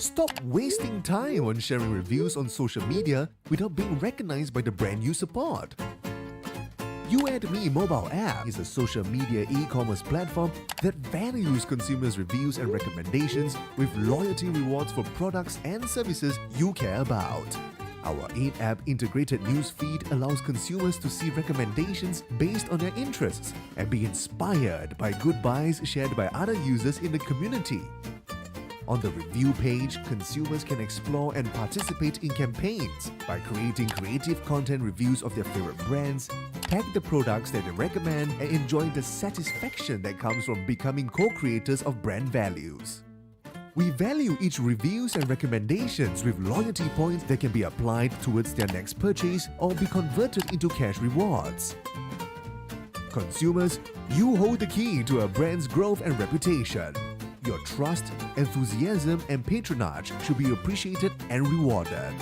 Stop wasting time on sharing reviews on social media without being recognized by the brand you support. You&Me mobile app is a social media e-commerce platform that values consumers' reviews and recommendations with loyalty rewards for products and services you care about. Our 8-app integrated news feed allows consumers to see recommendations based on their interests and be inspired by good buys shared by other users in the community. On the review page, consumers can explore and participate in campaigns by creating creative content reviews of their favorite brands, tag the products that they recommend, and enjoy the satisfaction that comes from becoming co-creators of brand values. We value each reviews and recommendations with loyalty points that can be applied towards their next purchase or be converted into cash rewards. Consumers, you hold the key to a brand's growth and reputation. Your trust, enthusiasm, and patronage should be appreciated and rewarded.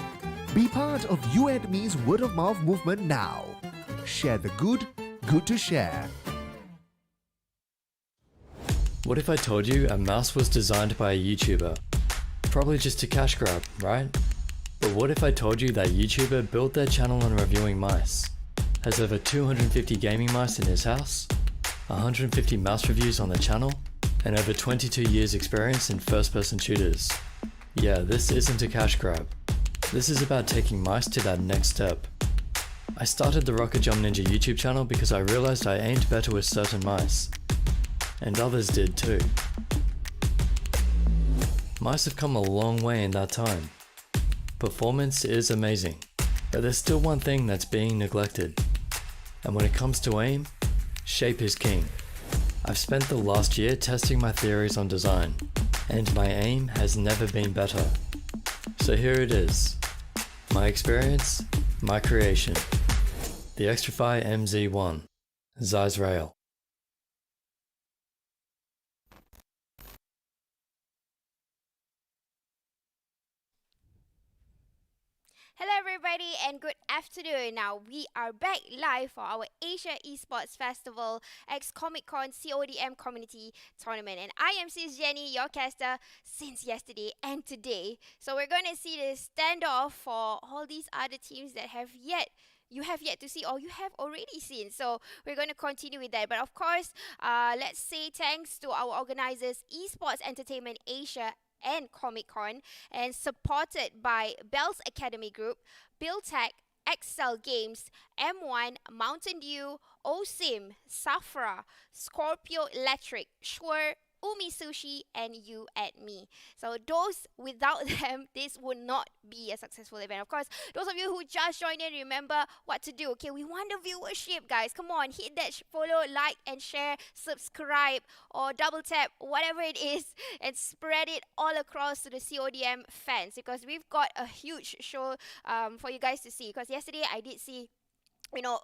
Be part of You&Me's word-of-mouth movement now. Share the good to share. What if I told you a mouse was designed by a YouTuber? Probably just a cash grab, right? But what if I told you that YouTuber built their channel on reviewing mice? Has over 250 gaming mice in his house, 150 mouse reviews on the channel, and over 22 years experience in first-person shooters. Yeah, this isn't a cash grab. This is about taking mice to that next step. I started the Rocket Jump Ninja YouTube channel because I realized I aimed better with certain mice. And others did too. Mice have come a long way in that time. Performance is amazing, but there's still one thing that's being neglected. And when it comes to aim, shape is king. I've spent the last year testing my theories on design, and my aim has never been better. So here it is. My experience, my creation. The Xtrfy MZ1, Zeiss Rail. Hello everybody and good afternoon. Now we are back live for our Asia Esports Festival X Comic Con CODM Community Tournament, and I am Sis Jenny, your caster since yesterday and today. So we're going to see the standoff for all these other teams that you have yet to see or you have already seen. So we're going to continue with that. But of course, let's say thanks to our organizers, Esports Entertainment Asia and Comic Con, and supported by Bell's Academy Group, Buildtech, Excel Games, M1, Mountain Dew, OSIM, Safra, Scorpio Electric, Shure, Umi Sushi, and You&Me. So those, without them, this would not be a successful event. Of course, those of you who just joined in, remember what to do. Okay, we want the viewership, guys. Come on, hit that follow, like, and share, subscribe, or double tap, whatever it is, and spread it all across to the CODM fans, because we've got a huge show for you guys to see. Because yesterday I did see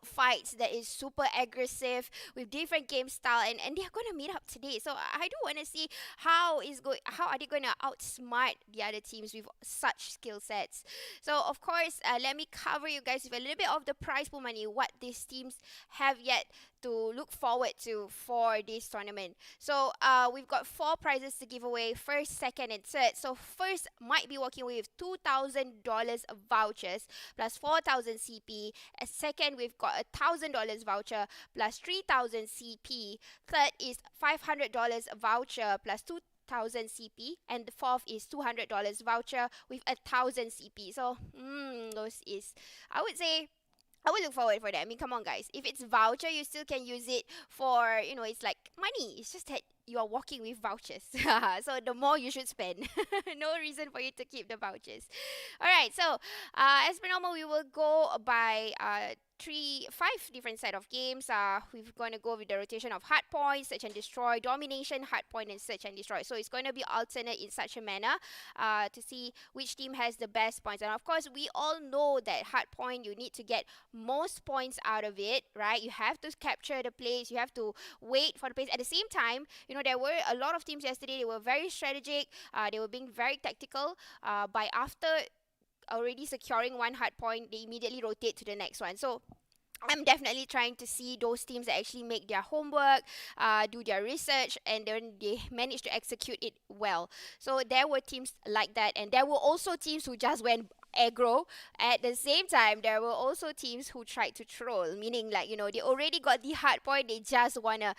fights that is super aggressive with different game style, and they're going to meet up today. So I do want to see how are they going to outsmart the other teams with such skill sets. So of course, let me cover you guys with a little bit of the prize pool money, what these teams have yet to look forward to for this tournament. So we've got 4 prizes to give away, first, second, and third. So first might be walking away with $2,000 vouchers plus 4,000 CP. Second, we've got $1,000 voucher plus 3,000 CP. Third is $500 voucher plus 2,000 CP, and the fourth is $200 voucher with 1,000 CP. So those is, I would say, I would look forward for that. I mean, come on, guys. If it's voucher, you still can use it for, it's like money. It's just that you are walking with vouchers. So the more you should spend. No reason for you to keep the vouchers. All right. So as per normal, we will go by 5 different set of games. We're going to go with the rotation of hard point, search and destroy, domination, hard point, and search and destroy. So it's going to be alternate in such a manner to see which team has the best points. And of course, we all know that hard point, you need to get most points out of it, right? You have to capture the place. You have to wait for the place. At the same time, there were a lot of teams yesterday. They were very strategic. They were being very tactical. By after already securing one hard point, they immediately rotate to the next one. So I'm definitely trying to see those teams that actually make their homework, do their research, and then they manage to execute it well. So there were teams like that, and there were also teams who just went aggro. At the same time, there were also teams who tried to troll, meaning like they already got the hard point, they just wanna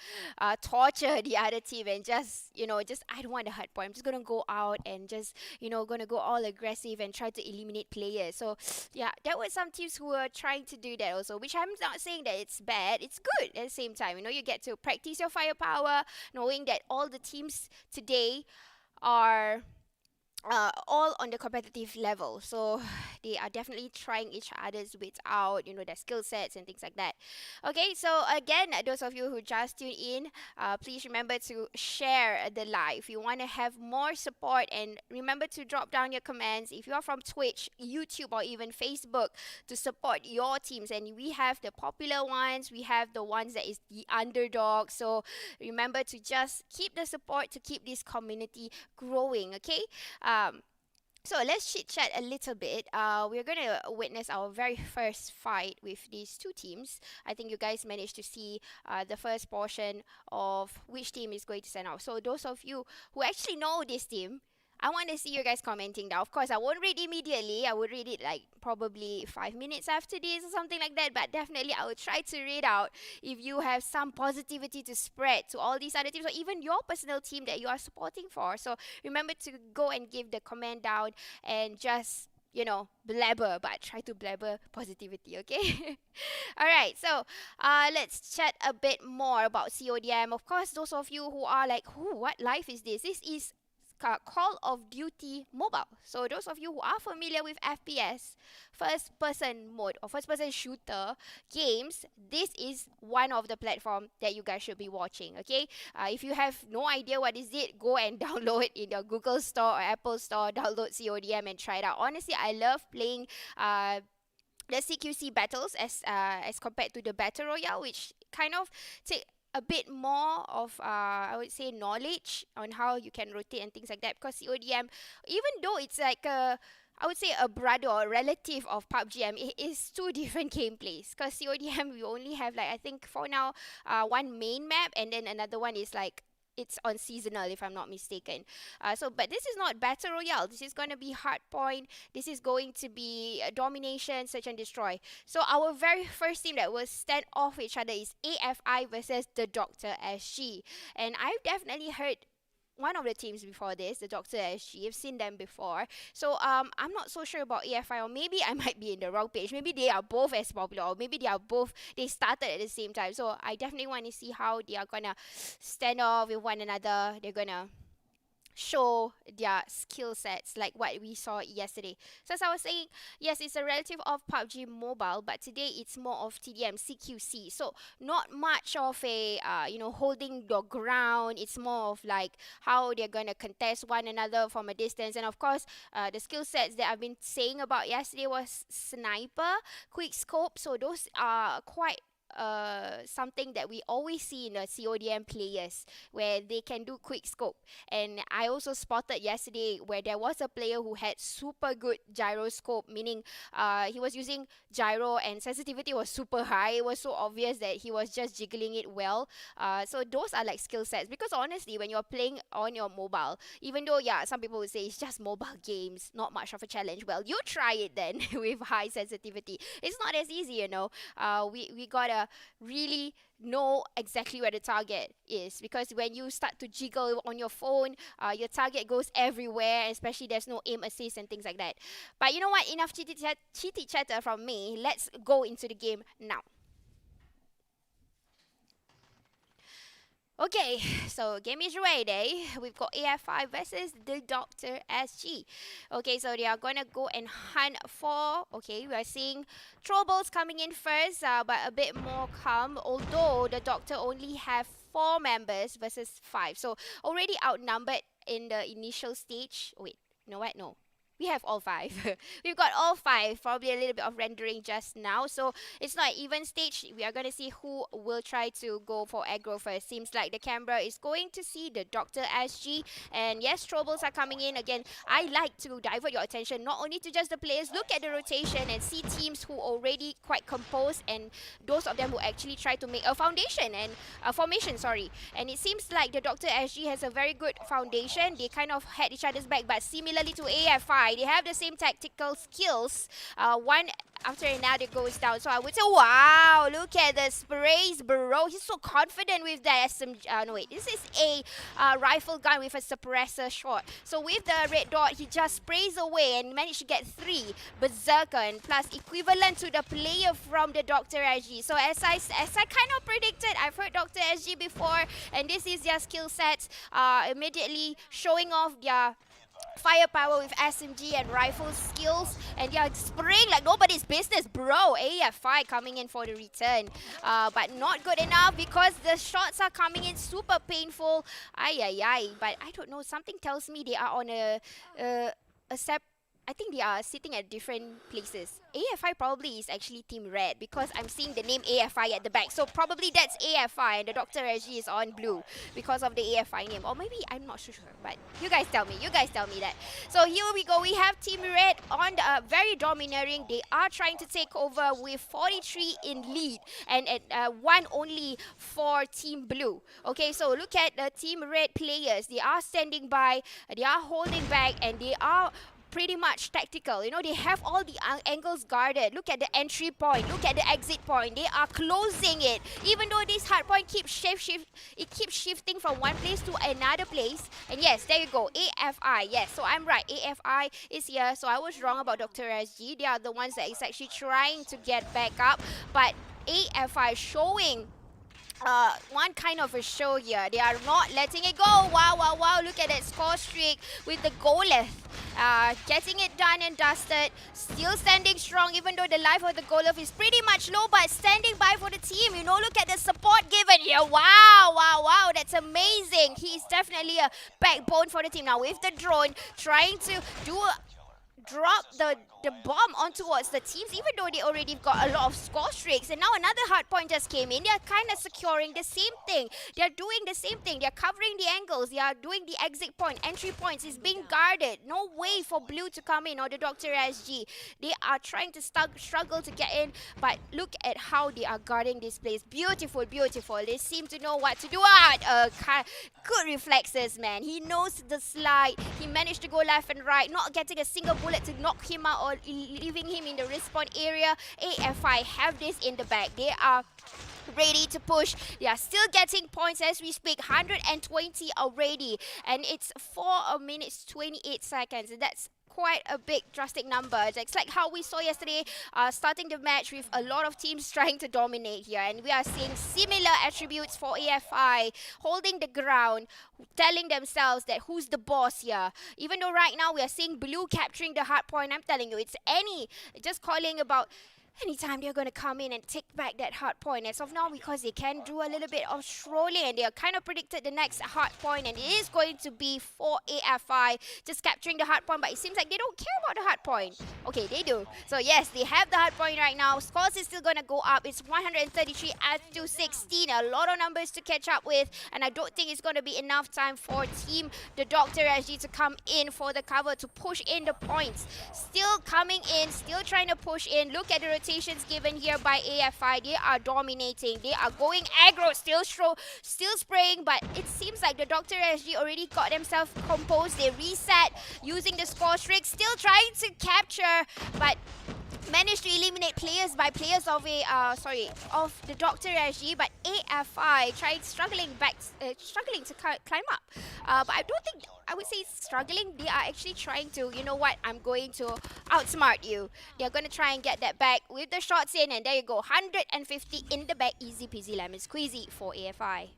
torture the other team and just I don't want the hard point. I'm just gonna go out and just gonna go all aggressive and try to eliminate players. So yeah, there were some teams who were trying to do that also, which I'm not saying that it's bad. It's good at the same time. You get to practice your firepower, knowing that all the teams today are all on the competitive level. So they are definitely trying each other's wits out, their skill sets and things like that. Okay, so again, those of you who just tuned in, please remember to share the live. If you want to have more support, and remember to drop down your comments if you are from Twitch, YouTube, or even Facebook to support your teams. And we have the popular ones, we have the ones that is the underdog. So remember to just keep the support to keep this community growing, okay? So let's chit chat a little bit. We're gonna witness our very first fight with these two teams. I think you guys managed to see the first portion of which team is going to stand out. So those of you who actually know this team, I want to see you guys commenting now. Of course, I won't read immediately. I would read it like probably 5 minutes after this or something like that. But definitely, I will try to read out if you have some positivity to spread to all these other teams or even your personal team that you are supporting for. So remember to go and give the comment down and just blabber, but try to blabber positivity, okay? All right, so let's chat a bit more about CODM. Of course, those of you who are like, what life is this? This is Call of Duty Mobile. So those of you who are familiar with FPS, first person mode or first person shooter games, this is one of the platform that you guys should be watching, okay? If you have no idea what is it, go and download it in your Google Store or Apple Store, download CODM and try it out. Honestly, I love playing the CQC battles as compared to the Battle Royale, which kind of take a bit more of I would say knowledge on how you can rotate and things like that, because CODM, even though it's like I would say a brother or relative of PUBG, it is two different gameplays. Because CODM, we only have like, I think for now, one main map, and then another one is like it's on seasonal, if I'm not mistaken. But this is not battle royale. This is going to be hardpoint. This is going to be domination, search and destroy. So our very first team that will stand off each other is AFI versus the Dr. SG. And I've definitely heard one of the teams before this, the Dr. SG. I've seen them before. So I'm not so sure about AFI, or maybe I might be in the wrong page. Maybe they are both as popular, or maybe they started at the same time. So I definitely want to see how they are gonna stand off with one another. They're gonna show their skill sets like what we saw yesterday. So as I was saying, yes, it's a relative of PUBG Mobile, but today it's more of TDM CQC. So not much of a holding your ground. It's more of like how they're gonna contest one another from a distance. And of course, the skill sets that I've been saying about yesterday was sniper, quick scope. So those are quite something that we always see in the CODM players, where they can do quick scope. And I also spotted yesterday where there was a player who had super good gyroscope, meaning he was using gyro and sensitivity was super high. It was so obvious that he was just jiggling it well. So those are like skill sets, because honestly, when you're playing on your mobile, even though some people would say it's just mobile games, not much of a challenge, well, you try it then with high sensitivity. It's not as easy, we gotta really know exactly where the target is, because when you start to jiggle on your phone, your target goes everywhere, especially there's no aim assist and things like that. But you know what, enough chitty chatter from me. Let's go into the game now. Okay, so game is ready. We've got AFI versus the Dr. SG. Okay, so they are gonna go and hunt for. Okay, we are seeing troubles coming in first, but a bit more calm. Although the Doctor only have 4 members versus 5, so already outnumbered in the initial stage. Wait, you know what? No. We have all five. We've got all five. Probably a little bit of rendering just now. So it's not even stage. We are going to see who will try to go for aggro first. Seems like the camera is going to see the Dr. SG. And yes, troubles are coming in. Again, I like to divert your attention not only to just the players. Look at the rotation and see teams who already quite composed, and those of them who actually try to make a foundation and a formation, sorry. And it seems like the Dr. SG has a very good foundation. They kind of had each other's back, but similarly to AFI, they have the same tactical skills. One after another goes down. So I would say, wow, look at the sprays, bro. He's so confident with that SMG. No, wait, this is a rifle gun with a suppressor shot. So with the red dot, he just sprays away and managed to get 3 Berserker and plus equivalent to the player from the Dr. SG. So as I kind of predicted, I've heard Dr. SG before, and this is their skill sets, immediately showing off their firepower with SMG and rifle skills, and they are spraying like nobody's business, bro. AFI coming in for the return, but not good enough because the shots are coming in super painful. But I don't know, something tells me they are on a I think they are sitting at different places. AFI probably is actually Team Red because I'm seeing the name AFI at the back. So probably that's AFI and the Dr. SG is on blue because of the AFI name. Or maybe, I'm not so sure. But you guys tell me. You guys tell me that. So here we go. We have Team Red on the, very domineering. They are trying to take over with 43 in lead. And at 1 only for Team Blue. Okay, so look at the Team Red players. They are standing by. They are holding back. And they are pretty much tactical. You know, they have all the angles guarded. Look at the entry point. Look at the exit point. They are closing it. Even though this hard point keeps shifting from one place to another place. And yes, there you go. AFI. Yes, so I'm right. AFI is here. So I was wrong about Dr. SG. They are the ones that is actually trying to get back up. But AFI showing one kind of a show here. They are not letting it go. Wow, wow, wow. Look at that score streak with the goaleth. Getting it done and dusted. Still standing strong even though the life of the goaleth is pretty much low, but standing by for the team. You know, look at the support given here. Wow, wow, wow. That's amazing. He's definitely a backbone for the team. Now with the drone, trying to drop the bomb on towards the teams, even though they already got a lot of score streaks. And now another hard point just came in. They are kind of securing the same thing. They are doing the same thing. They are covering the angles. They are doing the exit point. Entry points is being guarded. No way for blue to come in or the Dr. SG. They are trying to struggle to get in, but look at how they are guarding this place. Beautiful, beautiful. They seem to know what to do. Good reflexes, man. He knows the slide. He managed to go left and right, not getting a single bullet to knock him out or leaving him in the respawn area. AFI have this in the bag. They are ready to push. They are still getting points as we speak. 120 already. And it's 4 minutes 28 seconds. That's quite a big drastic number. It's like how we saw yesterday, starting the match with a lot of teams trying to dominate here, and we are seeing similar attributes for AFI, holding the ground, telling themselves that who's the boss here. Even though right now we are seeing blue capturing the hard point, I'm telling you, it's just calling about anytime they're going to come in and take back that hard point. As of now, because they can do a little bit of strolling and they are kind of predicted the next hard point, and it is going to be for AFI just capturing the hard point, but it seems like they don't care about the hard point. Okay, they do. So yes, they have the hard point right now. Scores is still going to go up. It's 133 to 16. A lot of numbers to catch up with, and I don't think it's going to be enough time for team the Dr. SG to come in for the cover to push in the points. Still coming in, still trying to push in. Look at the rotations given here by AFI. They are dominating. They are going aggro, still spraying, but it seems like the Dr. SG already got themselves composed. They reset using the score streak, still trying to capture, but managed to eliminate players by players of the Dr. SG, but AFI struggling to climb up. But I don't think I would say struggling. They are actually trying to, you know what, I'm going to outsmart you. They're going to try and get that back with the shots in, and there you go, 150 in the back, easy peasy lemon squeezy for AFI.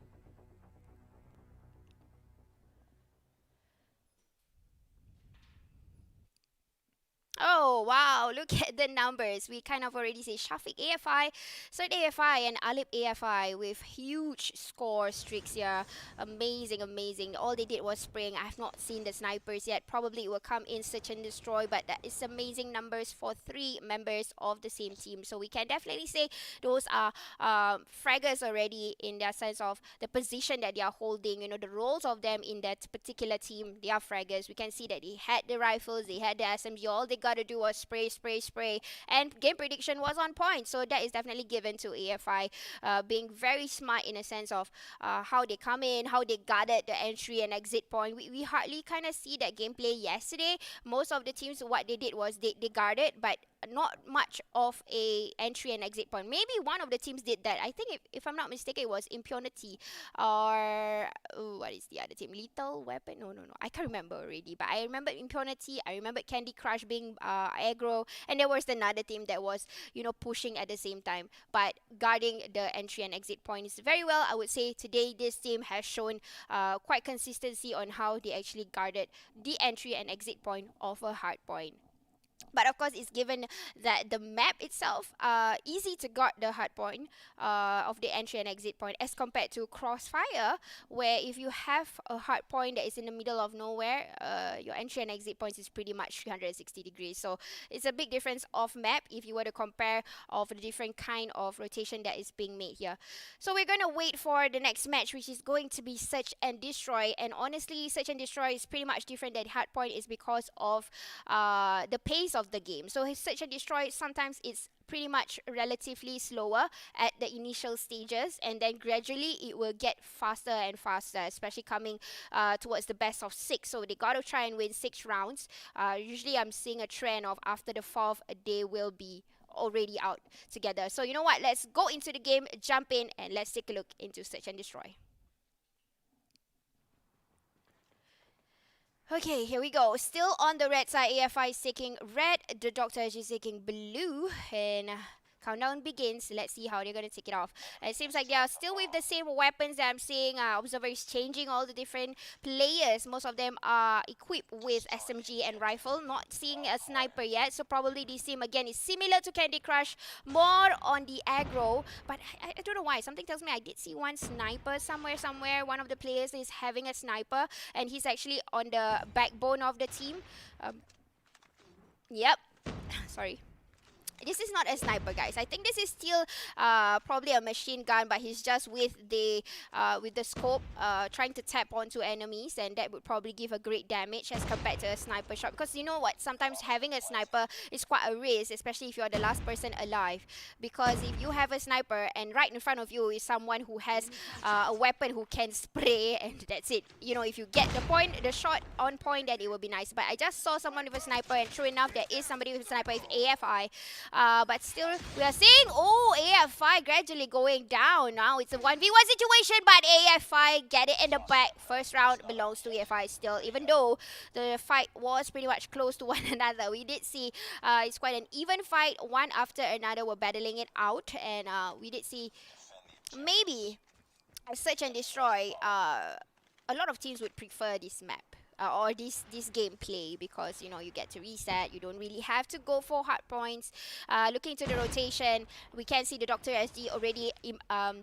Oh, wow. Look at the numbers. We kind of already say Shafiq AFI, Cert AFI, and Alip AFI with huge score streaks here. Amazing, amazing. All they did was spraying. I have not seen the snipers yet. Probably it will come in search and destroy, but that is amazing numbers for 3 members of the same team. So we can definitely say those are fraggers already in their sense of the position that they are holding, the roles of them in that particular team. They are fraggers. We can see that they had the rifles, they had the SMG. All they got to do was spray, spray, spray, and game prediction was on point. So that is definitely given to AFI, being very smart in a sense of how they come in, how they guarded the entry and exit point. We hardly kind of see that gameplay yesterday. Most of the teams, what they did was they guarded, but not much of a entry and exit point. Maybe one of the teams did that. I think if I'm not mistaken, it was Impunity or what is the other team? Lethal Weapon? No. I can't remember already. But I remember Impunity. I remember Candy Crush being aggro, and there was another team that was pushing at the same time, but guarding the entry and exit points very well. I would say today this team has shown quite consistency on how they actually guarded the entry and exit point of a hard point. But of course, it's given that the map itself easy to guard the hard point of the entry and exit point as compared to Crossfire, where if you have a hard point that is in the middle of nowhere, your entry and exit points is pretty much 360 degrees. So it's a big difference of map if you were to compare of the different kind of rotation that is being made here. So we're going to wait for the next match, which is going to be Search and Destroy. And honestly, Search and Destroy is pretty much different than hard point is because of the pace of the game. So Search and Destroy, sometimes it's pretty much relatively slower at the initial stages, and then gradually it will get faster and faster, especially coming towards the best of 6. So they got to try and win 6 rounds. Usually I'm seeing a trend of after the 4th, they will be already out together. So you know what, let's go into the game, jump in, and let's take a look into Search and Destroy. Okay, here we go. Still on the red side, AFI is taking red, the Doctor is taking blue, and countdown begins. Let's see how they're going to take it off. It seems like they are still with the same weapons that I'm seeing. Observers changing all the different players. Most of them are equipped with SMG and rifle. Not seeing a sniper yet. So probably this team again is similar to Candy Crush. More on the aggro. But I don't know why. Something tells me I did see one sniper somewhere. One of the players is having a sniper. And he's actually on the backbone of the team. Yep. Sorry. This is not a sniper, guys. I think this is still probably a machine gun, but he's just with the scope trying to tap onto enemies, and that would probably give a great damage as compared to a sniper shot. Because you know what? Sometimes having a sniper is quite a risk, especially if you're the last person alive. Because if you have a sniper and right in front of you is someone who has a weapon who can spray, and that's it. If you get the shot on point, then it will be nice. But I just saw someone with a sniper, and true enough, there is somebody with a sniper with AFI. But still, we are seeing, AFI gradually going down. Now it's a 1v1 situation, but AFI get it in the back. First round belongs to AFI still, even though the fight was pretty much close to one another. We did see it's quite an even fight. One after another were battling it out, and we did see maybe a Search and Destroy. A lot of teams would prefer this map. Or this gameplay, because you get to reset. You don't really have to go for hard points. Looking to the rotation, we can see the Dr. SD already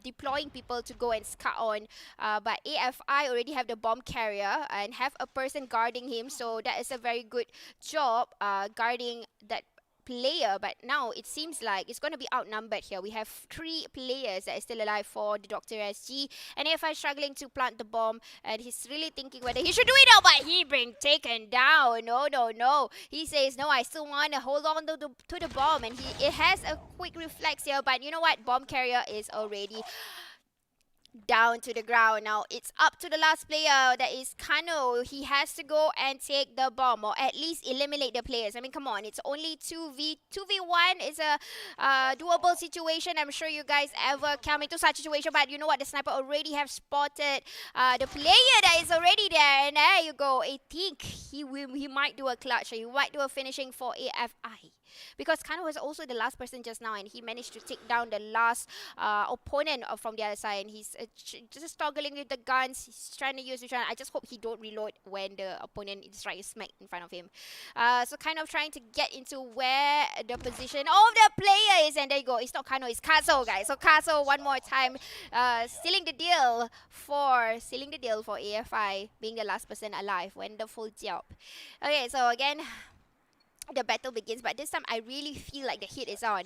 deploying people to go and scout on, but AFI already have the bomb carrier and have a person guarding him, so that is a very good job guarding that player. But now it seems like it's going to be outnumbered here. We have 3 players that are still alive for the Dr. SG, and AFI struggling to plant the bomb, and he's really thinking whether he should do it now, but he being taken down. No. He says, no, I still want to hold on to the bomb, and it has a quick reflex here, but you know what? Bomb carrier is already down to the ground. Now it's up to the last player, that is Kano. He has to go and take the bomb, or at least eliminate the players. I mean, come on, it's only 2v1 is a doable situation. I'm sure you guys ever come into such a situation, but you know what, the sniper already have spotted the player that is already there, and there you go. I think he might do a clutch, or he might do a finishing for AFI. Because Kano was also the last person just now, and he managed to take down the last opponent from the other side, and he's just toggling with the guns. He's trying to use which one. I just hope he don't reload when the opponent is trying to smack in front of him. So kind of trying to get into where the position of the player is, and there you go. It's not Kano, it's Kaso, guys. So Kaso one more time, sealing the deal for AFI, being the last person alive. Wonderful job. Okay, so again, the battle begins, but this time I really feel like the heat is on,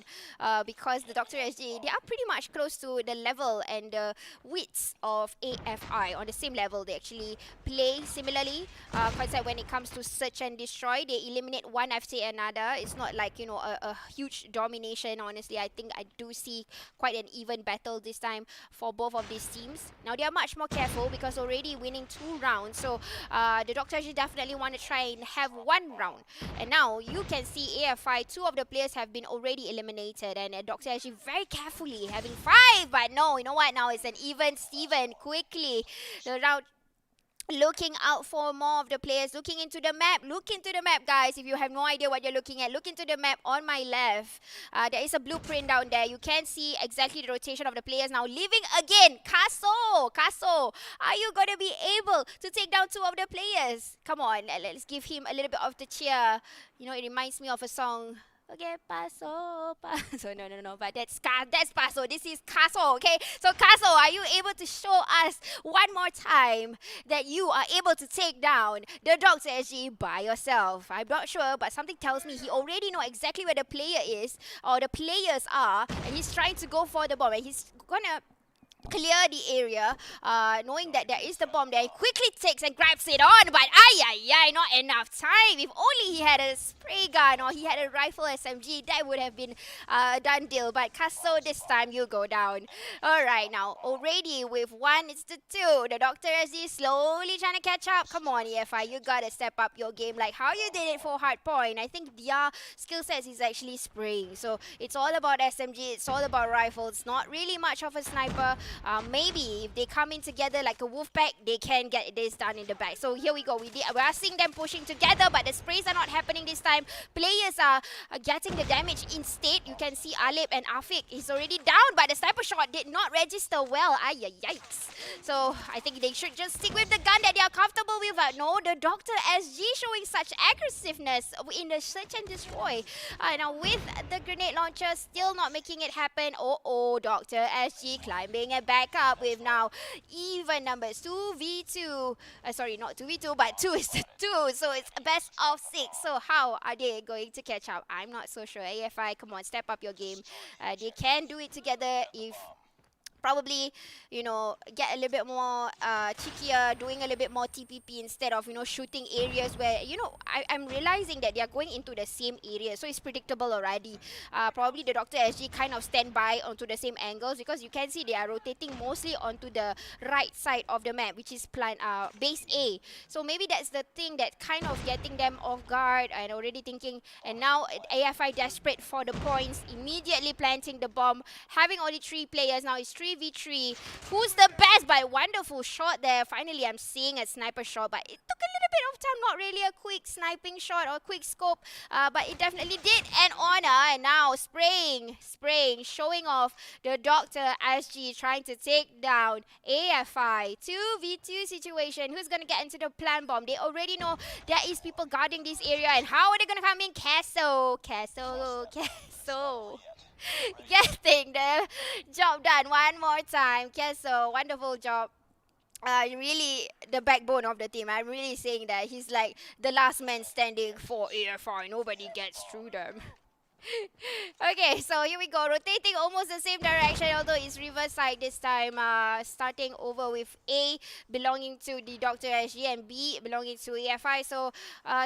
because the Dr. SG, they are pretty much close to the level and the widths of AFI. On the same level, they actually play similarly. Concept when it comes to search and destroy, they eliminate one after another. It's not like, you know, a huge domination. Honestly, I think I do see quite an even battle this time for both of these teams. Now they are much more careful because already winning 2 rounds, so the Dr. SG definitely want to try and have 1 round. And now you can see AFI, 2 of the players have been already eliminated, and Dr. actually very carefully having 5, but no, you know what, now it's an even Steven. Quickly, the round looking out for more of the players, looking into the map. Look into the map, guys. If you have no idea what you're looking at, look into the map on my left. There is a blueprint down there. You can see exactly the rotation of the players. Now leaving again. Kaso, are you going to be able to take down 2 of the players? Come on, let's give him a little bit of the cheer. You know, it reminds me of a song. Okay, Paso. No, but that's Paso. This is Kaso, okay? So Kaso, are you able to show us one more time that you are able to take down the Dr. SG by yourself? I'm not sure, but something tells me he already know exactly where the player is, or the players are, and he's trying to go for the bomb, and he's gonna clear the area, knowing that there is the bomb there. He quickly takes and grabs it on, but not enough time. If only he had a spray gun or he had a rifle SMG, that would have been done deal. But Kaso, this time you go down. Alright, now already with 1, it's the 2. The Dr. SG slowly trying to catch up. Come on, EFI, you gotta step up your game like how you did it for Hardpoint. I think their skill sets is actually spraying. So it's all about SMG, it's all about rifles, not really much of a sniper. Maybe if they come in together like a wolf pack, they can get this done in the back. So here we go. We are seeing them pushing together, but the sprays are not happening this time. Players are getting the damage instead. You can see Alip and Afiq is already down, but the sniper shot did not register well. Yikes. So I think they should just stick with the gun that they are comfortable with. But no, the Dr. SG showing such aggressiveness in the search and destroy. Now with the grenade launcher still not making it happen. Dr. SG climbing it back up with now even numbers. 2v2. Sorry, not 2v2, but 2 is the 2. So it's a best of 6. So how are they going to catch up? I'm not so sure. AFI, come on, step up your game. They can do it together if probably, you know, get a little bit more cheekier, doing a little bit more TPP instead of, you know, shooting areas where, you know, I'm realizing that they are going into the same area, so it's predictable already. Probably the Dr. SG kind of stand by onto the same angles, because you can see they are rotating mostly onto the right side of the map, which is base A. So maybe that's the thing that kind of getting them off guard and already thinking, and now AFI desperate for the points, immediately planting the bomb, having only 3 players. Now it's 3v3. Who's the best? By wonderful shot there. Finally, I'm seeing a sniper shot, but it took a little bit of time. Not really a quick sniping shot or quick scope, but it definitely did an honor. And now spraying, showing off the Dr. SG trying to take down AFI. 2v2 situation. Who's gonna get into the plant bomb? They already know there is people guarding this area, and how are they gonna come in? Castle. Getting the job done one more time. Keso, wonderful job. Really the backbone of the team. I'm really saying that he's like the last man standing for AFI. Nobody gets through them. Okay, so here we go. Rotating almost the same direction, although it's reverse side this time. Starting over with A belonging to the Dr. SG and B belonging to AFI. So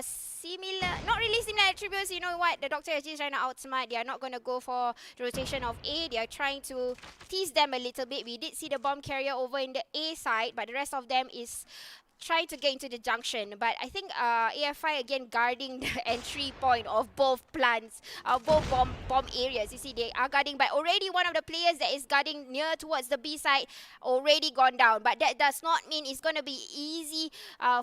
similar, not really similar attributes. You know what? The Dr. SG is trying to outsmart. They are not going to go for the rotation of A. They are trying to tease them a little bit. We did see the bomb carrier over in the A side, but the rest of them is trying to get into the junction. But I think AFI again guarding the entry point of both plants, both bomb areas. You see, they are guarding, but already one of the players that is guarding near towards the B side already gone down. But that does not mean it's going to be easy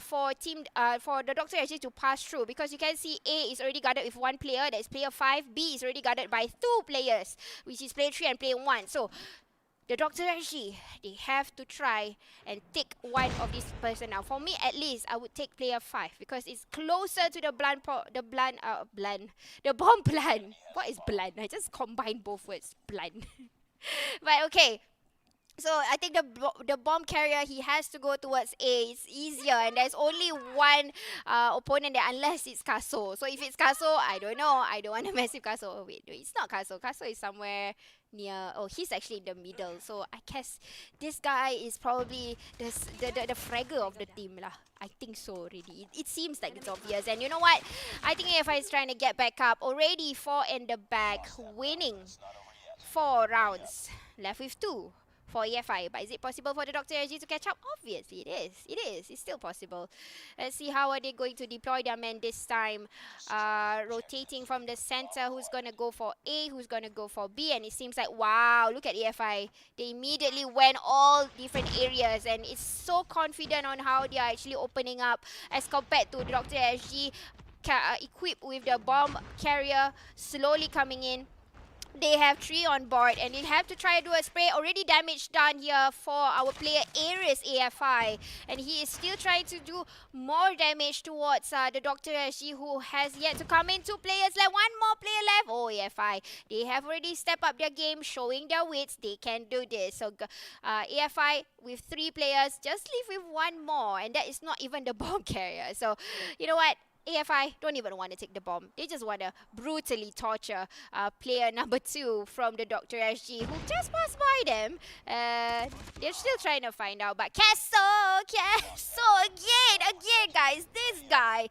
for the Dr. actually to pass through, because you can see A is already guarded with 1 player, that is player 5. B is already guarded by 2 players, which is player 3 and player 1. So the Dr. SG, they have to try and take one of these person now. For me, at least, I would take player 5 because it's closer to the the bomb plan. What is blunt? I just combined both words, blunt. But okay, so I think the bomb carrier, he has to go towards A. It's easier, and there's only one opponent there unless it's Kaso. So if it's Kaso, I don't know. I don't want to mess with Kaso. Oh wait, no, it's not Kaso. Kaso is somewhere near. Oh, he's actually in the middle. So I guess this guy is probably the fragger of the team lah. I think so already. It seems like it's obvious. And you know what? I think AFI is trying to get back up. Already 4 in the back, winning 4 rounds. Left with 2 for EFI. But is it possible for the Dr. SG to catch up? Obviously it is. It is. It's still possible. Let's see how are they going to deploy their men this time. Rotating from the center. Who's going to go for A? Who's going to go for B? And it seems like, wow, look at EFI. They immediately went all different areas. And it's so confident on how they are actually opening up as compared to the Dr. SG equipped with the bomb carrier slowly coming in. They have 3 on board and they have to try to do a spray. Already damage done here for our player Ares AFI. And he is still trying to do more damage towards the Dr. SG, who has yet to come in. 2 players left, 1 more player left. Oh, AFI, they have already stepped up their game, showing their wits. They can do this. So AFI with 3 players, just leave with 1 more. And that is not even the bomb carrier. So, you know what? AFI don't even want to take the bomb. They just want to brutally torture player number 2 from the Dr. SG, who just passed by them. They're still trying to find out. But Casso again, guys. This guy,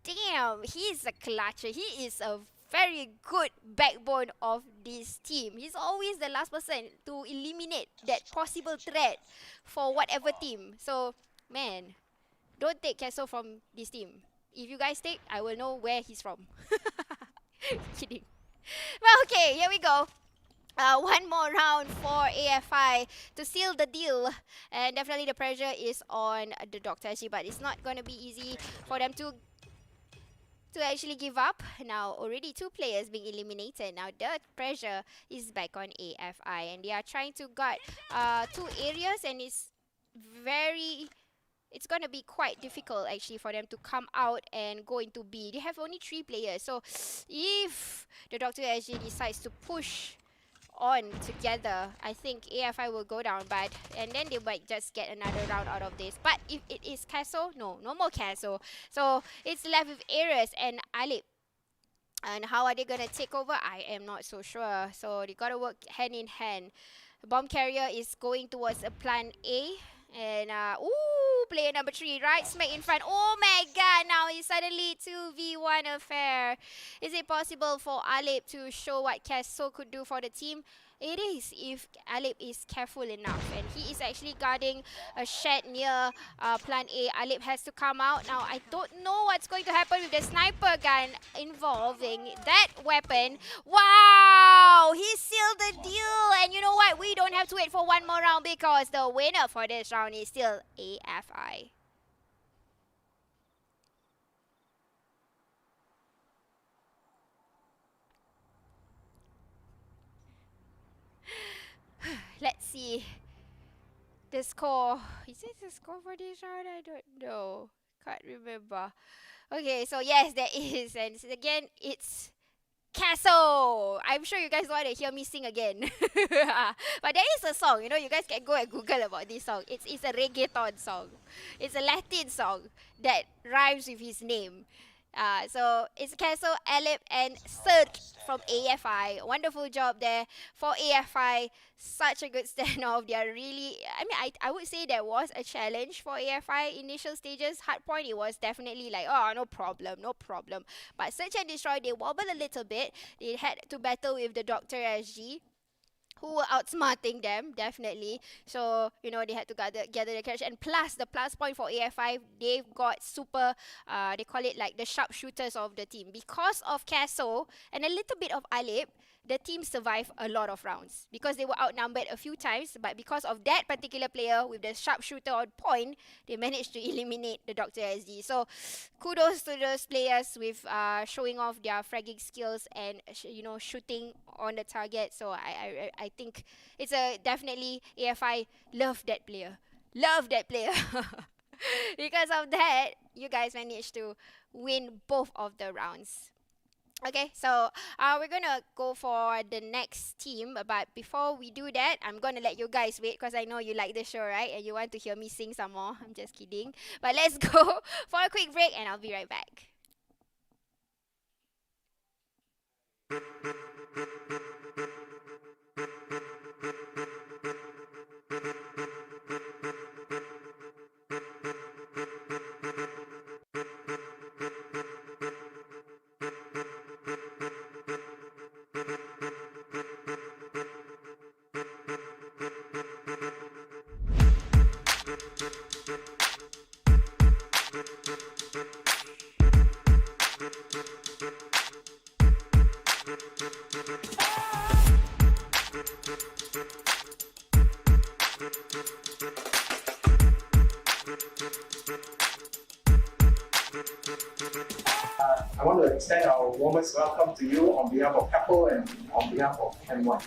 damn, he's a clutcher. He is a very good backbone of this team. He's always the last person to eliminate that possible threat for whatever team. So, man, don't take Casso from this team. If you guys take, I will know where he's from. Kidding. Well, okay, here we go. 1 more round for AFI to seal the deal. And definitely the pressure is on the Dr. SG, but it's not going to be easy for them to actually give up. Now, already 2 players being eliminated. Now, the pressure is back on AFI. And they are trying to guard 2 areas, and it's going to be quite difficult actually for them to come out and go into B. They have only 3 players. So if the Dr. SG decides to push on together, I think AFI will go down bad. And then they might just get another round out of this. But if it is Casso, no more Casso. So it's left with Ares and Alip. And how are they going to take over? I am not so sure. So they got to work hand in hand. The bomb carrier is going towards a plan A. And, player number 3 right smack in front. Oh my god, now it's suddenly 2v1 affair. Is it possible for Alip to show what Casso could do for the team? It is, if Alip is careful enough. And he is actually guarding a shed near plan A. Alip has to come out. Now, I don't know what's going to happen with the sniper gun involving that weapon. Wow! He sealed the deal. And you know what? We don't have to wait for 1 more round because the winner for this round is still AFI. Let's see the score. Is it the score for this round? I don't know. Can't remember. Okay, so yes, there is. And again, it's Casso. I'm sure you guys want to hear me sing again. But there is a song. You know, you guys can go and Google about this song. It's a reggaeton song. It's a Latin song that rhymes with his name. So it's Casso, Alip, and Serge from AFI. Wonderful job there for AFI. Such a good standoff. They are really, I would say there was a challenge for AFI initial stages. Hard point, it was definitely like, oh, no problem. But Search and Destroy, they wobbled a little bit. They had to battle with the Dr. SG, who were outsmarting them, definitely. So, you know, they had to gather the cash. And plus, the plus point for AFI, they've got super, they call it like the sharpshooters of the team. Because of Casso and a little bit of Alip, the team survived a lot of rounds because they were outnumbered a few times, but because of that particular player with the sharpshooter on point, they managed to eliminate the Dr. SD. So kudos to those players with showing off their fragging skills and shooting on the target. So I think it's a definitely AFI love that player. Love that player. Because of that, you guys managed to win both of the rounds. Okay, so we're gonna go for the next team, but before we do that, I'm gonna let you guys wait because I know you like the show, right? And you want to hear me sing some more. I'm just kidding. But let's go for a quick break and I'll be right back. I want to extend our warmest welcome to you on behalf of Apple and on behalf of M1.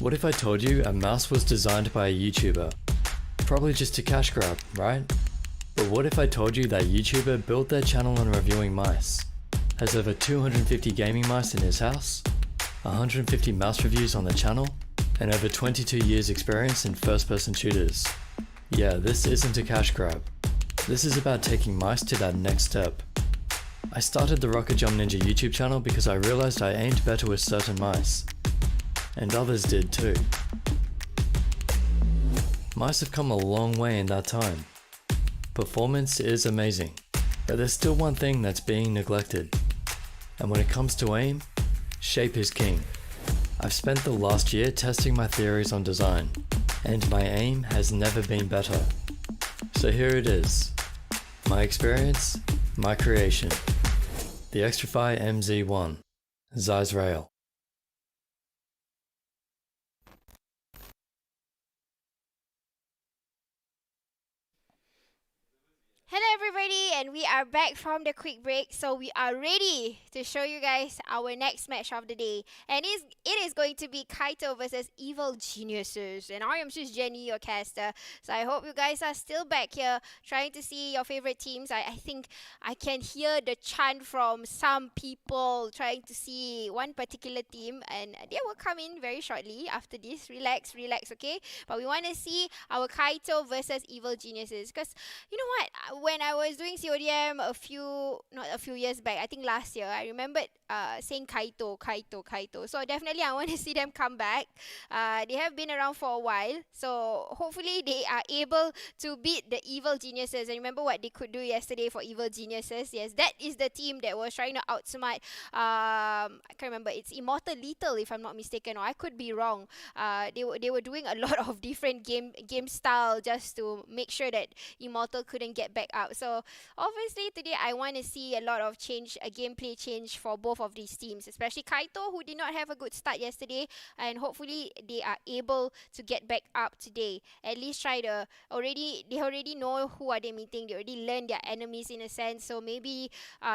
What if I told you a mouse was designed by a YouTuber? Probably just a cash grab, right? But what if I told you that YouTuber built their channel on reviewing mice? Has over 250 gaming mice in his house, 150 mouse reviews on the channel, and over 22 years experience in first-person shooters. Yeah, this isn't a cash grab. This is about taking mice to that next step. I started the Rocket Jump Ninja YouTube channel because I realized I aimed better with certain mice. And others did too. Mice have come a long way in that time. Performance is amazing, but there's still one thing that's being neglected. And when it comes to aim, shape is king. I've spent the last year testing my theories on design, and my aim has never been better. So here it is. My experience, my creation. The Xtrify MZ1, Zeiss Rail. Hello everybody, and we are back from the quick break. So we are ready to show you guys our next match of the day, and it is going to be Kaito versus Evil Geniuses. And I am just Jenny, your caster. So I hope you guys are still back here trying to see your favorite teams. I think I can hear the chant from some people trying to see one particular team, and they will come in very shortly after this. Relax, okay? But we want to see our Kaito versus Evil Geniuses, because you know what? When I was doing CODM not a few years back, I think last year, I remembered saying Kaito. So definitely I want to see them come back. They have been around for a while, so hopefully they are able to beat the Evil Geniuses. And remember what they could do yesterday for Evil Geniuses? Yes, that is the team that was trying to outsmart, I can't remember, it's Immortal Lethal if I'm not mistaken, or I could be wrong. They were doing a lot of different game style just to make sure that Immortal couldn't get back up. So obviously today I want to see a lot of change, a gameplay change for both of these teams, especially Kaito, who did not have a good start yesterday, and hopefully they are able to get back up today. At least try to they already know who are they meeting. They already learned their enemies in a sense. So maybe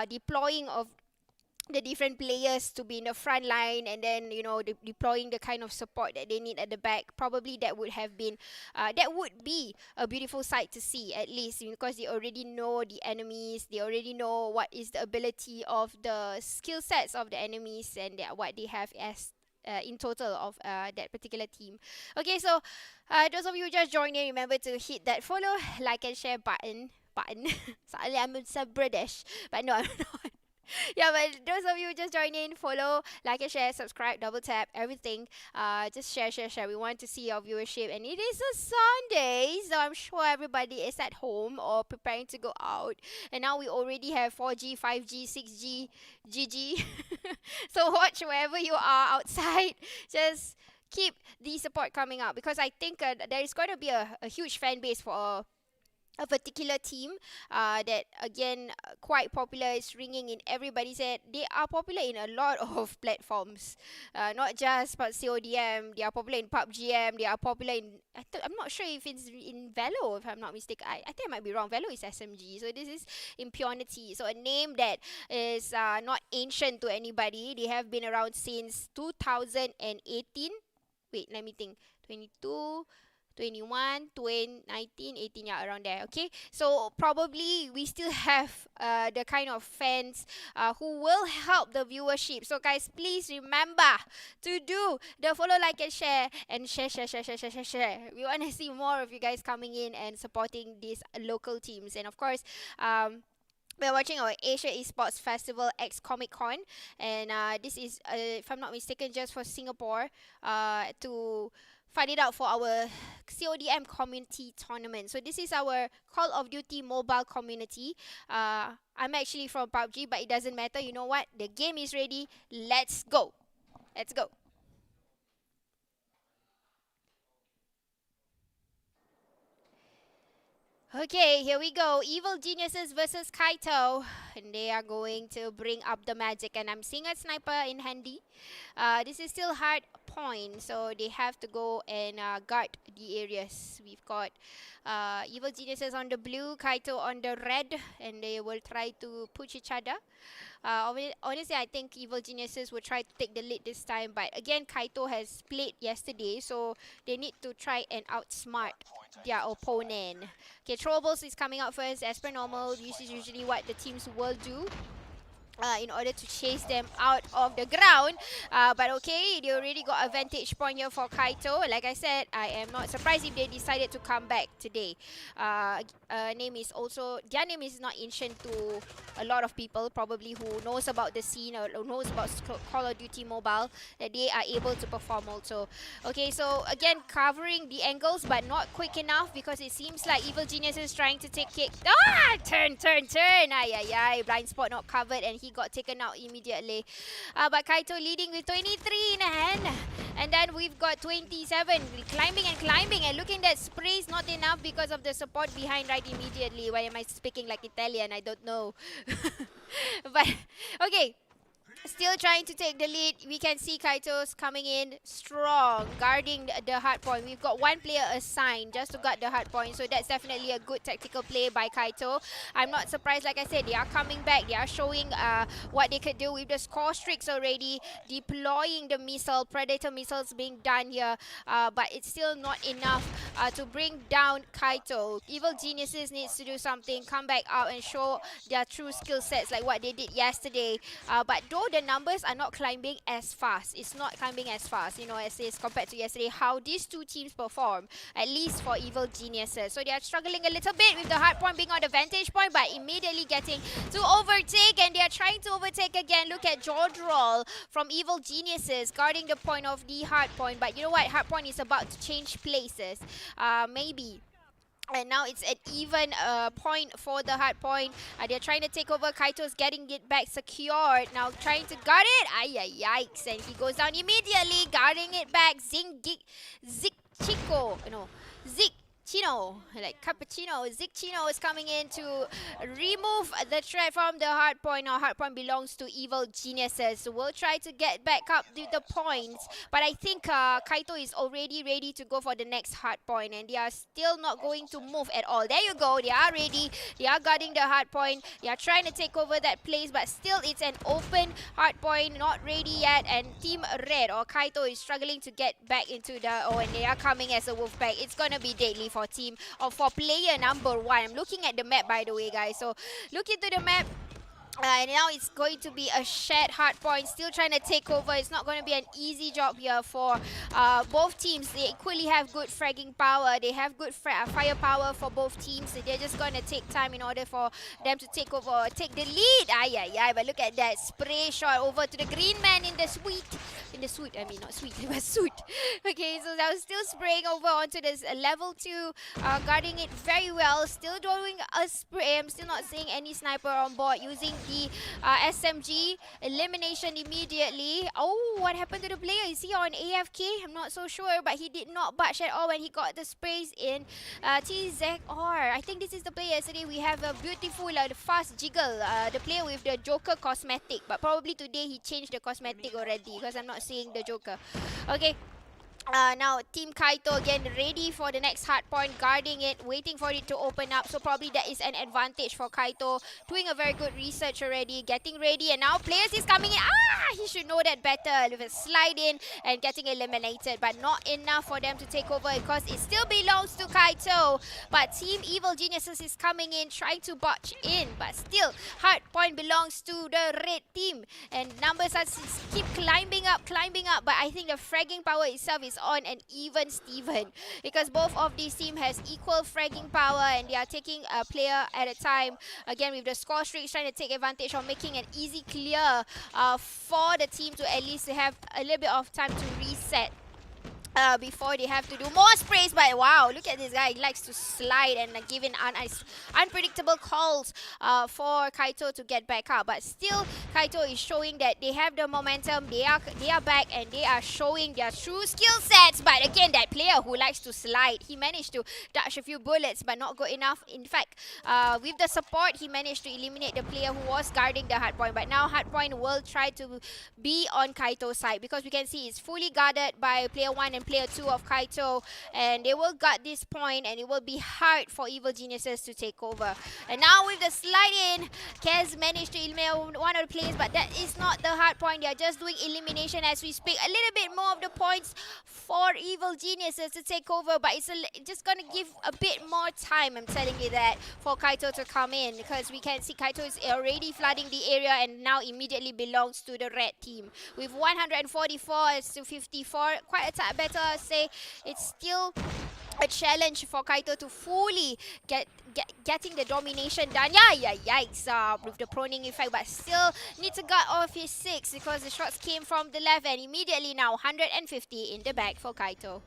deploying of the different players to be in the front line, and then deploying the kind of support that they need at the back, probably that would have been that would be a beautiful sight to see, at least because they already know the enemies, they already know what is the ability of the skill sets of the enemies, and what they have as in total of that particular team. Okay, so those of you who just joined in, remember to hit that follow, like, and share button. Soalnya I'm so British, but no, I'm not. Yeah, but those of you who just joined in, follow, like, and share, subscribe, double tap, everything. Just share. We want to see your viewership, and it is a Sunday, so I'm sure everybody is at home or preparing to go out. And now we already have 4G, 5G, 6G, GG. So watch wherever you are outside. Just keep the support coming out, because I think there is going to be a huge fan base for a particular team that again quite popular, is ringing in everybody's head. They are popular in a lot of platforms, not just but CODM. They are popular in PUBG. They are popular in I'm not sure if it's in Velo, if I'm not mistaken. I think I might be wrong. Velo is SMG, so this is Impunity. So a name that is not ancient to anybody. They have been around since 2018. Wait, let me think. 22, 21, 20, 19, 18, yeah, around there. Okay, so probably we still have the kind of fans who will help the viewership. So guys, please remember to do the follow, like, and share, and share. We want to see more of you guys coming in and supporting these local teams. And of course, we're watching our Asia Esports Festival X Comic Con, and this is, if I'm not mistaken, just for Singapore, to find it out for our CODM community tournament. So this is our Call of Duty mobile community. I'm actually from PUBG, but it doesn't matter. You know what? The game is ready. Let's go. Okay, here we go. Evil Geniuses versus Kaito. And they are going to bring up the magic. And I'm seeing a sniper in handy. This is still hard point, so they have to go and guard the areas. We've got Evil Geniuses on the blue, Kaito on the red, and they will try to push each other. Honestly, I think Evil Geniuses will try to take the lead this time, but again, Kaito has played yesterday, so they need to try and outsmart their opponent. Okay, Troubles is coming out first. As per normal, this is usually what the teams will do. In order to chase them out of the ground. But okay, they already got a vantage point here for Kaito. Like I said, I am not surprised if they decided to come back today. Their name is not ancient to a lot of people, probably, who knows about the scene or knows about Call of Duty Mobile, that they are able to perform also. Okay, so again, covering the angles, but not quick enough because it seems like Evil Genius is trying to take kick. Turn. Ay. Blind spot not covered, and he got taken out immediately. But Kaito leading with 23 in hand. And then we've got 27 climbing, and looking that sprays not enough because of the support behind right immediately. Why am I speaking like Italian? I don't know. But okay. Still trying to take the lead. We can see Kaito's coming in strong, guarding the hard point. We've got one player assigned just to guard the hard point, so that's definitely a good tactical play by Kaito. I'm not surprised. Like I said, they are coming back. They are showing what they could do with the score streaks already, deploying the Predator missiles being done here, but it's still not enough to bring down Kaito. Evil Geniuses needs to do something, come back out and show their true skill sets like what they did yesterday. But though the numbers are not climbing as fast, it's not climbing as fast, as compared to yesterday, how these two teams perform, at least for Evil Geniuses. So they are struggling a little bit with the hard point being on the vantage point, but immediately getting to overtake, and they are trying to overtake again. Look at jaw roll from Evil Geniuses guarding the point of the hard point, but you know what, hard point is about to change places, maybe. And now it's an even point for the hard point. They're trying to take over. Kaito's getting it back secured. Now trying to guard it. Yikes. And he goes down immediately. Guarding it back. Chino, like Cappuccino. Chino is coming in to remove the threat from the hard point. Now hard point belongs to Evil Geniuses. So we'll try to get back up to the points. But I think Kaito is already ready to go for the next hard point. And they are still not going to move at all. There you go. They are ready. They are guarding the hard point. They are trying to take over that place. But still it's an open hard point. Not ready yet. And Team Red or Kaito is struggling to get back into the... Oh, and they are coming as a wolf pack. It's going to be deadly for team or for player number 1. I'm looking at the map, by the way, guys. So look into the map. And now it's going to be a shared hard point. Still trying to take over. It's not going to be an easy job here for both teams. They equally have good fragging power. They have good firepower for both teams. So they're just going to take time in order for them to take over or take the lead. But look at that spray shot over to the green man in the suite. Not suite, but suit. Okay, so that was still spraying over onto this level 2. Guarding it very well. Still doing a spray. I'm still not seeing any sniper on board. Using the SMG. Elimination immediately. Oh, what happened to the player? Is he on AFK? I'm not so sure, but he did not budge at all when he got the sprays in. TZR. I think this is the player yesterday. We have a beautiful fast jiggle. The player with the Joker cosmetic. But probably today he changed the cosmetic already because I'm not seeing the Joker. Okay. Now Team Kaito again ready for the next hard point, guarding it, waiting for it to open up. So probably that is an advantage for Kaito. Doing a very good research already, getting ready, and now players is coming in. He should know that better. With a slide in and getting eliminated, but not enough for them to take over because it still belongs to Kaito. But Team Evil Geniuses is coming in, trying to botch in, but still hard point belongs to the red team. And numbers are keep climbing up. But I think the fragging power itself is on an even Steven because both of these teams has equal fragging power and they are taking a player at a time. Again, with the score streaks, trying to take advantage of making an easy clear for the team to at least have a little bit of time to reset. Before they have to do more sprays. But wow, look at this guy. He likes to slide and give in unpredictable calls for Kaito to get back up. But still, Kaito is showing that they have the momentum, they are back, and they are showing their true skill sets. But again, that player who likes to slide, he managed to dodge a few bullets, but not good enough. In fact, with the support, he managed to eliminate the player who was guarding the hardpoint. But now hardpoint will try to be on Kaito's side, because we can see it's fully guarded by player 1 and player 2 of Kaito, and they will guard this point, and it will be hard for Evil Geniuses to take over. And now with the slide in, Kez managed to eliminate one of the players, but that is not the hard point. They are just doing elimination as we speak. A little bit more of the points for Evil Geniuses to take over, but it's just going to give a bit more time, I'm telling you that, for Kaito to come in, because we can see Kaito is already flooding the area and now immediately belongs to the red team. With 144 to 54, quite a tad better, I'd say. It's still a challenge for Kaito to fully getting the domination done. Yikes, with the proning effect, but still need to guard off his 6 because the shots came from the left, and immediately now 150 in the bag for Kaito.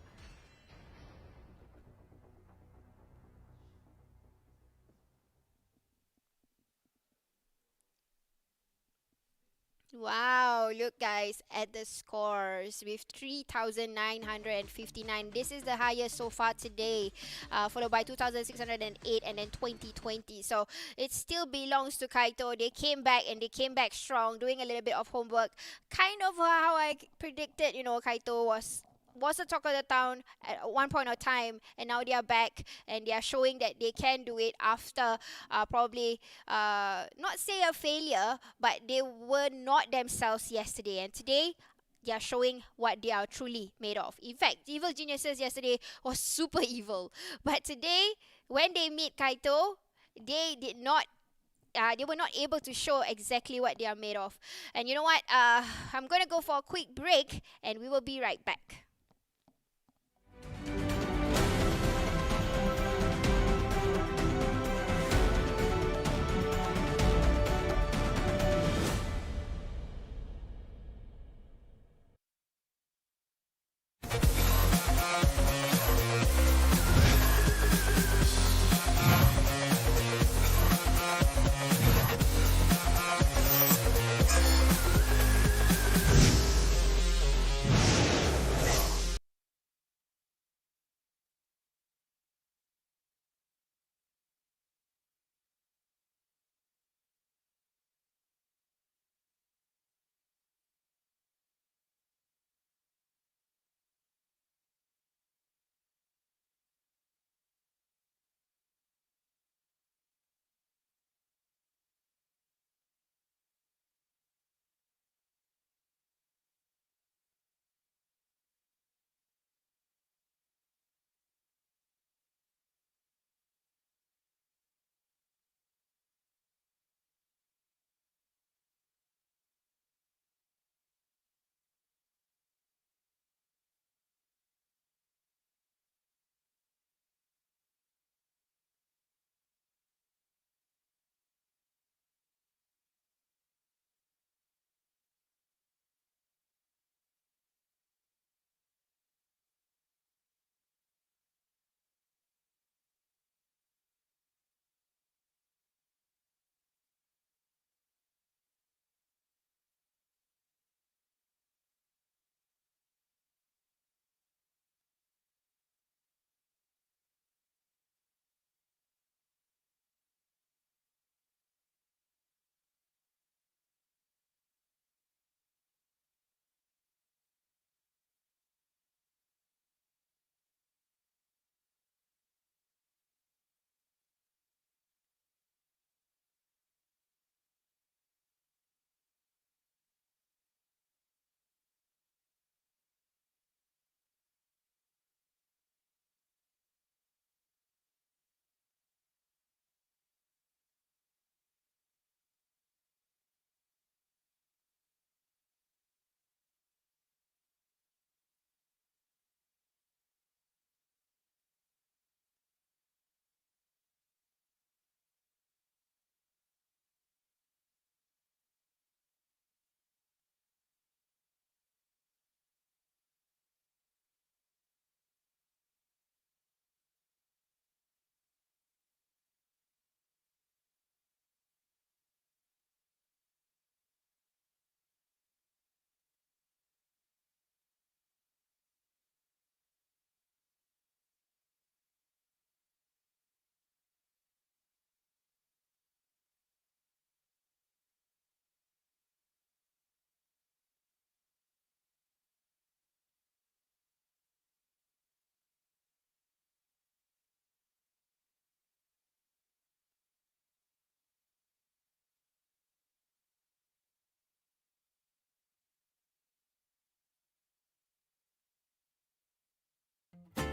Wow, look guys at the scores with 3,959. This is the highest so far today, followed by 2,608 and then 2020. So it still belongs to Kaito. They came back, and they came back strong, doing a little bit of homework. Kind of how I predicted, you know, Kaito was the talk of the town at one point of time, and now they are back, and they are showing that they can do it after probably not say a failure, but they were not themselves yesterday, and today they are showing what they are truly made of. In fact, Evil Geniuses yesterday was super evil, but today when they meet Kaito, they did not they were not able to show exactly what they are made of. And you know what, I'm gonna go for a quick break, and we will be right back.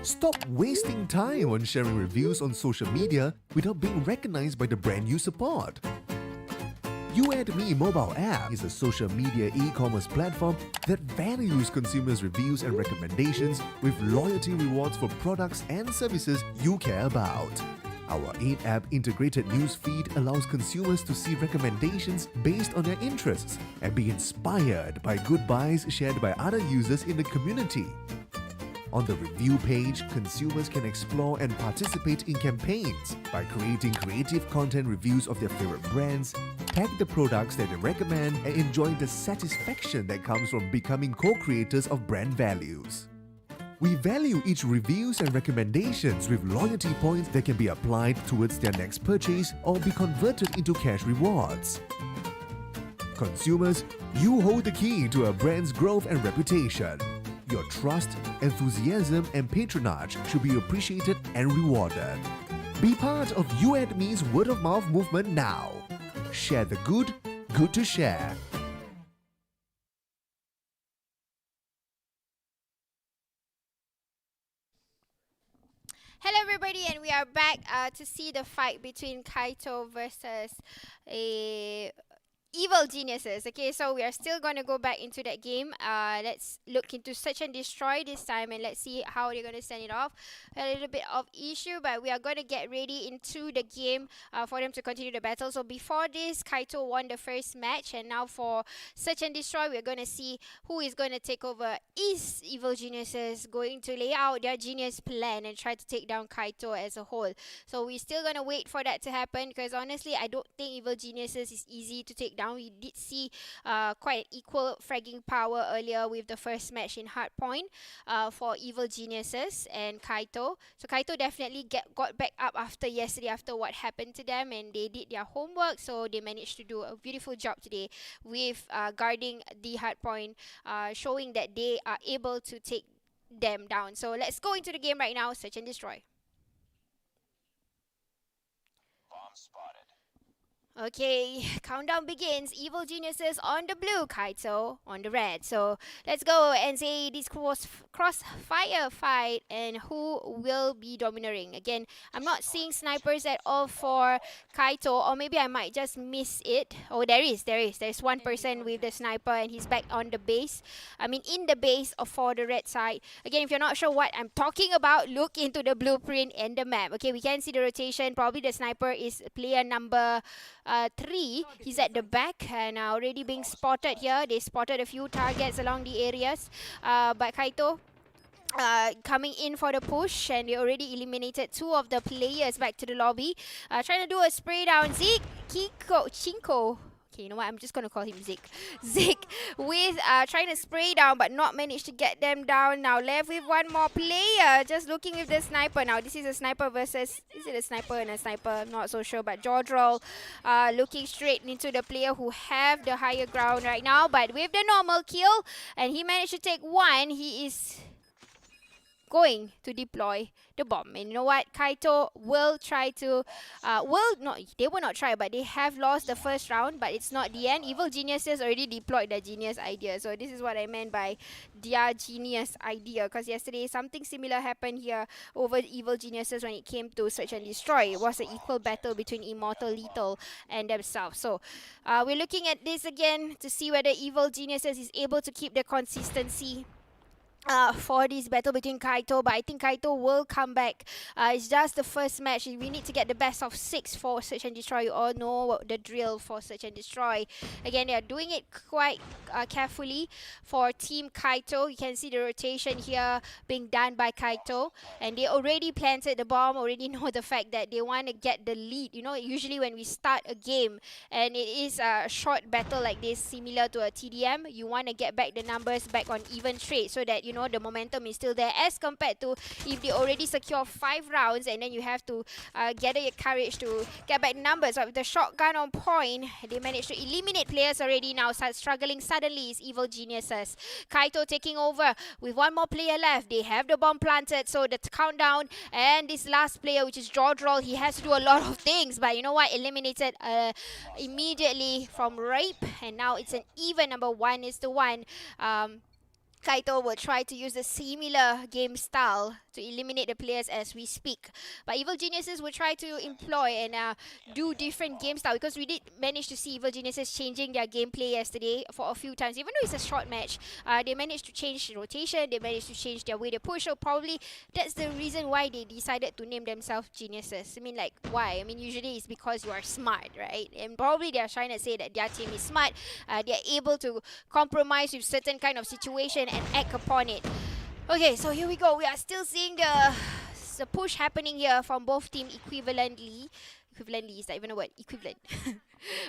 Stop wasting time on sharing reviews on social media without being recognized by the brand you support. You&Me mobile app is a social media e-commerce platform that values consumers' reviews and recommendations with loyalty rewards for products and services you care about. Our 8-app integrated news feed allows consumers to see recommendations based on their interests and be inspired by good buys shared by other users in the community. On the review page, consumers can explore and participate in campaigns by creating creative content reviews of their favorite brands, tag the products that they recommend, and enjoy the satisfaction that comes from becoming co-creators of brand values. We value each reviews and recommendations with loyalty points that can be applied towards their next purchase or be converted into cash rewards. Consumers, you hold the key to a brand's growth and reputation. Your trust, enthusiasm, and patronage should be appreciated and rewarded. Be part of You&Me's word-of-mouth movement now. Share the good, good to share. Hello everybody, and we are back to see the fight between Kaito versus a Evil Geniuses. Okay, so we are still going to go back into that game. Let's look into Search and Destroy this time, and let's see how they're going to send it off. A little bit of issue, but we are going to get ready into the game for them to continue the battle. So before this, Kaito won the first match, and now for Search and Destroy, we're going to see who is going to take over. Is Evil Geniuses going to lay out their genius plan and try to take down Kaito as a whole? So we're still going to wait for that to happen, because honestly, I don't think Evil Geniuses is easy to take down. We did see quite an equal fragging power earlier with the first match in Hardpoint for Evil Geniuses and Kaito. So Kaito definitely got back up after yesterday, after what happened to them, and they did their homework, so they managed to do a beautiful job today with guarding the Hardpoint, showing that they are able to take them down. So let's go into the game right now. Search and Destroy. Okay, countdown begins. Evil Geniuses on the blue, Kaito on the red. So let's go and say this crossfire fight and who will be domineering. Again, I'm not seeing snipers at all for Kaito, or maybe I might just miss it. Oh, there is. There's one person with the sniper, and he's back on the base. I mean, in the base for the red side. Again, if you're not sure what I'm talking about, look into the blueprint and the map. Okay, we can see the rotation. Probably the sniper is player number 3. He's at the back and already being spotted here. They spotted a few targets along the areas, but Kaito coming in for the push, and they already eliminated 2 of the players back to the lobby. Trying to do a spray down. Chinko. Okay, you know what? I'm just gonna call him Zik with trying to spray down, but not managed to get them down. Now left with one more player, just looking with the sniper. Now this is a sniper versus, is it a sniper and a sniper? I'm not so sure, but Jordrol looking straight into the player who have the higher ground right now, but with the normal kill, and he managed to take one. He is going to deploy the bomb, and you know what, Kaito will try to they will not try, but they have lost the first round, but it's not the end. Evil Geniuses already deployed their genius idea, so this is what I meant by their genius idea, because yesterday something similar happened here over Evil Geniuses when it came to Search and Destroy. It was an equal battle between Immortal Lethal and themselves. So we're looking at this again to see whether Evil Geniuses is able to keep the consistency for this battle between Kaito, but I think Kaito will come back. It's just the first match. We need to get the best of 6 for Search and Destroy. You all know the drill for Search and Destroy. Again, they are doing it quite carefully for Team Kaito. You can see the rotation here being done by Kaito, and they already planted the bomb, already know the fact that they want to get the lead. You know, usually when we start a game and it is a short battle like this, similar to a TDM, you want to get back the numbers back on even straight, so that, you know, the momentum is still there, as compared to if they already secure 5 rounds and then you have to gather your courage to get back numbers. But with the shotgun on point, they managed to eliminate players already. Now struggling suddenly is Evil Geniuses. Kaito taking over with one more player left. They have the bomb planted, so the countdown, and this last player, which is Jordrol, he has to do a lot of things, but you know what, eliminated immediately from Rape, and now it's an even number 1-1. Kaito will try to use a similar game style to eliminate the players as we speak. But Evil Geniuses will try to employ and do different game style, because we did manage to see Evil Geniuses changing their gameplay yesterday for a few times. Even though it's a short match, they managed to change rotation, they managed to change their way they push. So probably that's the reason why they decided to name themselves Geniuses. I mean, like, why? I mean, usually it's because you are smart, right? And probably they are trying to say that their team is smart. They are able to compromise with certain kind of situation and act upon it. Okay, so here we go. We are still seeing the push happening here from both teams equivalently. Equivalently, is that even a word? Equivalent.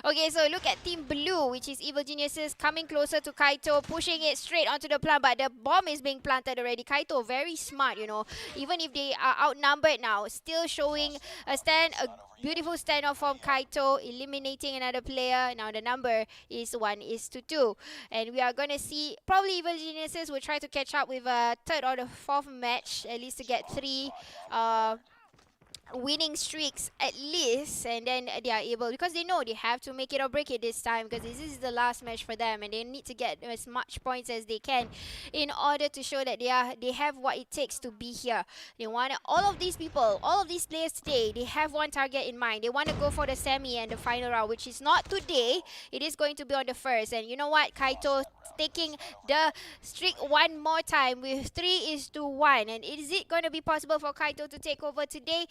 Okay, so look at Team Blue, which is Evil Geniuses, coming closer to Kaito, pushing it straight onto the plant, but the bomb is being planted already. Kaito, very smart, you know. Even if they are outnumbered now, still showing a beautiful standoff from Kaito, eliminating another player. Now the number is 1:2. And we are going to see, probably Evil Geniuses will try to catch up with a third or the fourth match, at least to get 3 winning streaks at least, and then they are able, because they know they have to make it or break it this time, because this is the last match for them and they need to get as much points as they can in order to show that they have what it takes to be here. They want all of these people, all of these players today, they have one target in mind. They want to go for the semi and the final round, which is not today. It is going to be on the first. And you know what, Kaito taking the streak one more time with 3:1. And is it going to be possible for Kaito to take over today?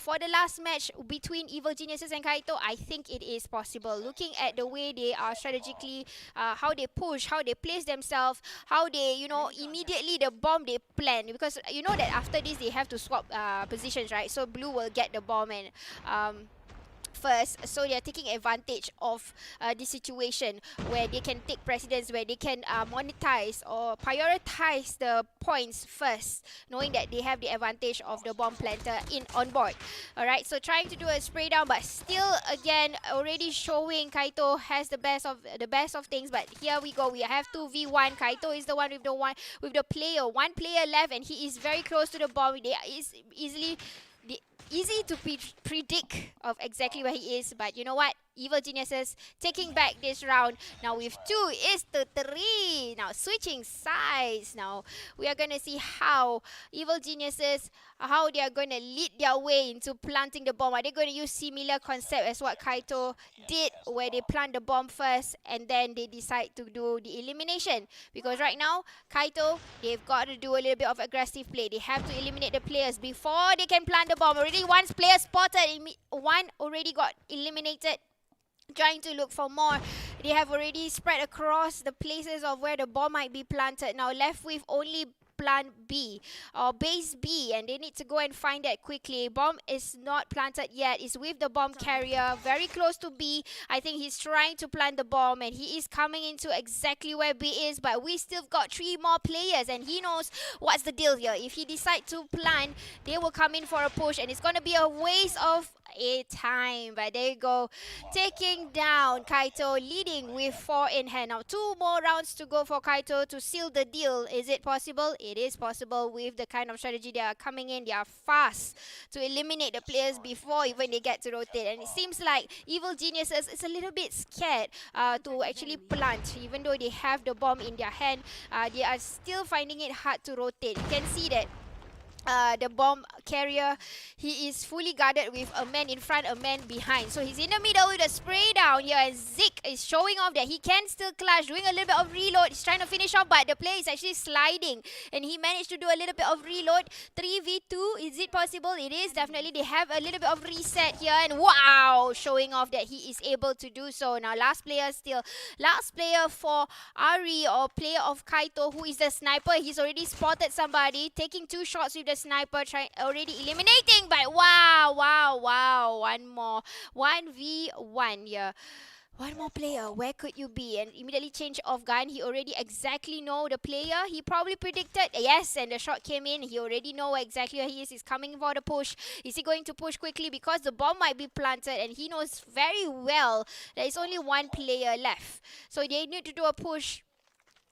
For the last match between Evil Geniuses and Kaito, I think it is possible. Looking at the way they are strategically, how they push, how they place themselves, how they, you know, immediately the bomb they plan. Because you know that after this they have to swap positions, right? So Blue will get the bomb and first, so they are taking advantage of the situation where they can take precedence, where they can monetize or prioritize the points first, knowing that they have the advantage of the bomb planter on board. Alright, so trying to do a spray down, but still again already showing Kaito has the best of things. But here we go, we have 2v1. Kaito is the one with the player, one player left, and he is very close to the bomb. They is easy to predict of exactly where he is, but you know what? Evil Geniuses taking back this round. Now with 2:3. Now switching sides. Now we are going to see how Evil Geniuses, how they are going to lead their way into planting the bomb. Are they going to use similar concept as what Kaito did, where they plant the bomb first and then they decide to do the elimination? Because right now, Kaito, they've got to do a little bit of aggressive play. They have to eliminate the players before they can plant the bomb. Already one player spotted, one already got eliminated. Trying to look for more. They have already spread across the places of where the bomb might be planted. Now left with only plan B or base B, and they need to go and find that quickly. Bomb is not planted yet. It's with the bomb carrier very close to B. I think he's trying to plant the bomb and he is coming into exactly where B is, but we still got 3 more players and he knows what's the deal here. If he decides to plant, they will come in for a push and it's going to be a waste of time. But there you go, taking down Kaito, leading with 4 in hand. Now 2 more rounds to go for Kaito to seal the deal. Is it possible? It is possible with the kind of strategy they are coming in. They are fast to eliminate the players before even they get to rotate, and it seems like Evil Geniuses is a little bit scared to actually plant. Even though they have the bomb in their hand, they are still finding it hard to rotate. You can see that the bomb carrier, he is fully guarded with a man in front, a man behind. So he's in the middle with a spray down here, and Zik is showing off that he can still clutch, doing a little bit of reload. He's trying to finish off, but the player is actually sliding, and he managed to do a little bit of reload. 3v2, is it possible? It is, definitely. They have a little bit of reset here, and wow, showing off that he is able to do so. Now last player for Ari, or player of Kaito, who is the sniper. He's already spotted somebody, taking 2 shots with the sniper, already eliminating. But wow, one more 1v1 here. One more player, where could you be? And immediately change of gun. He already exactly know the player. He probably predicted, yes, and the shot came in. He already know exactly where he is. He's coming for the push. Is he going to push quickly? Because the bomb might be planted, and he knows very well there is only 1 player left. So they need to do a push.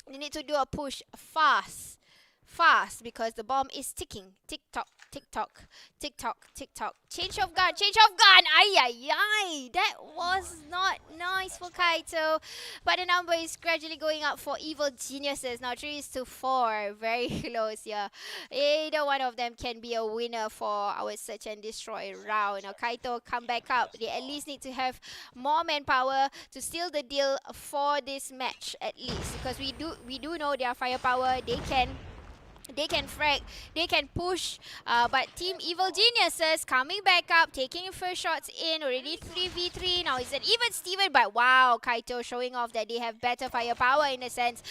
They need to do a push fast. fast because the bomb is ticking. Tick tock, tick tock, tick tock, tick tock. Change of gun, change of gun. Ay, ay, ay. That was not nice for Kaito. But the number is gradually going up for Evil Geniuses. Now 3-4. Very close here. Either one of them can be a winner for our search and destroy round. Now Kaito come back up. They at least need to have more manpower to seal the deal for this match at least. Because we do know their firepower. They can frag, they can push, but Team Evil Geniuses coming back up, taking first shots in, already 3v3. Now it's an even Steven, but wow, Kaito showing off that they have better firepower in a sense.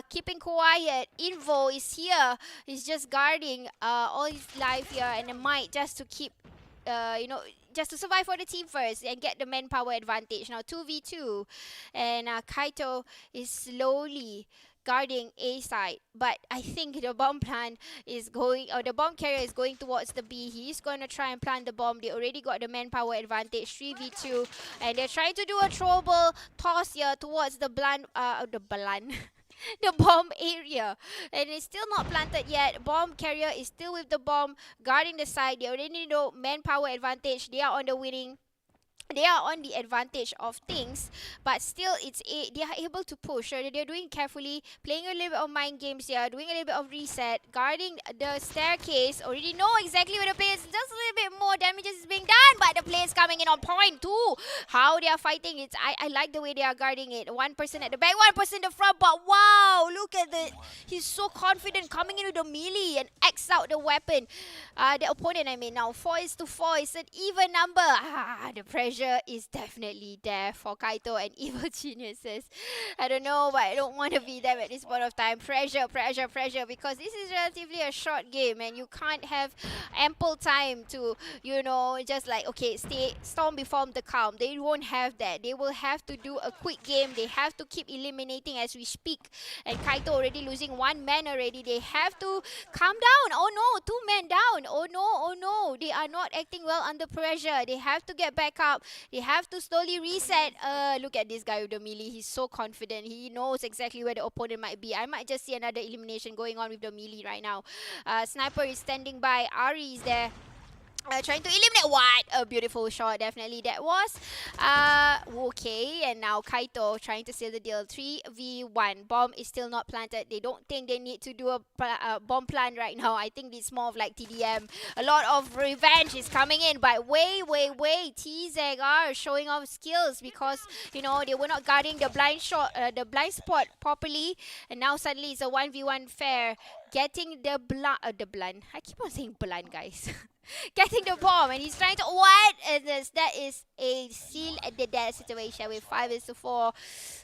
Keeping quiet, Invo is here, he's just guarding all his life here and the might just to keep, just to survive for the team first and get the manpower advantage. Now 2v2 and Kaito is slowly guarding A side, but I think the bomb plant is going, or the bomb carrier is going towards the B. He's going to try and plant the bomb. They already got the manpower advantage, 3v2, and they're trying to do a throwable toss here towards the the bomb area, and it's still not planted yet. Bomb carrier is still with the bomb, guarding the side. They already know manpower advantage. They are on the winning. They are on the advantage of things, but still they are able to push. So they're doing carefully, playing a little bit of mind games here, doing a little bit of reset, guarding the staircase. Already know exactly where the play is. Just a little bit more damage is being done, but the play is coming in on point too. How they are fighting it, I like the way they are guarding it. One person at the back, one person in the front, but wow, look at that. He's so confident coming in with the melee and X out the weapon. The opponent, I mean. Now 4-4 is an even number. The pressure is definitely there for Kaito and Evil Geniuses. I don't know, but I don't want to be them at this point of time. Pressure, because this is relatively a short game and you can't have ample time to, just like, okay, storm before the calm. They won't have that. They will have to do a quick game. They have to keep eliminating as we speak. And Kaito already losing one man already. They have to calm down. Oh no, 2 men down. Oh no. They are not acting well under pressure. They have to get back up. They have to slowly reset. Look at this guy with the melee. He's so confident. He knows exactly where the opponent might be. I might just see another elimination going on with the melee right now. Sniper is standing by. Ari is there. Trying to eliminate. What a beautiful shot. Definitely that was. Okay, and now Kaito trying to seal the deal. 3v1. Bomb is still not planted. They don't think they need to do a bomb plant right now. I think it's more of like TDM. A lot of revenge is coming in, but wait. TZR showing off skills because they were not guarding the blind shot, the blind spot properly, and now suddenly it's a 1v1 fair. Getting the blunt. I keep on saying blunt, guys. Getting the bomb, and he's trying to that is a seal at the death situation with 5-4.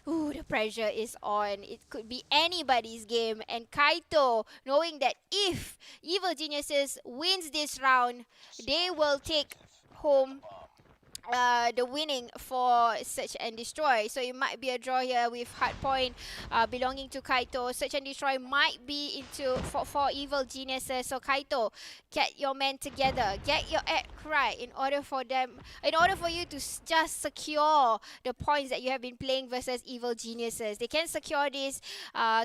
Ooh, the pressure is on. It could be anybody's game, and Kaito knowing that if Evil Geniuses wins this round, they will take home the winning for Search and Destroy. So it might be a draw here with Hardpoint belonging to Kaito. Search and Destroy might be into for Evil Geniuses. So Kaito, get your men together, get your act right in order for you to just secure the points that you have been playing versus Evil Geniuses. They can secure this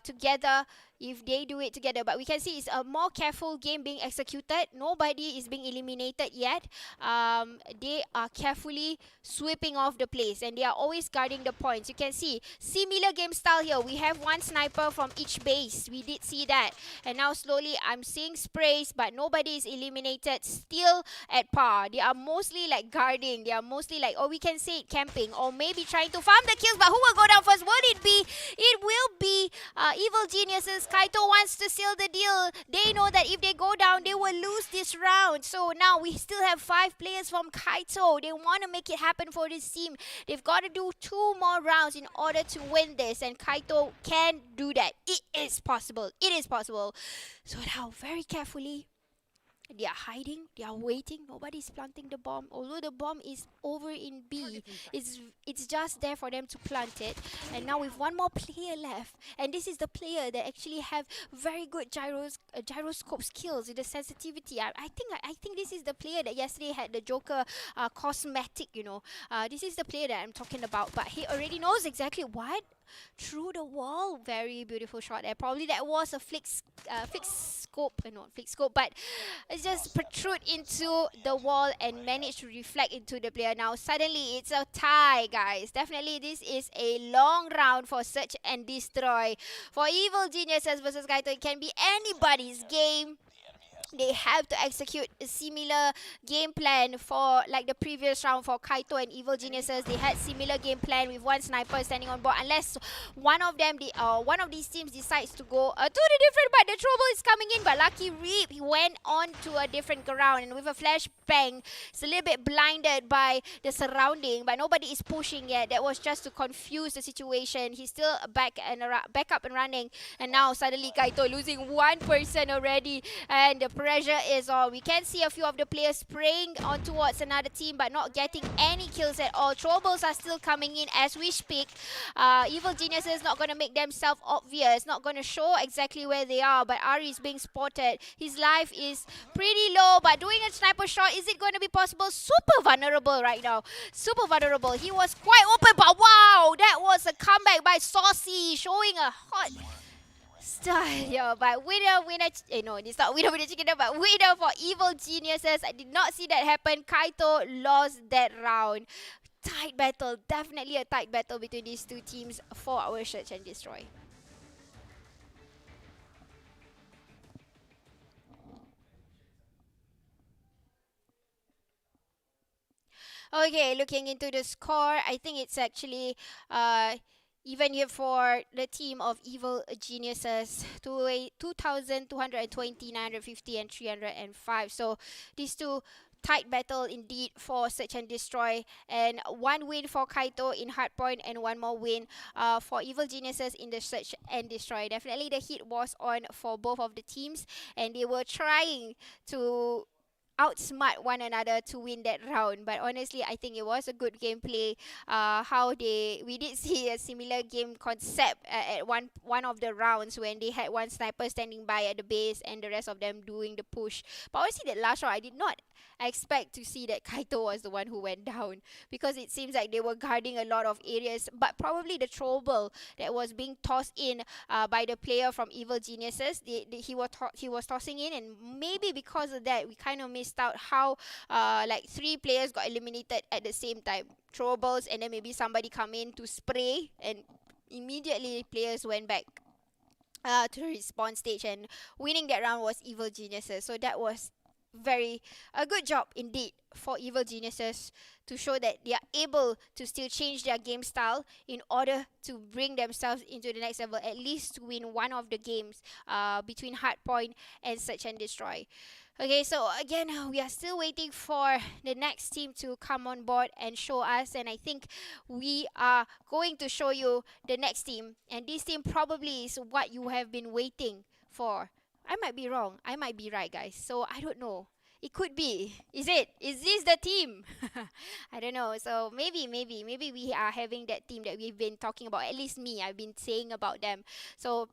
together if they do it together, but we can see it's a more careful game being executed. Nobody is being eliminated yet. They are carefully sweeping off the place and they are always guarding the points. You can see similar game style here. We have one sniper from each base. We did see that, and now slowly I'm seeing sprays, but nobody is eliminated. Still at par. They are mostly like guarding. They are mostly like, we can say it, camping, or maybe trying to farm the kills. But who will go down first? Will it be? It will be Evil Geniuses. Kaito wants to seal the deal. They know that if they go down, they will lose this round. So now we still have 5 players from Kaito. They want to make it happen for this team. They've got to do 2 more rounds in order to win this, and Kaito can do that. It is possible. It is possible. So now, very carefully, They are hiding, they are waiting, nobody's planting the bomb. Although the bomb is over in B, it's just there for them to plant it. And now with one more player left, and this is the player that actually have very good gyroscope skills with the sensitivity. I think this is the player that yesterday had the Joker cosmetic, this is the player that I'm talking about, but he already knows exactly what through the wall. Very beautiful shot there. Probably that was a flick scope, not flick scope, but it just protrude into the wall and managed to reflect into the player. Now suddenly it's a tie, guys. Definitely this is a long round for search and destroy. For Evil Geniuses versus Kaito, it can be anybody's game. They have to execute a similar game plan for like the previous round for Kaito and Evil Geniuses. They had similar game plan with one sniper standing on board, unless one of these teams decides to go to the different. But the trouble is coming in. But Lucky Reap, he went on to a different ground, and with a flashbang, it's a little bit blinded by the surrounding. But nobody is pushing yet. That was just to confuse the situation. He's still back up and running, and now suddenly Kaito losing one person already, and the pressure is on. We can see a few of the players spraying on towards another team, but not getting any kills at all. Troubles are still coming in as we speak. Evil Genius is not going to make themselves obvious, not going to show exactly where they are, but Ari is being spotted. His life is pretty low, but doing a sniper shot, is it going to be possible? Super vulnerable right now. Super vulnerable. He was quite open, but wow, that was a comeback by Saucy, showing a hot yeah, but no, it's not winner chicken, but winner for Evil Geniuses. I did not see that happen. Kaito lost that round. Tight battle, definitely a tight battle between these two teams for our search and destroy. Okay, looking into the score, I think it's actually even here for the team of Evil Geniuses, 2,220, 950, and 305. So these two tight battle indeed for search and destroy, and one win for Kaito in hardpoint and one more win for Evil Geniuses in the search and destroy. Definitely the heat was on for both of the teams, and they were trying to outsmart one another to win that round. But honestly, I think it was a good gameplay. We did see a similar game concept at one of the rounds when they had one sniper standing by at the base and the rest of them doing the push. But honestly, that last round, I did not expect to see that Kaito was the one who went down, because it seems like they were guarding a lot of areas. But probably the trouble that was being tossed in by the player from Evil Geniuses, he was tossing in, and maybe because of that, we kind of missed out how like 3 players got eliminated at the same time. Troubles, and then maybe somebody come in to spray, and immediately players went back to the respawn stage, and winning that round was Evil Geniuses. So that was a good job indeed for Evil Geniuses to show that they are able to still change their game style in order to bring themselves into the next level, at least to win one of the games between Hardpoint and Search and Destroy. Okay, so again, we are still waiting for the next team to come on board and show us, and I think we are going to show you the next team, and this team probably is what you have been waiting for. I might be wrong, I might be right, guys, so I don't know. It could be. Is this the team? I don't know. So maybe we are having that team that we've been talking about. At least me, I've been saying about them. So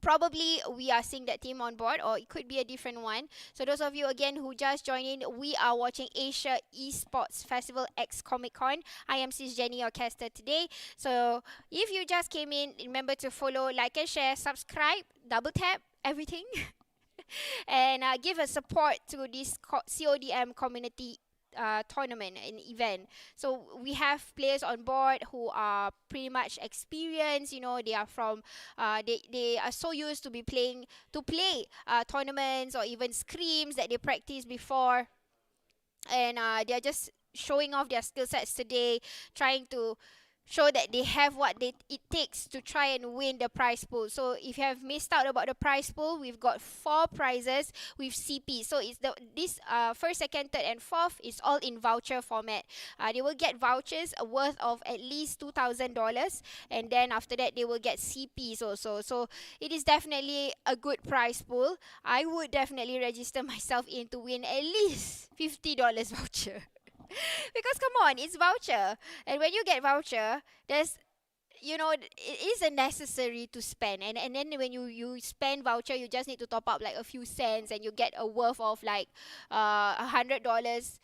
probably we are seeing that team on board, or it could be a different one. So those of you again who just joined in, we are watching Asia Esports Festival X Comic Con. I am Sis Jenny, your caster today. So if you just came in, remember to follow, like and share, subscribe, double tap, everything. And give a support to this CODM community tournament and event. So we have players on board who are pretty much experienced. They are from they are so used to play tournaments or even scrims that they practiced before, and they are just showing off their skill sets today, trying to show that they have what it takes to try and win the prize pool. So if you have missed out about the prize pool, we've got 4 prizes with CP. So it's this first, second, third, and fourth is all in voucher format. They will get vouchers worth of at least $2,000, and then after that they will get CPs also. So it is definitely a good prize pool. I would definitely register myself in to win at least $50 voucher. Because come on, it's voucher. And when you get voucher, there's it isn't necessary to spend, and then when you spend voucher, you just need to top up like a few cents, and you get a worth of like $100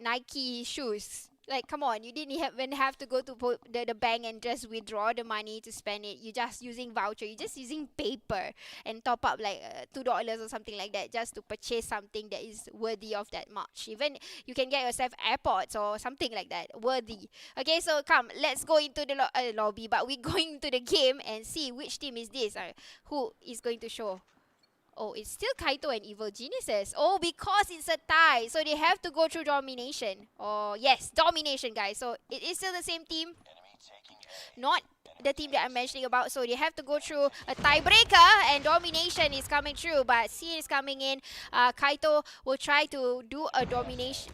Nike shoes. Like, come on, you didn't even have to go to the bank and just withdraw the money to spend it. You're just using voucher. You're just using paper and top up like $2 or something like that just to purchase something that is worthy of that much. Even you can get yourself AirPods or something like that, worthy. Okay, so come, let's go into the lobby. But we're going to the game and see which team is this. Who is going to show? Oh, it's still Kaito and Evil Geniuses. Oh, because it's a tie. So they have to go through domination. Oh, yes, domination, guys. So it is still the same team. Not the team that I'm mentioning about. So they have to go through a tiebreaker, and domination is coming through. But Sin is coming in. Kaito will try to do a domination,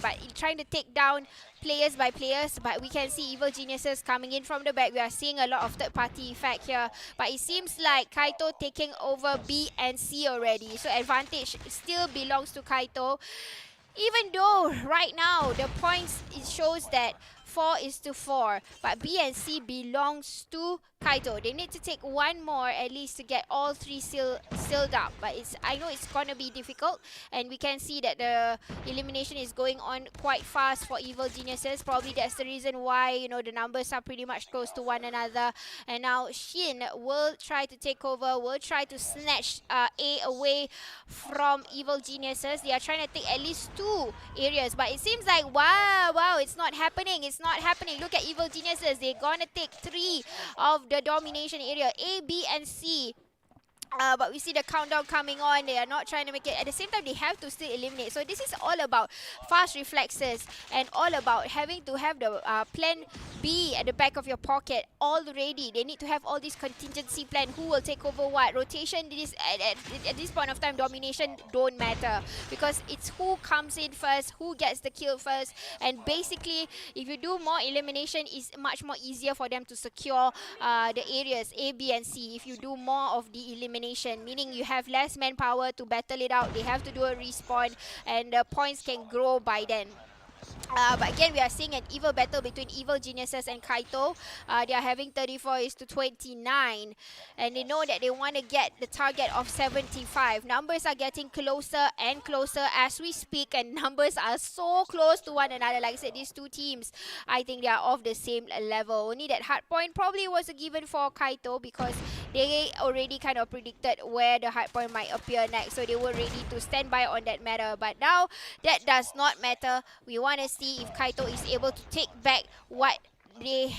but trying to take down players by players. But we can see Evil Geniuses coming in from the back. We are seeing a lot of third party effect here. But it seems like Kaito taking over B and C already. So advantage still belongs to Kaito. Even though right now the points, it shows that 4-4, but B and C belongs to Kaito. They need to take one more at least to get all 3 sealed up. But I know it's gonna be difficult, and we can see that the elimination is going on quite fast for Evil Geniuses. Probably that's the reason why the numbers are pretty much close to one another. And now Shin will try to take over, will try to snatch A away from Evil Geniuses. They are trying to take at least 2 areas, but it seems like wow, it's not happening. It's not happening. Look at Evil Geniuses. They're gonna take 3 of the domination area, A, B, and C. But we see the countdown coming on. They are not trying to make it. At the same time, they have to still eliminate. So this is all about fast reflexes and all about having to have the plan B at the back of your pocket all ready. They need to have all this contingency plan. Who will take over what? Rotation, at this point of time, domination don't matter. Because it's who comes in first, who gets the kill first. And basically, if you do more elimination, it's much more easier for them to secure the areas A, B, and C. If you do more of the elimination, meaning you have less manpower to battle it out. They have to do a respawn, and the points can grow by then. But again, we are seeing an evil battle between Evil Geniuses and Kaito. They are having 34-29, and they know that they want to get the target of 75. Numbers are getting closer and closer as we speak, and numbers are so close to one another. Like I said, these two teams, I think they are of the same level. Only that hard point probably was a given for Kaito because they already kind of predicted where the hard point might appear next, so they were ready to stand by on that matter. But now that does not matter. We want to see if Kaito is able to take back what they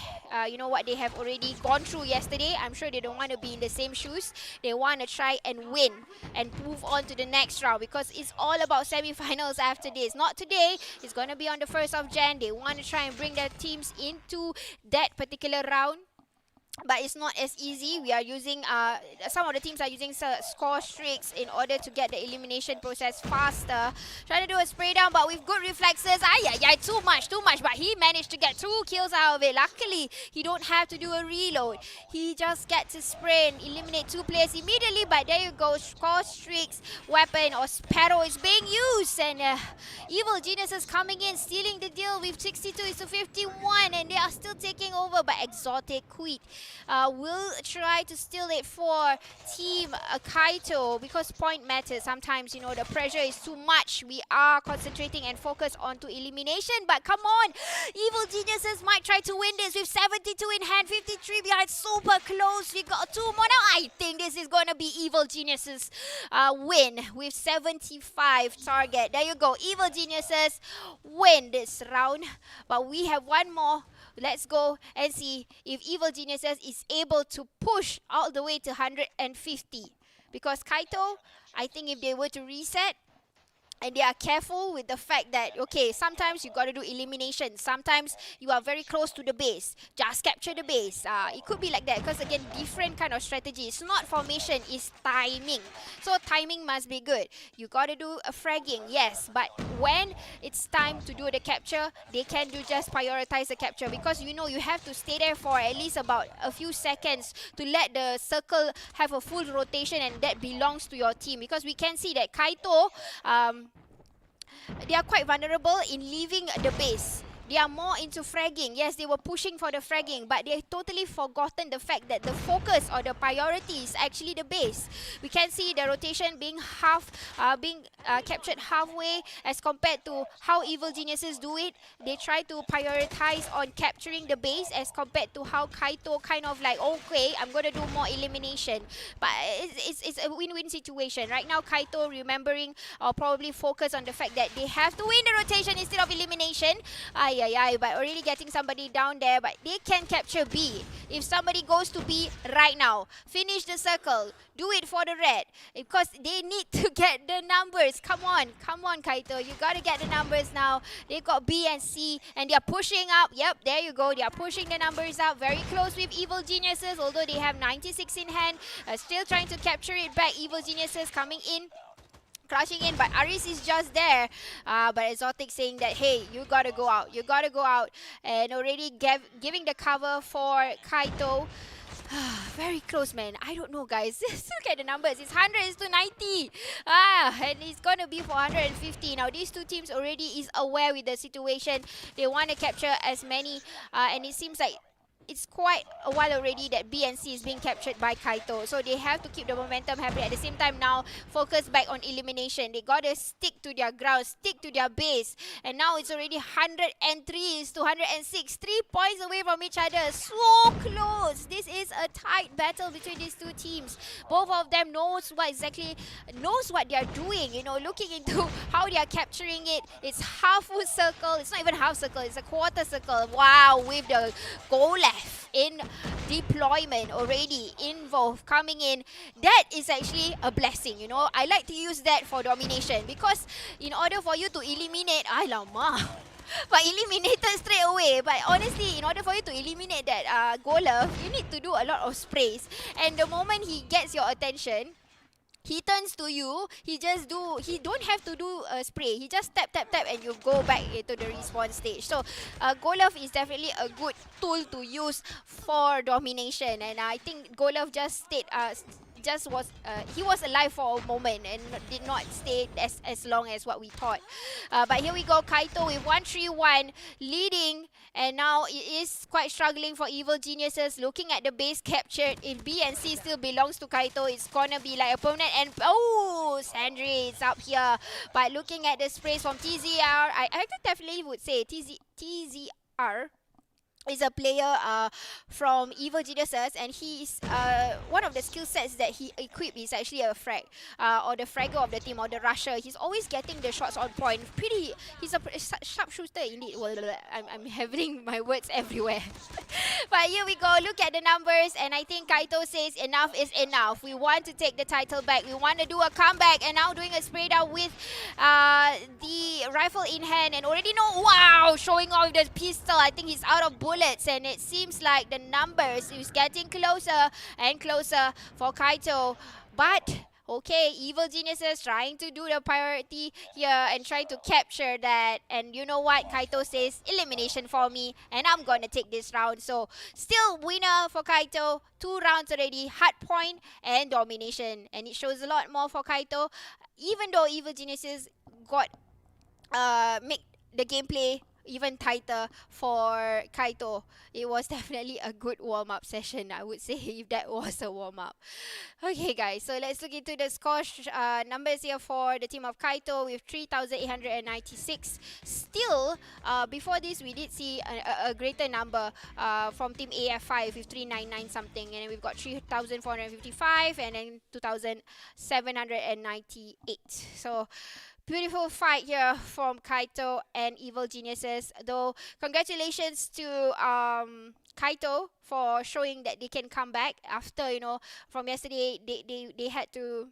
what they have already gone through yesterday. I'm sure they don't want to be in the same shoes. They want to try and win and move on to the next round, because it's all about semi-finals after this. Not today. It's going to be on the 1st of Jan. They want to try and bring their teams into that particular round. But it's not as easy. We are using, some of the teams are using score streaks in order to get the elimination process faster. Trying to do a spray down, but with good reflexes. Too much. But he managed to get 2 kills out of it. Luckily, he don't have to do a reload. He just gets to spray and eliminate 2 players immediately. But there you go, score streaks, weapon or sparrow is being used. And Evil Geniuses coming in, stealing the deal with 62-51. And they are still taking over. But Exotic Queen will try to steal it for Team Kaito, because point matters. Sometimes, the pressure is too much. We are concentrating and focused onto elimination. But come on, Evil Geniuses might try to win this with 72 in hand, 53 behind, super close. We got 2 more now. I think this is going to be Evil Geniuses win with 75 target. There you go. Evil Geniuses win this round. But we have one more. Let's go and see if Evil Geniuses is able to push all the way to 150. Because Kaito, I think if they were to reset and they are careful with the fact that, okay, sometimes you got to do elimination, sometimes you are very close to the base, just capture the base. It could be like that, because again, different kind of strategy. It's not formation, it's timing. So timing must be good. You got to do a fragging, yes, but when it's time to do the capture, they can do just prioritize the capture, because you know you have to stay there for at least about a few seconds to let the circle have a full rotation, and that belongs to your team. Because we can see that Kaito, they are quite vulnerable in leaving the base. They are more into fragging. Yes, they were pushing for the fragging, but they totally forgotten the fact that the focus or the priority is actually the base. We can see the rotation being captured halfway as compared to how Evil Geniuses do it. They try to prioritize on capturing the base as compared to how Kaito kind of like, okay, I'm going to do more elimination. But it's a win-win situation. Right now, Kaito remembering or probably focus on the fact that they have to win the rotation instead of elimination. But already getting somebody down there, but they can capture B. If somebody goes to B right now, finish the circle, do it for the red, because they need to get the numbers. Come on, Kaito, you gotta get the numbers now. They've got B and C, and they're pushing up. Yep, there you go, they're pushing the numbers up, very close with Evil Geniuses, although they have 96 in hand, still trying to capture it back. Evil Geniuses coming in, crushing in, but Aris is just there. But Exotic saying that, hey, you gotta go out, and already giving the cover for Kaito. Very close, man. I don't know, guys. Just look at the numbers. It's 100 to 90. And it's gonna be 450. Now, these two teams already is aware with the situation. They want to capture as many, and it seems like it's quite a while already that B and C is being captured by Kaito. So they have to keep the momentum happening. At the same time now, focus back on elimination. They gotta stick to their ground, stick to their base. And now it's already 103 to 106. 3 points away from each other. So close. This is a tight battle between these two teams. Both of them knows what they are doing. You know, looking into how they are capturing it. It's half full circle. It's not even half circle. It's a quarter circle. Wow, with the goal left in deployment already involved coming in. That is actually a blessing, you know. I like to use that for domination, because in order for you to eliminate, alamak, but eliminated straight away. But honestly, in order for you to eliminate that goaler, you need to do a lot of sprays, and the moment he gets your attention, he turns to you, he don't have to do a spray. He just tap, and you go back into the respawn stage. So, Golov is definitely a good tool to use for domination. And I think Golov just stayed, he was alive for a moment and did not stay as long as what we thought. But here we go, Kaito with 1-3-1 leading, and now it is quite struggling for Evil Geniuses. Looking at the base captured, if B and C still belongs to Kaito, it's gonna be like a permanent. And oh, Sandri is up here. But looking at the sprays from TZR, I definitely would say TZR is a player from Evil Geniuses, and he's one of the skill sets that he equipped is actually a frag, or the fragger of the team, or the rusher. He's always getting the shots on point. He's a sharpshooter indeed. Well, I'm having my words everywhere. But here we go. Look at the numbers, and I think Kaito says enough is enough. We want to take the title back. We want to do a comeback, and now doing a spray down with the rifle in hand, and already know, wow, showing off the pistol. I think he's out of bullets, and it seems like the numbers is getting closer and closer for Kaito. But okay, Evil Geniuses trying to do the priority here and trying to capture that. And you know what? Kaito says elimination for me, and I'm gonna take this round. So still winner for Kaito. 2 rounds already, hard point and domination. And it shows a lot more for Kaito. Even though Evil Geniuses got make the gameplay even tighter for Kaito, it was definitely a good warm-up session, I would say, if that was a warm-up. Okay, guys, so let's look into the score numbers here for the team of Kaito with 3,896. Still, before this, we did see a greater number from Team AF5 with 399 something, and then we've got 3,455 and then 2,798. So beautiful fight here from Kaito and Evil Geniuses. Though, congratulations to Kaito for showing that they can come back after, you know, from yesterday they had to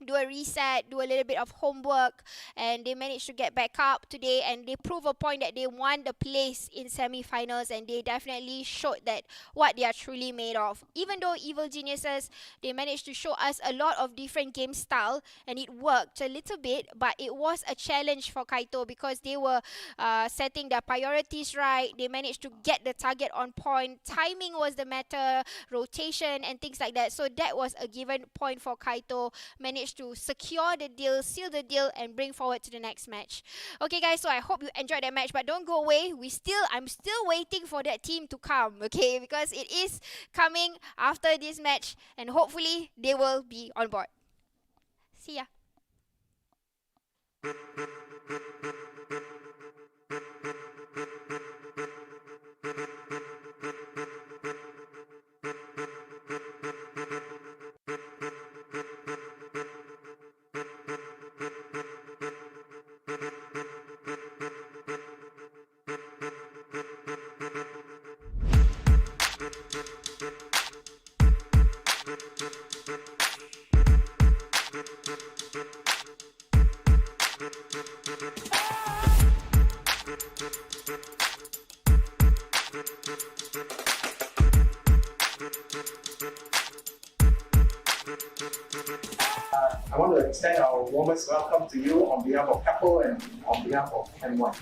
do a reset, do a little bit of homework, and they managed to get back up today, and they prove a point that they won the place in semi-finals, and they definitely showed that what they are truly made of. Even though Evil Geniuses, they managed to show us a lot of different game style, and it worked a little bit, but it was a challenge for Kaito because they were setting their priorities right. They managed to get the target on point. Timing was the matter, rotation and things like that. So that was a given point for Kaito. Managed to secure the deal, seal the deal, and bring forward to the next match. Okay, guys, so I hope you enjoyed that match, but don't go away. I'm still waiting for that team to come, okay, because it is coming after this match, and hopefully they will be on board. See ya. I want to extend our warmest welcome to you on behalf of Couple and on behalf of M1.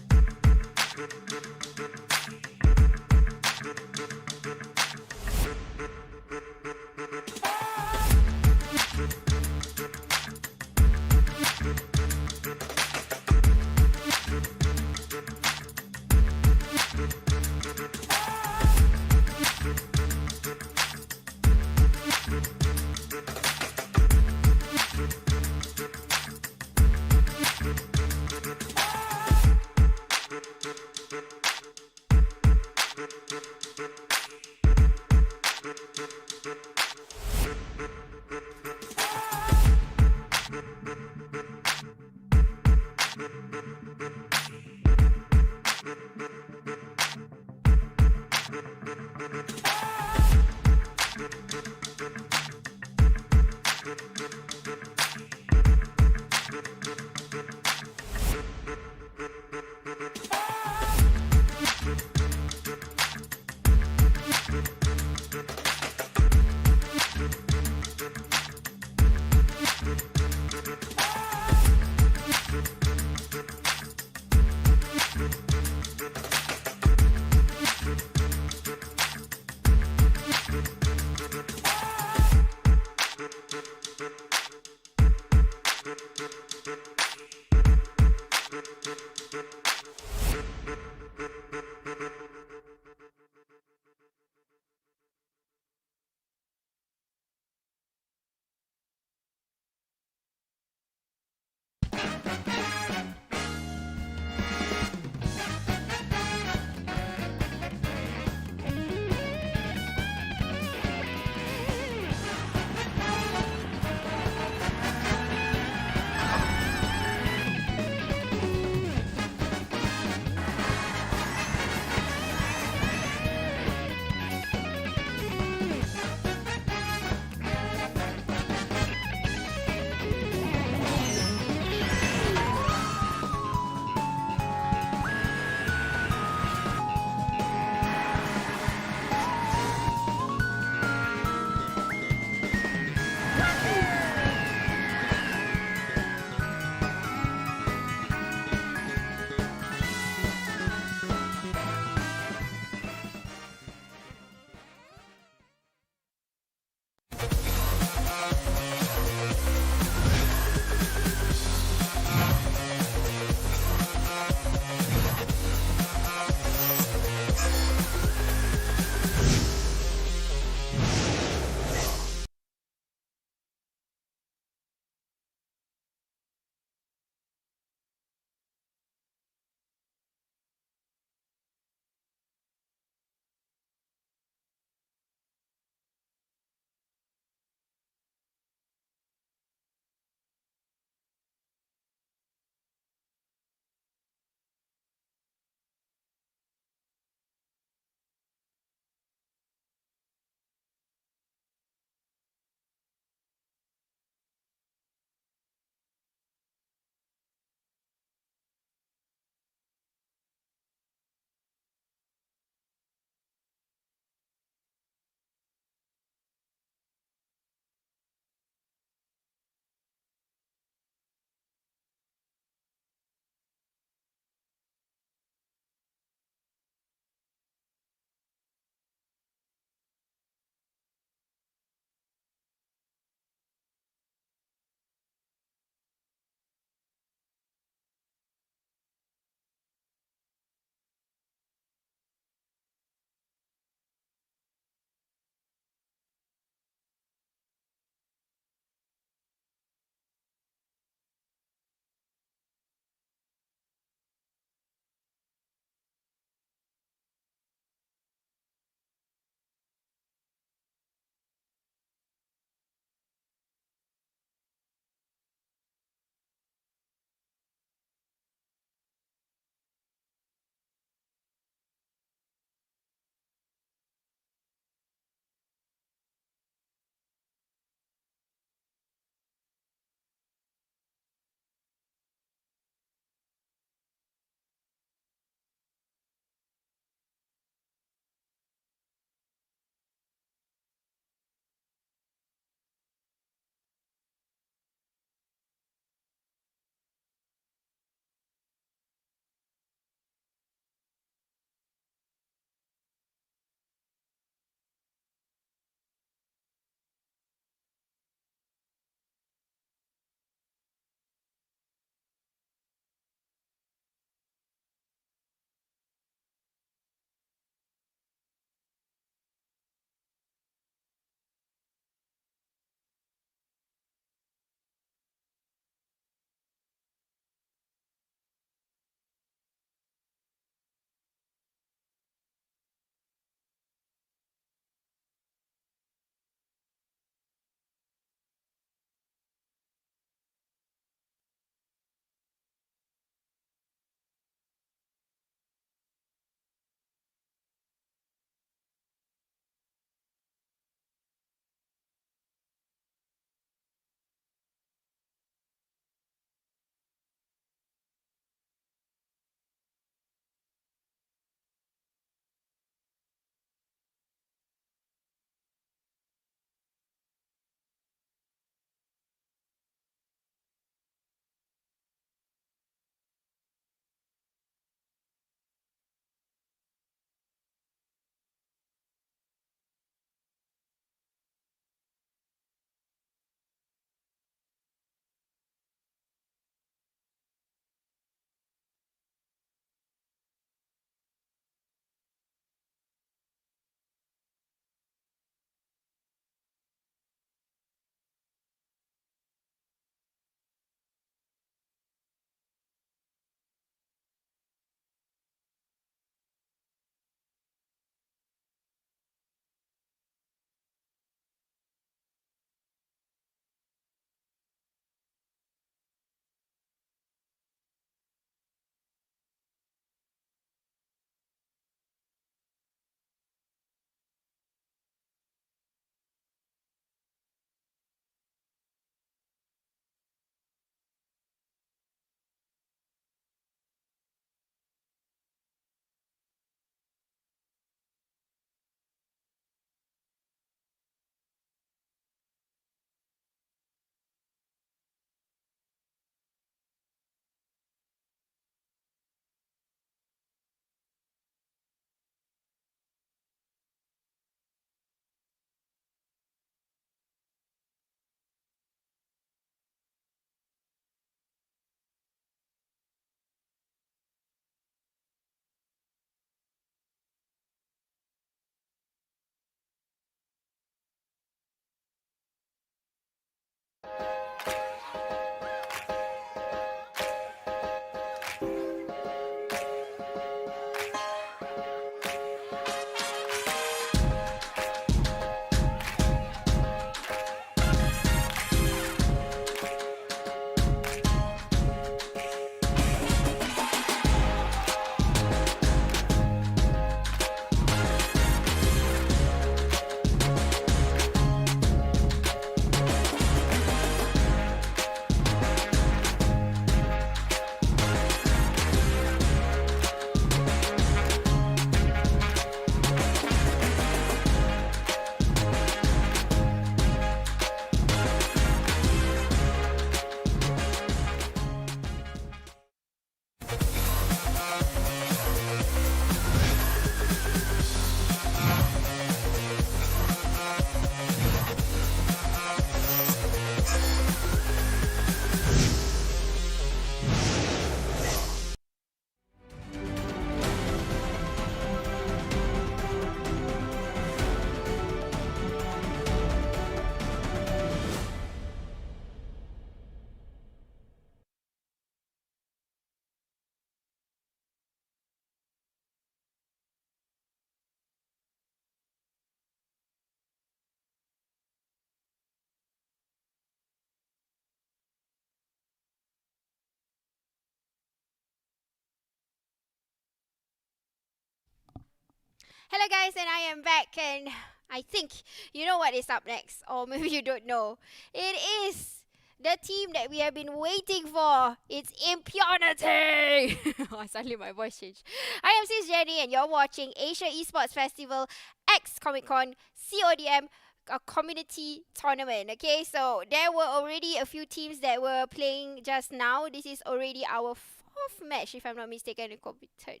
Hello guys, and I am back, and I think you know what is up next, or maybe you don't know. It is the team that we have been waiting for. It's Impunity! Oh, suddenly my voice changed. I am Sis Jenny, and you're watching Asia Esports Festival X Comic Con CODM, a community tournament. Okay, so there were already a few teams that were playing just now. This is already our fourth match, if I'm not mistaken. It could be third.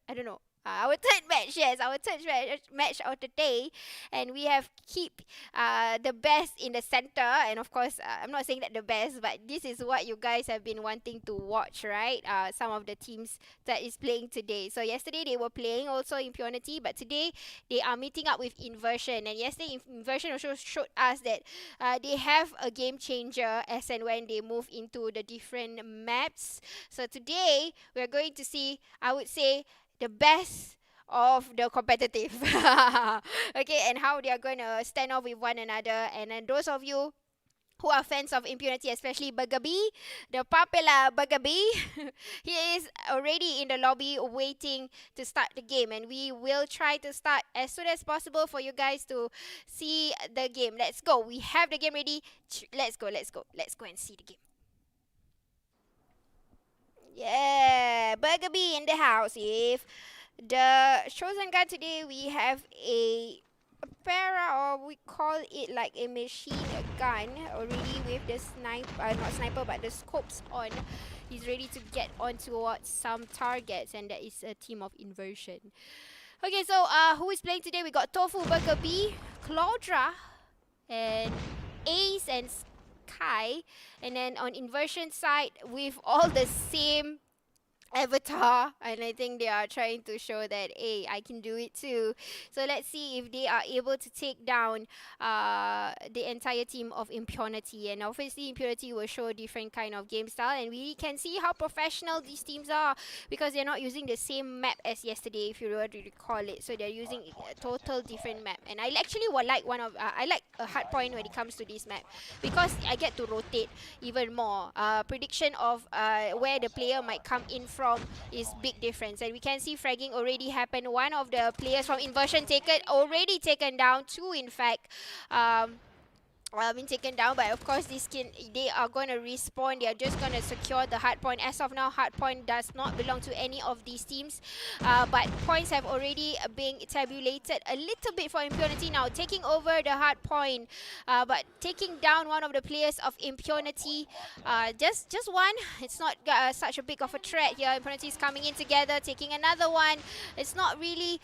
I don't know. Our third match, yes, our third match of the day, and we have keep the best in the center. And of course, I'm not saying that the best, but this is what you guys have been wanting to watch, right? Some of the teams that is playing today. So yesterday they were playing also Impunity, but today they are meeting up with Inversion. And yesterday Inversion also showed us that they have a game changer as and when they move into the different maps. So today we're going to see, I would say, the best of the competitive. Okay, and how they are going to stand off with one another. And then those of you who are fans of Impunity, especially Bugabee, the popular Bugabee, he is already in the lobby waiting to start the game, and we will try to start as soon as possible for you guys to see the game. Let's go. We have the game ready. Let's go and see the game. Yeah, Bugabee in the house. If the chosen gun today, we have a para, or we call it like a machine gun already with the sniper, not sniper, but the scopes on. He's ready to get on towards some targets, and that is a team of Inversion. Okay, so who is playing today? We got Tofu, Bugabee, Claudra, and Ace and Sky. And then on Inversion side, with all the same avatar, and I think they are trying to show that, hey, I can do it too. So let's see if they are able to take down the entire team of Impunity. And obviously Impunity will show different kind of game style, and we can see how professional these teams are, because they're not using the same map as yesterday, if you were to recall it. So they're using a total different map, and I actually would like I like a hard point when it comes to this map, because I get to rotate even more. Prediction of where the player might come in from is big difference, and we can see fragging already happened. One of the players from Inversion already taken down, two in fact. Been taken down, but of course they are going to respawn. They are just going to secure the hard point. As of now, hard point does not belong to any of these teams, but points have already been tabulated a little bit for Impunity now, taking over the hard point, but taking down one of the players of Impunity. Just one. It's not such a big of a threat here. Impunity is coming in together, taking another one. It's not really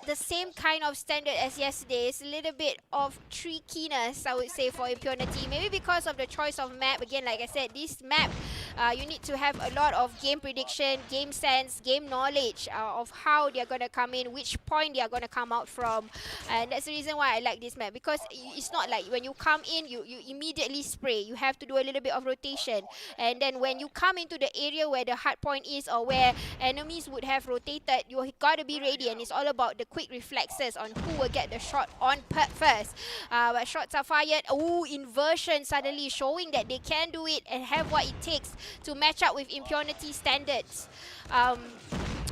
the same kind of standard as yesterday. It's a little bit of trickiness, I would say, for Impunity. Maybe because of the choice of map. Again, like I said, this map, you need to have a lot of game prediction, game sense, game knowledge of how they're going to come in, which point they are going to come out from. And that's the reason why I like this map, because it's not like when you come in, you immediately spray. You have to do a little bit of rotation. And then when you come into the area where the hard point is, or where enemies would have rotated, you got to be ready. And it's all about the quick reflexes on who will get the shot on first. But shots are fired. Ooh, Inversion suddenly showing that they can do it and have what it takes to match up with Impunity standards.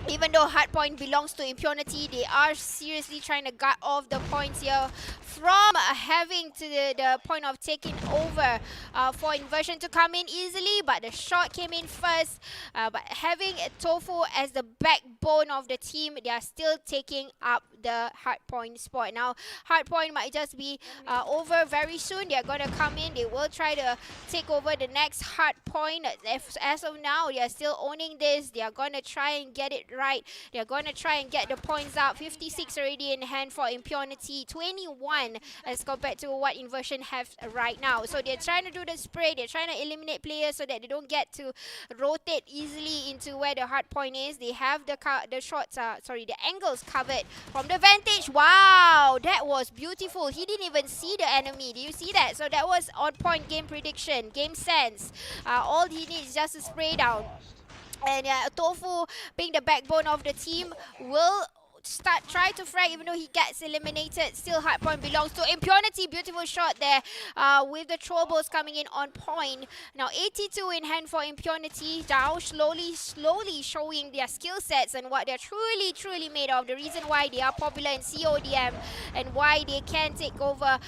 Even though hardpoint belongs to Impunity, they are seriously trying to guard off the points here from having to the point of taking over for Inversion to come in easily, but the shot came in first. But having Tofu as the backbone of the team, they are still taking up the hardpoint spot. Now, hardpoint might just be over very soon. They are going to come in. They will try to take over the next hardpoint. As of now, they are still owning this. They are going to try and get it right. They are going to try and get the points up. 56 already in hand for Impunity. 21 as compared to what Inversion have right now. So they're trying to do the spray. They're trying to eliminate players so that they don't get to rotate easily into where the hard point is. They have the angles covered from the vantage. Wow, that was beautiful. He didn't even see the enemy. Do you see that? So that was on point game prediction, game sense. All he needs is just to spray down. And Tofu, being the backbone of the team, will try to frag even though he gets eliminated. Still hardpoint belongs to Impunity. Beautiful shot there with the troubles coming in on point. Now 82 in hand for Impunity. Now slowly showing their skill sets and what they're truly made of. The reason why they are popular in CODM and why they can take over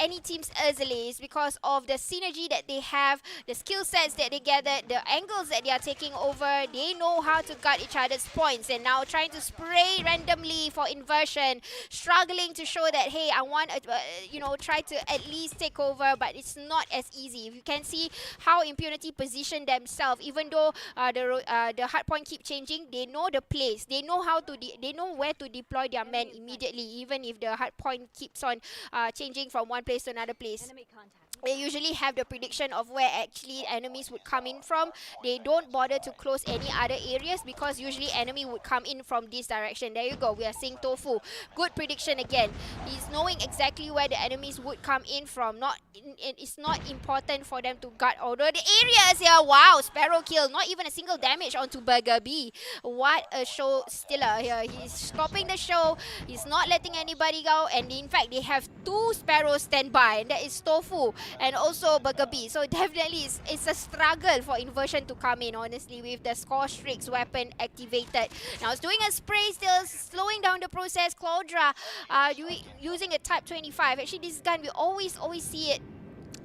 any teams easily is because of the synergy that they have, the skill sets that they gathered, the angles that they are taking over. They know how to guard each other's points, and now trying to spray randomly for inversion, struggling to show that, hey, I want to try to at least take over, but it's not as easy. You can see how Impunity position themselves, even though the hard point keep changing. They know the place, they know how to they know where to deploy their men immediately, even if the hard point keeps on changing from one place to another place. They usually have the prediction of where actually enemies would come in from. They don't bother to close any other areas because usually enemy would come in from this direction. There you go. We are seeing Tofu. Good prediction again. He's knowing exactly where the enemies would come in from. It's not important for them to guard all the areas here. Wow, Sparrow kill. Not even a single damage onto Burger B. What a show stealer here. He's stopping the show. He's not letting anybody go. And in fact, they have 2 Sparrows standby. And that is Tofu and also Burger B. So definitely it's a struggle for inversion to come in, honestly, with the Score Strix weapon activated. Now it's doing a spray, still slowing down the process. Claudra using a Type 25. Actually, this gun, we always see it.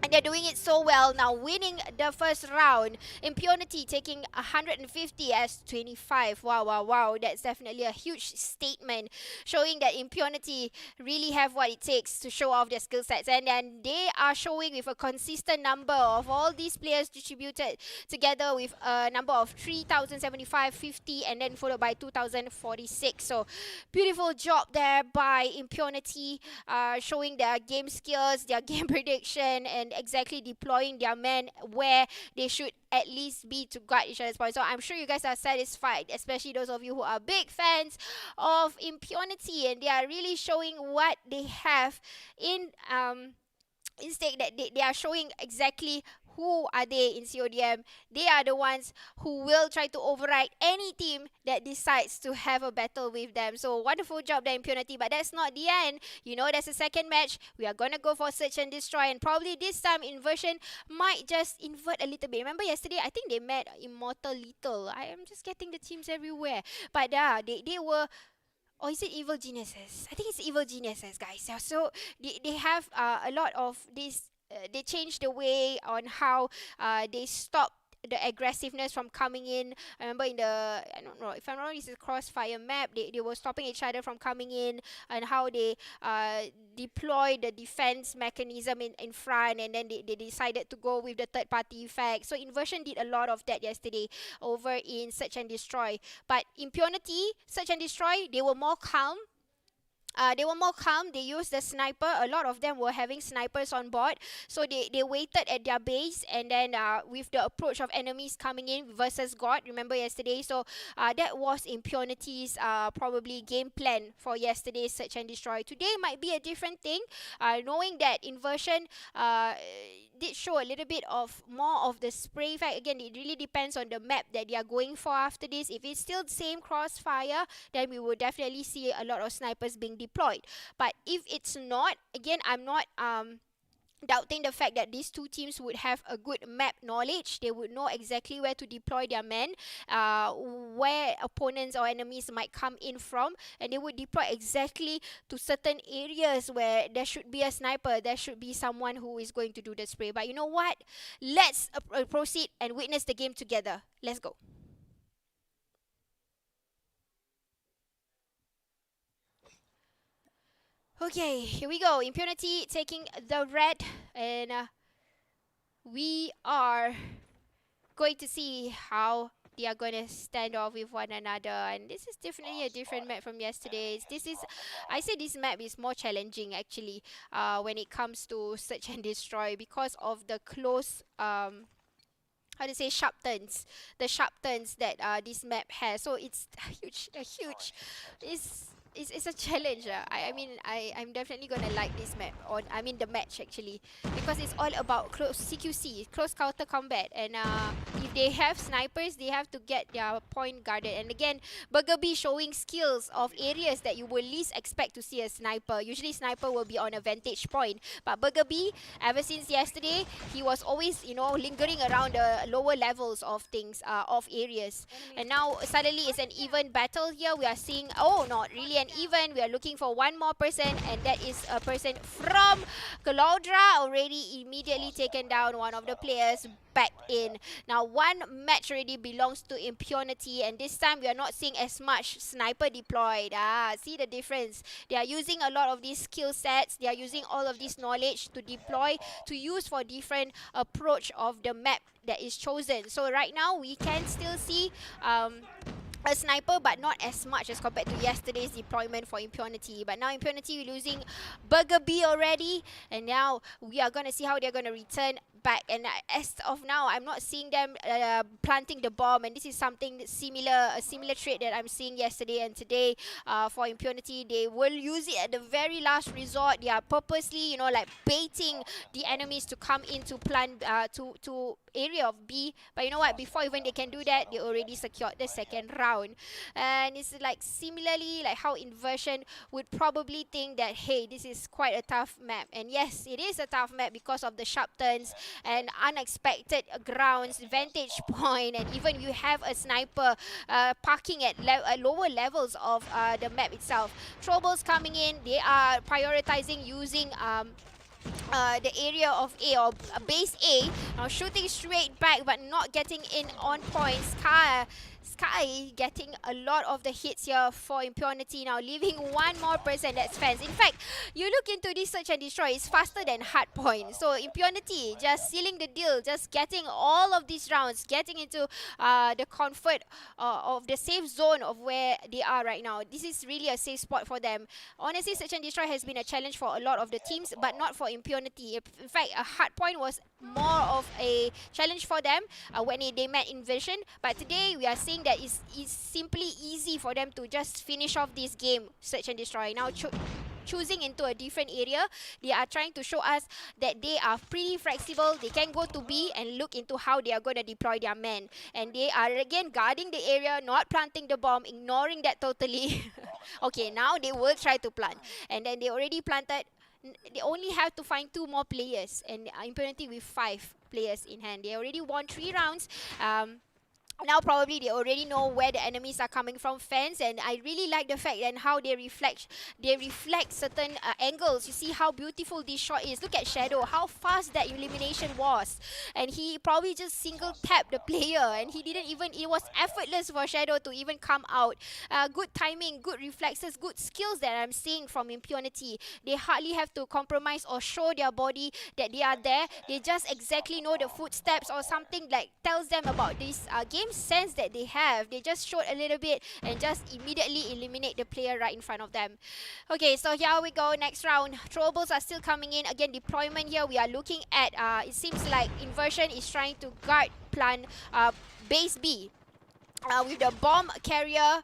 And they're doing it so well now, winning the first round. Impunity taking 150 as 25. Wow. That's definitely a huge statement, showing that Impunity really have what it takes to show off their skill sets. And then they are showing with a consistent number of all these players distributed together with a number of 3,075, 50, and then followed by 2,046. So beautiful job there by Impunity, showing their game skills, their game prediction, and exactly deploying their men where they should at least be to guard each other's points. So I'm sure you guys are satisfied, especially those of you who are big fans of Impunity, and they are really showing what they have in instead that they are showing exactly who are they in CODM. They are the ones who will try to override any team that decides to have a battle with them. So wonderful job there, Impunity. But that's not the end. You know, there's a second match. We are going to go for Search and Destroy. And probably this time Inversion might just invert a little bit. Remember yesterday, I think they met Immortal Little. I am just getting the teams everywhere. But they were... Or is it Evil Geniuses? I think it's Evil Geniuses, guys. Yeah, so they have a lot of this... they changed the way on how they stop the aggressiveness from coming in. I remember in the, I don't know if I'm wrong, it's a Crossfire map, they were stopping each other from coming in, and how they deploy the defense mechanism in front, and then they decided to go with the third party effect. So Inversion did a lot of that yesterday over in Search and Destroy. But Impunity, Search and Destroy, they were more calm. They used the sniper. A lot of them were having snipers on board. So they waited at their base, and then with the approach of enemies coming in versus God, remember yesterday? So that was Impunity's probably game plan for yesterday's Search and Destroy. Today might be a different thing, knowing that Inversion did show a little bit of more of the spray effect. Again, it really depends on the map that they are going for after this. If it's still the same Crossfire, then we will definitely see a lot of snipers being deployed. But if it's not, again, I'm not doubting the fact that these two teams would have a good map knowledge. They would know exactly where to deploy their men, where opponents or enemies might come in from, and they would deploy exactly to certain areas where there should be a sniper, there should be someone who is going to do the spray. But you know what? Let's proceed and witness the game together. Let's go. Okay, here we go. Impunity taking the red, and we are going to see how they are going to stand off with one another. And this is definitely a different map from yesterday's. I say this map is more challenging actually when it comes to Search and Destroy, because of the close how to say, sharp turns, the sharp turns that this map has. So it's it's a challenge. I mean, I'm definitely gonna like this map, or I mean the match actually, because it's all about close CQC, close counter combat, and if they have snipers, they have to get their point guarded. And again, Burger showing skills of areas that you will least expect to see a sniper. Usually sniper will be on a vantage point, but Burger ever since yesterday, he was always, you know, lingering around the lower levels of things, of areas. And now suddenly it's an even battle here. We are seeing, oh, not really an even. We are looking for one more person, and that is a person from Caloudra, already immediately taken down one of the players back in. Now one match already belongs to Impunity, and this time we are not seeing as much sniper deployed. See the difference. They are using a lot of these skill sets. They are using all of this knowledge to deploy, to use for different approach of the map that is chosen. So right now we can still see a sniper, but not as much as compared to yesterday's deployment for Impunity. But now Impunity losing Burger already, and now we are going to see how they're going to return back. And as of now, I'm not seeing them planting the bomb, and this is something similar, a similar trait that I'm seeing yesterday and today for Impunity. They will use it at the very last resort. They are purposely, you know, like baiting the enemies to come in to plant to area of B. But you know what, before even they can do that, they already secured the second round. And it's like similarly like how Inversion would probably think that, hey, this is quite a tough map. And yes, it is a tough map because of the sharp turns and unexpected grounds, vantage point, and even you have a sniper parking at lower levels of the map itself. Troubles coming in, they are prioritizing using the area of A, or base A. Now shooting straight back but not getting in on point. Sky getting a lot of the hits here for Impunity, now leaving one more person, that's Fence. In fact, you look into this search and destroy, it's faster than Hardpoint. So Impunity just sealing the deal, just getting all of these rounds, getting into the comfort of the safe zone of where they are right now. This is really a safe spot for them. Honestly, search and destroy has been a challenge for a lot of the teams, but not for Impunity. In fact, a Hardpoint was more of a challenge for them when they met Inversion. But today we are seeing that it's simply easy for them to just finish off this game, search and destroy. Now choosing into a different area, they are trying to show us that they are pretty flexible. They can go to B and look into how they are going to deploy their men. And they are again guarding the area, not planting the bomb, ignoring that totally. Okay, now they will try to plant. And then they already planted. They only have to find 2 more players, and Impunity with 5 players in hand. They already won 3 rounds. Now probably they already know where the enemies are coming from, Fence, and I really like the fact and how they reflect certain angles. You see how beautiful this shot is. Look at Shadow, how fast that elimination was, and he probably just single tapped the player, and he didn't even, it was effortless for Shadow to even come out. Good timing, good reflexes, good skills that I'm seeing from Impunity. They hardly have to compromise or show their body that they are there. They just exactly know the footsteps or something like tells them about this game sense that they have. They just showed a little bit and just immediately eliminate the player right in front of them. Okay, so here we go, next round. Troubles are still coming in. Again, deployment here, we are looking at, it seems like Inversion is trying to guard plan base B. With the bomb carrier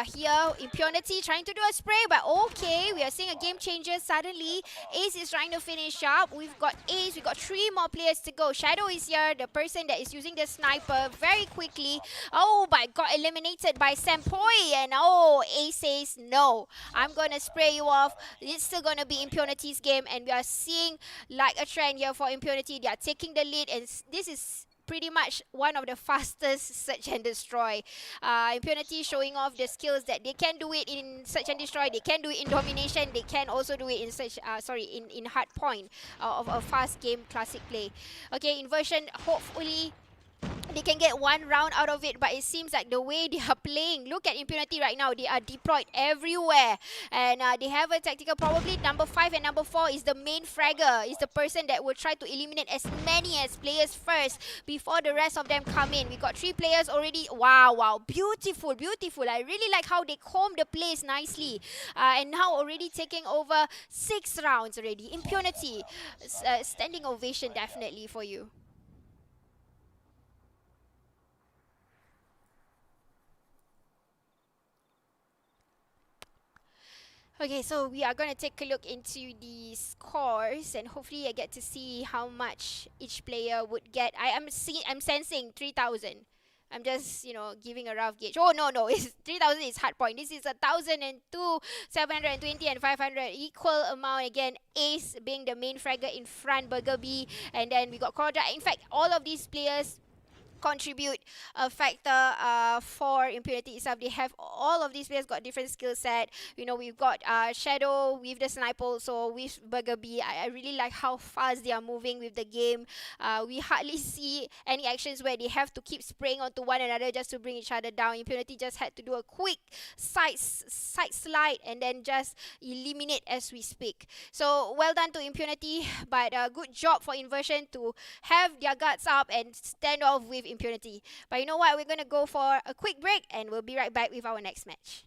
here, Impunity trying to do a spray, but okay, we are seeing a game changer. Suddenly, Ace is trying to finish up. We've got Ace, we've got 3 more players to go. Shadow is here, the person that is using the sniper very quickly. Oh, but got eliminated by Sampoi, and oh, Ace says, no, I'm gonna spray you off. It's still gonna be Impunity's game, and we are seeing like a trend here for Impunity. They are taking the lead, and this is pretty much one of the fastest search and destroy. Impunity showing off the skills that they can do it in search and destroy, they can do it in domination, they can also do it in search, in hard point of a fast game classic play. Okay, Inversion, hopefully they can get 1 round out of it, but it seems like the way they are playing, look at Impunity right now, they are deployed everywhere, and they have a tactical. Probably number 5 and number 4 is the main fragger, is the person that will try to eliminate as many as players first before the rest of them come in. We got 3 players already. Wow, beautiful. I really like how they comb the plays nicely, and now already taking over 6 rounds already. Impunity, standing ovation definitely for you. Okay, so we are going to take a look into the scores and hopefully I get to see how much each player would get. I'm sensing 3,000. I'm just, giving a rough gauge. Oh, no, it's 3,000 is hard point. This is 1,002, 720 and 500. Equal amount again. Ace being the main fragger in front, Burger B. And then we got Cordra. In fact, all of these players contribute a factor for Impunity itself. They have all of these players got different skill set. We've got Shadow with the sniper, so with Burger B. I really like how fast they are moving with the game. We hardly see any actions where they have to keep spraying onto one another just to bring each other down. Impunity just had to do a quick side slide and then just eliminate as we speak. So well done to Impunity, but good job for Inversion to have their guards up and stand off with Impunity. But you know what? We're going to go for a quick break and we'll be right back with our next match.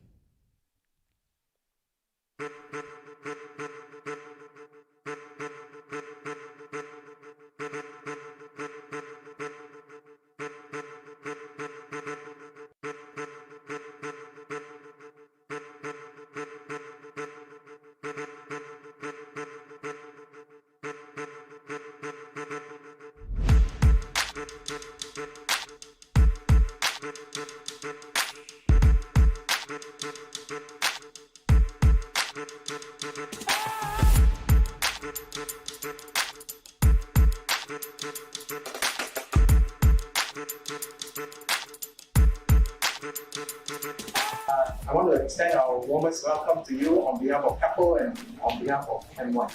I want to extend our warmest welcome to you on behalf of Couple and on behalf of M1.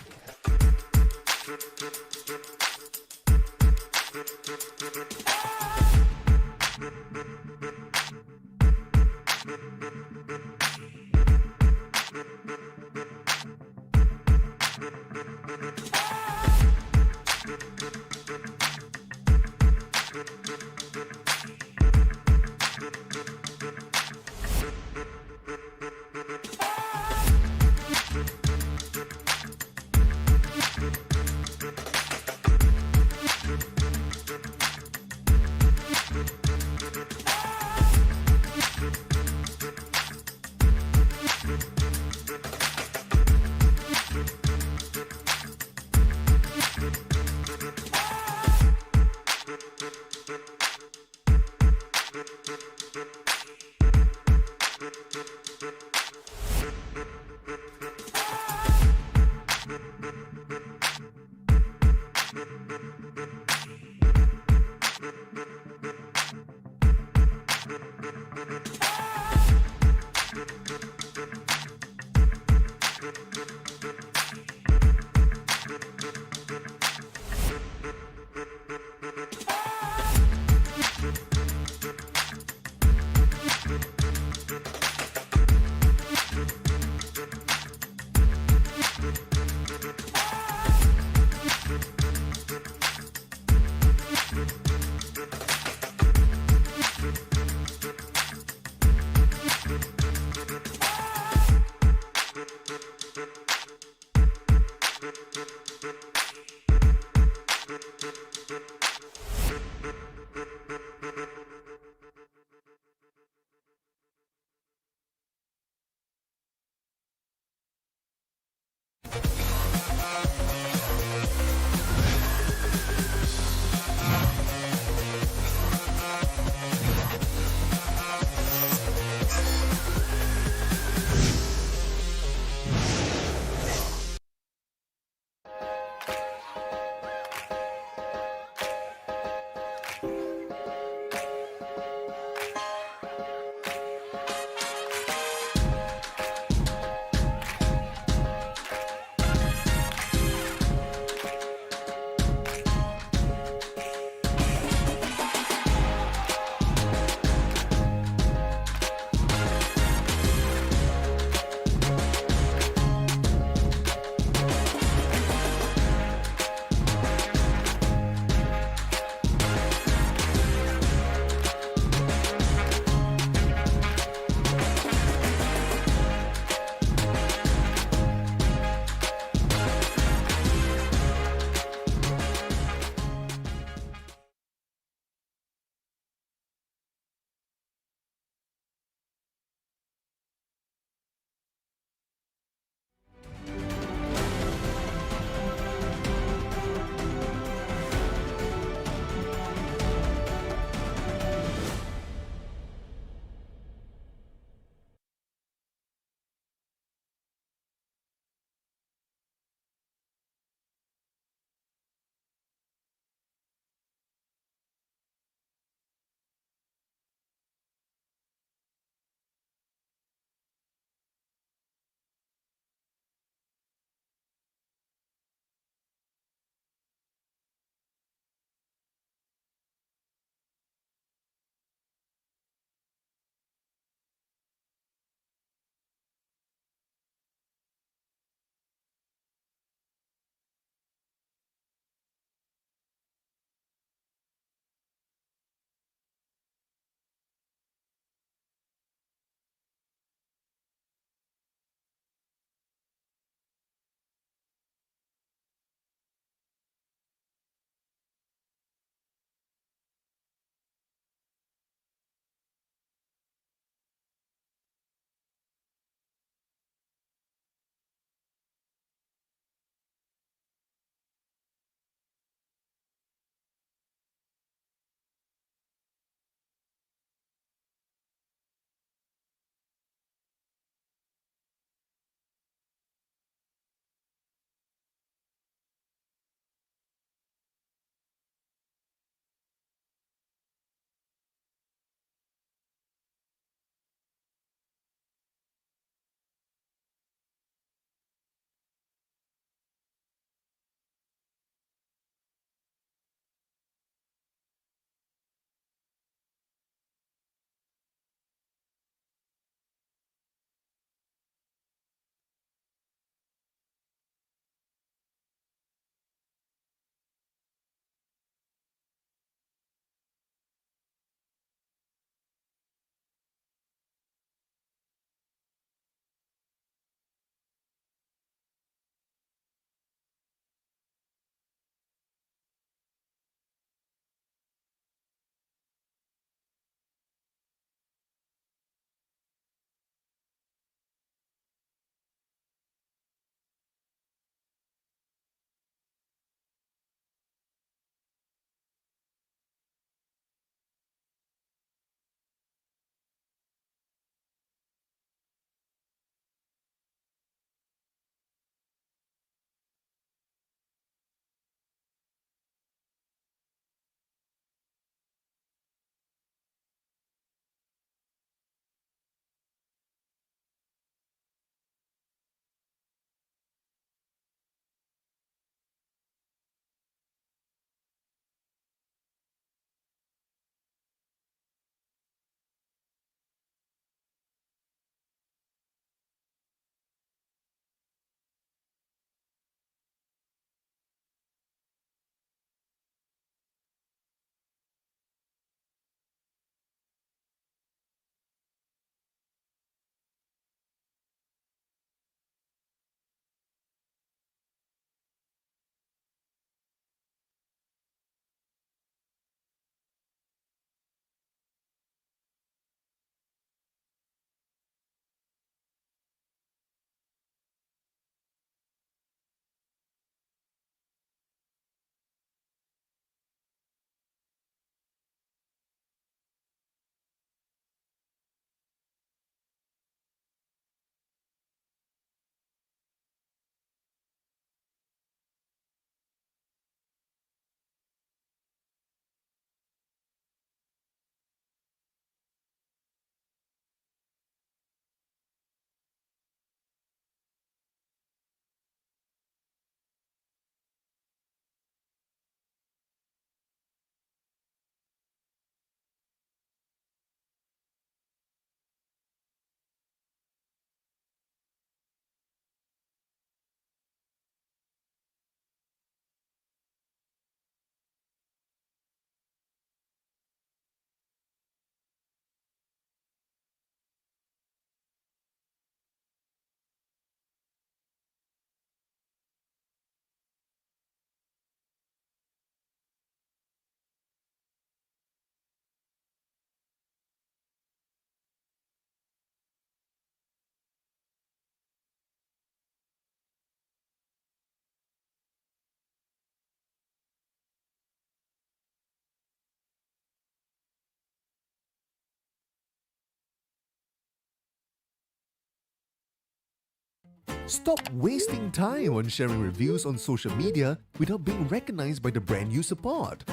Stop wasting time on sharing reviews on social media without being recognized by the brand you support.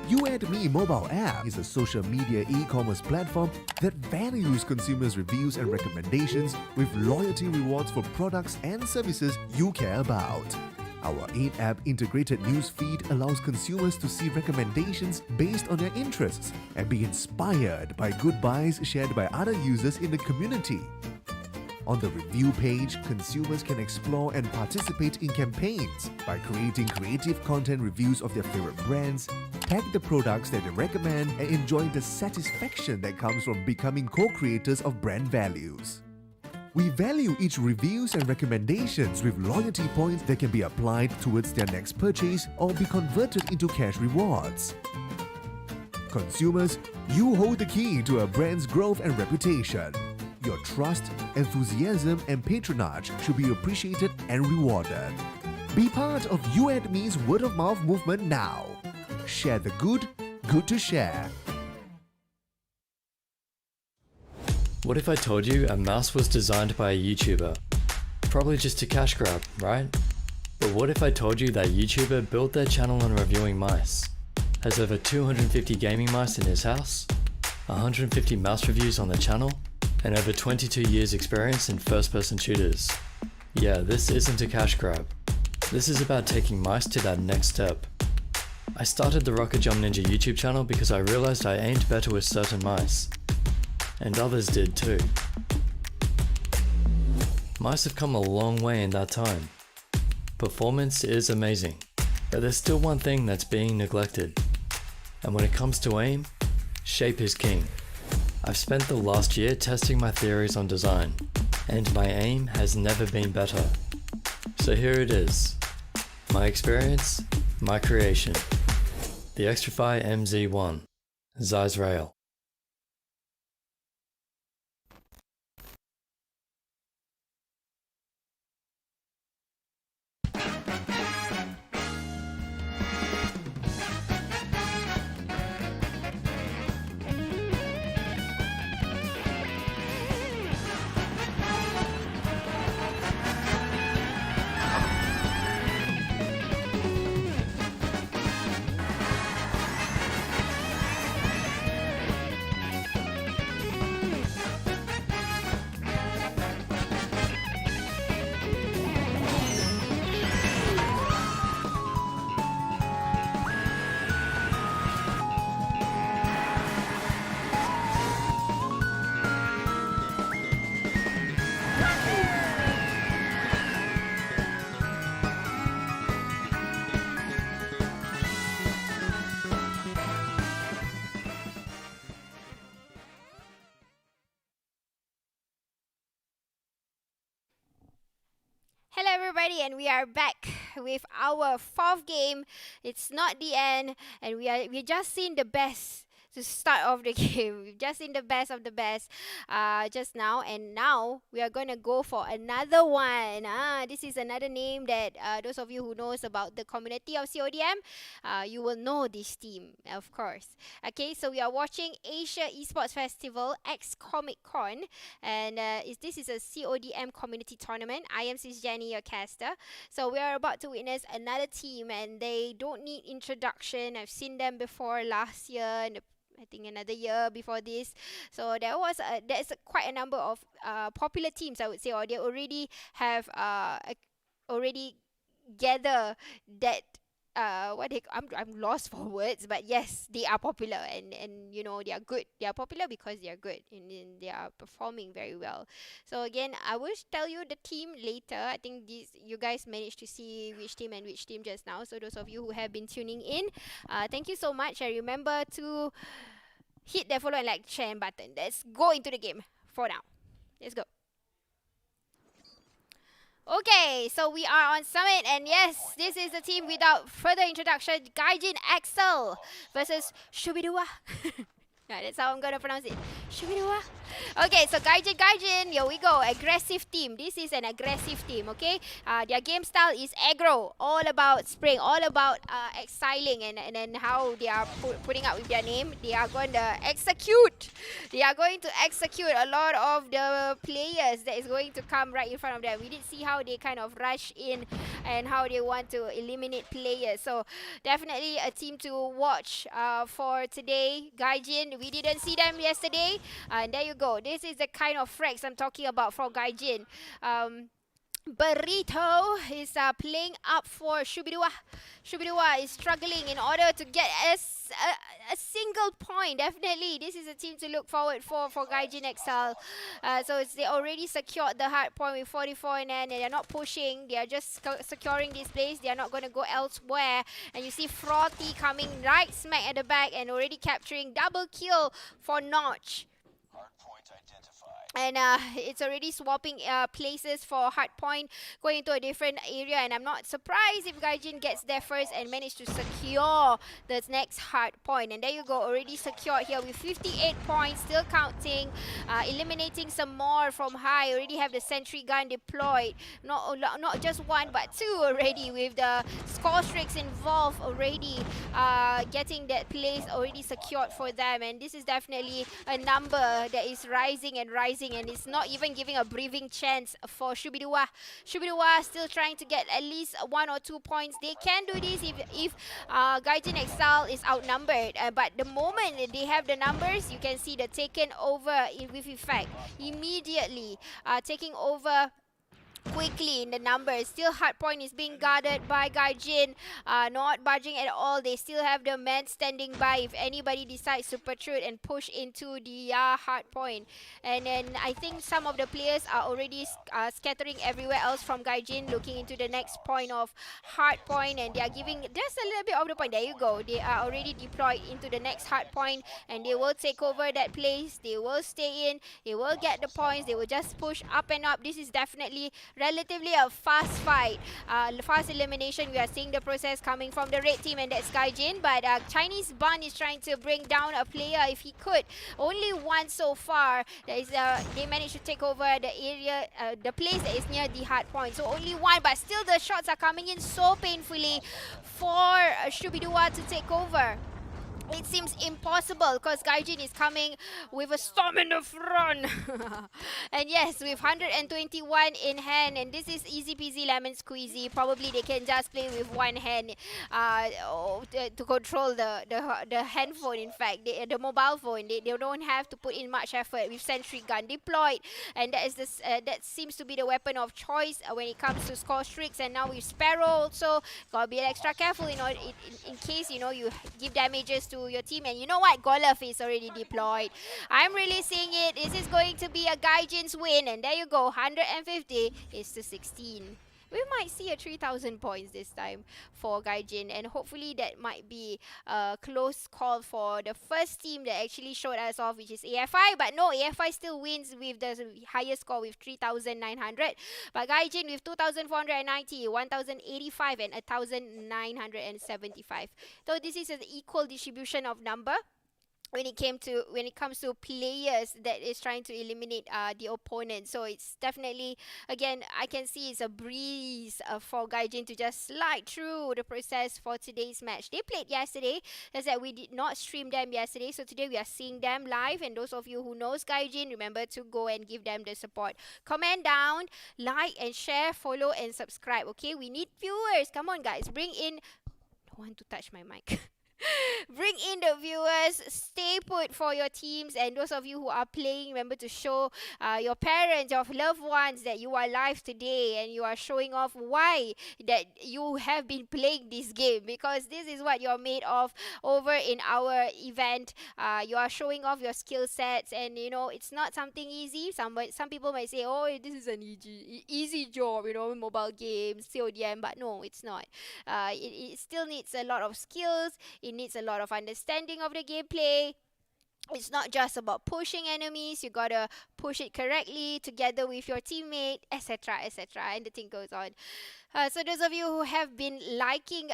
You&Me mobile app is a social media e-commerce platform that values consumers' reviews and recommendations with loyalty rewards for products and services you care about. Our 8-app integrated news feed allows consumers to see recommendations based on their interests and be inspired by good buys shared by other users in the community. On the review page, consumers can explore and participate in campaigns by creating creative content reviews of their favorite brands, tag the products that they recommend, and enjoy the satisfaction that comes from becoming co-creators of brand values. We value each reviews and recommendations with loyalty points that can be applied towards their next purchase or be converted into cash rewards. Consumers, you hold the key to a brand's growth and reputation. Your trust, enthusiasm, and patronage should be appreciated and rewarded. Be part of You&Me's word-of-mouth movement now. Share the good, good to share. What if I told you a mouse was designed by a YouTuber? Probably just a cash grab, right? But what if I told you that YouTuber built their channel on reviewing mice? Has over 250 gaming mice in his house, 150 mouse reviews on the channel, and over 22 years experience in first-person shooters. Yeah, this isn't a cash grab. This is about taking mice to that next step. I started the Rocket Jump Ninja YouTube channel because I realized I aimed better with certain mice. And others did too. Mice have come a long way in that time. Performance is amazing, but there's still one thing that's being neglected. And when it comes to aim, shape is king. I've spent the last year testing my theories on design, and my aim has never been better. So here it is. My experience, my creation. The Xtrfy MZ1, Zeiss Rail. Hello everybody, and we are back with our fourth game. It's not the end, and we just seen the best to start off the game. We've just seen the best of the best just now, and now we are gonna go for another one. This is another name that those of you who knows about the community of CODM, you will know this team, of course. Okay, so we are watching Asia Esports Festival X Comic Con, and this is a CODM community tournament. I am Sis Jenny, your caster. So we are about to witness another team, and they don't need introduction. I've seen them before last year, and I think another year before this. So there's quite a number of popular teams, I would say, or they already have already gather that I'm lost for words, but yes, they are popular, and you know, they are good. They are popular because they are good, and they are performing very well. So again, I will tell you the team later. I think you guys managed to see which team and which team just now. So those of you who have been tuning in, thank you so much. And remember to hit that follow and like, share button. Let's go into the game for now. Let's go. Okay, so we are on Summit, and yes, this is the team without further introduction, Gaijin Axel versus Shubidua. Yeah, that's how I'm gonna pronounce it. Shubidua. Okay, so Gaijin, here we go. Aggressive team. This is an aggressive team, okay? Their game style is aggro, all about spring, all about exiling and then how they are putting up with their name. They are going to execute. They are going to execute a lot of the players that is going to come right in front of them. We did see how they kind of rush in and how they want to eliminate players. So definitely a team to watch for today. Gaijin, we didn't see them yesterday. And there you go. This is the kind of frags I'm talking about for Gaijin. Burrito is playing up for Shubidua. Shubidua is struggling in order to get a single point. Definitely, this is a team to look forward for Gaijin XL. So they already secured the hard point with 44 and they are not pushing. They are just securing this place. They are not going to go elsewhere. And you see Frothy coming right smack at the back and already capturing double kill for Notch. And it's already swapping places for hardpoint, going into a different area. And I'm not surprised if Gaijin gets there first and manage to secure the next hardpoint. And there you go, already secured here with 58 points, still counting, eliminating some more from high. Already have the sentry gun deployed. Not just one, but two already, with the score streaks involved already, getting that place already secured for them. And this is definitely a number that is rising and rising, and it's not even giving a breathing chance for Shubidua. Shubidua still trying to get at least 1 or 2 points. They can do this if Gaijin XL is outnumbered, but the moment they have the numbers, you can see the taken over with effect immediately, taking over quickly in the numbers. Still hardpoint is being guarded by Gaijin, not budging at all. They still have the men standing by if anybody decides to protrude and push into the hardpoint. And then I think some of the players are already scattering everywhere else from Gaijin, looking into the next point of hardpoint, and they are giving just a little bit of the point. There you go. They are already deployed into the next hardpoint, and they will take over that place. They will stay in. They will get the points. They will just push up and up. This is definitely relatively a fast fight, fast elimination. We are seeing the process coming from the red team, and that's Gaijin. But Chinese Bun is trying to bring down a player if he could. Only one so far. They managed to take over the area, the place that is near the hard point. So only one, but still the shots are coming in so painfully for Shubidua to take over. It seems impossible because Gaijin is coming with a storm in the front. And yes, with 121 in hand, and this is easy peasy lemon squeezy. Probably they can just play with one hand to control the handphone. In fact, the mobile phone, they don't have to put in much effort with sentry gun deployed, and that is that seems to be the weapon of choice when it comes to score streaks. And now with Sparrow also, gotta be extra careful in case you give damages to your team. And you know what? Golf is already deployed. I'm really seeing it. This is going to be a Gaijin's win. And there you go. 150 is to 16. We might see a 3,000 points this time for Gaijin, and hopefully that might be a close call for the first team that actually showed us off, which is AFI. But no, AFI still wins with the highest score with 3,900. But Gaijin with 2,490, 1,085, and 1,975. So this is an equal distribution of number when it comes to players that is trying to eliminate the opponent. So it's definitely, again, I can see it's a breeze for Gaijin to just slide through the process for today's match. They played yesterday. That's that we did not stream them yesterday, so today we are seeing them live. And those of you who knows Gaijin, remember to go and give them the support. Comment down, like and share, follow and subscribe. Okay, we need viewers. Come on guys, bring in. Don't want to touch my mic. Bring in the viewers, stay put for your teams, and those of you who are playing, remember to show your parents, your loved ones that you are live today and you are showing off why that you have been playing this game, because this is what you're made of over in our event. You are showing off your skill sets, and it's not something easy. Some people might say, oh, this is an easy job, mobile games, CODM, but no, it's not. It still needs a lot of skills. It needs a lot of understanding of the gameplay. It's not just about pushing enemies. You gotta push it correctly together with your teammate, etc., etc., and the thing goes on. So those of you who have been liking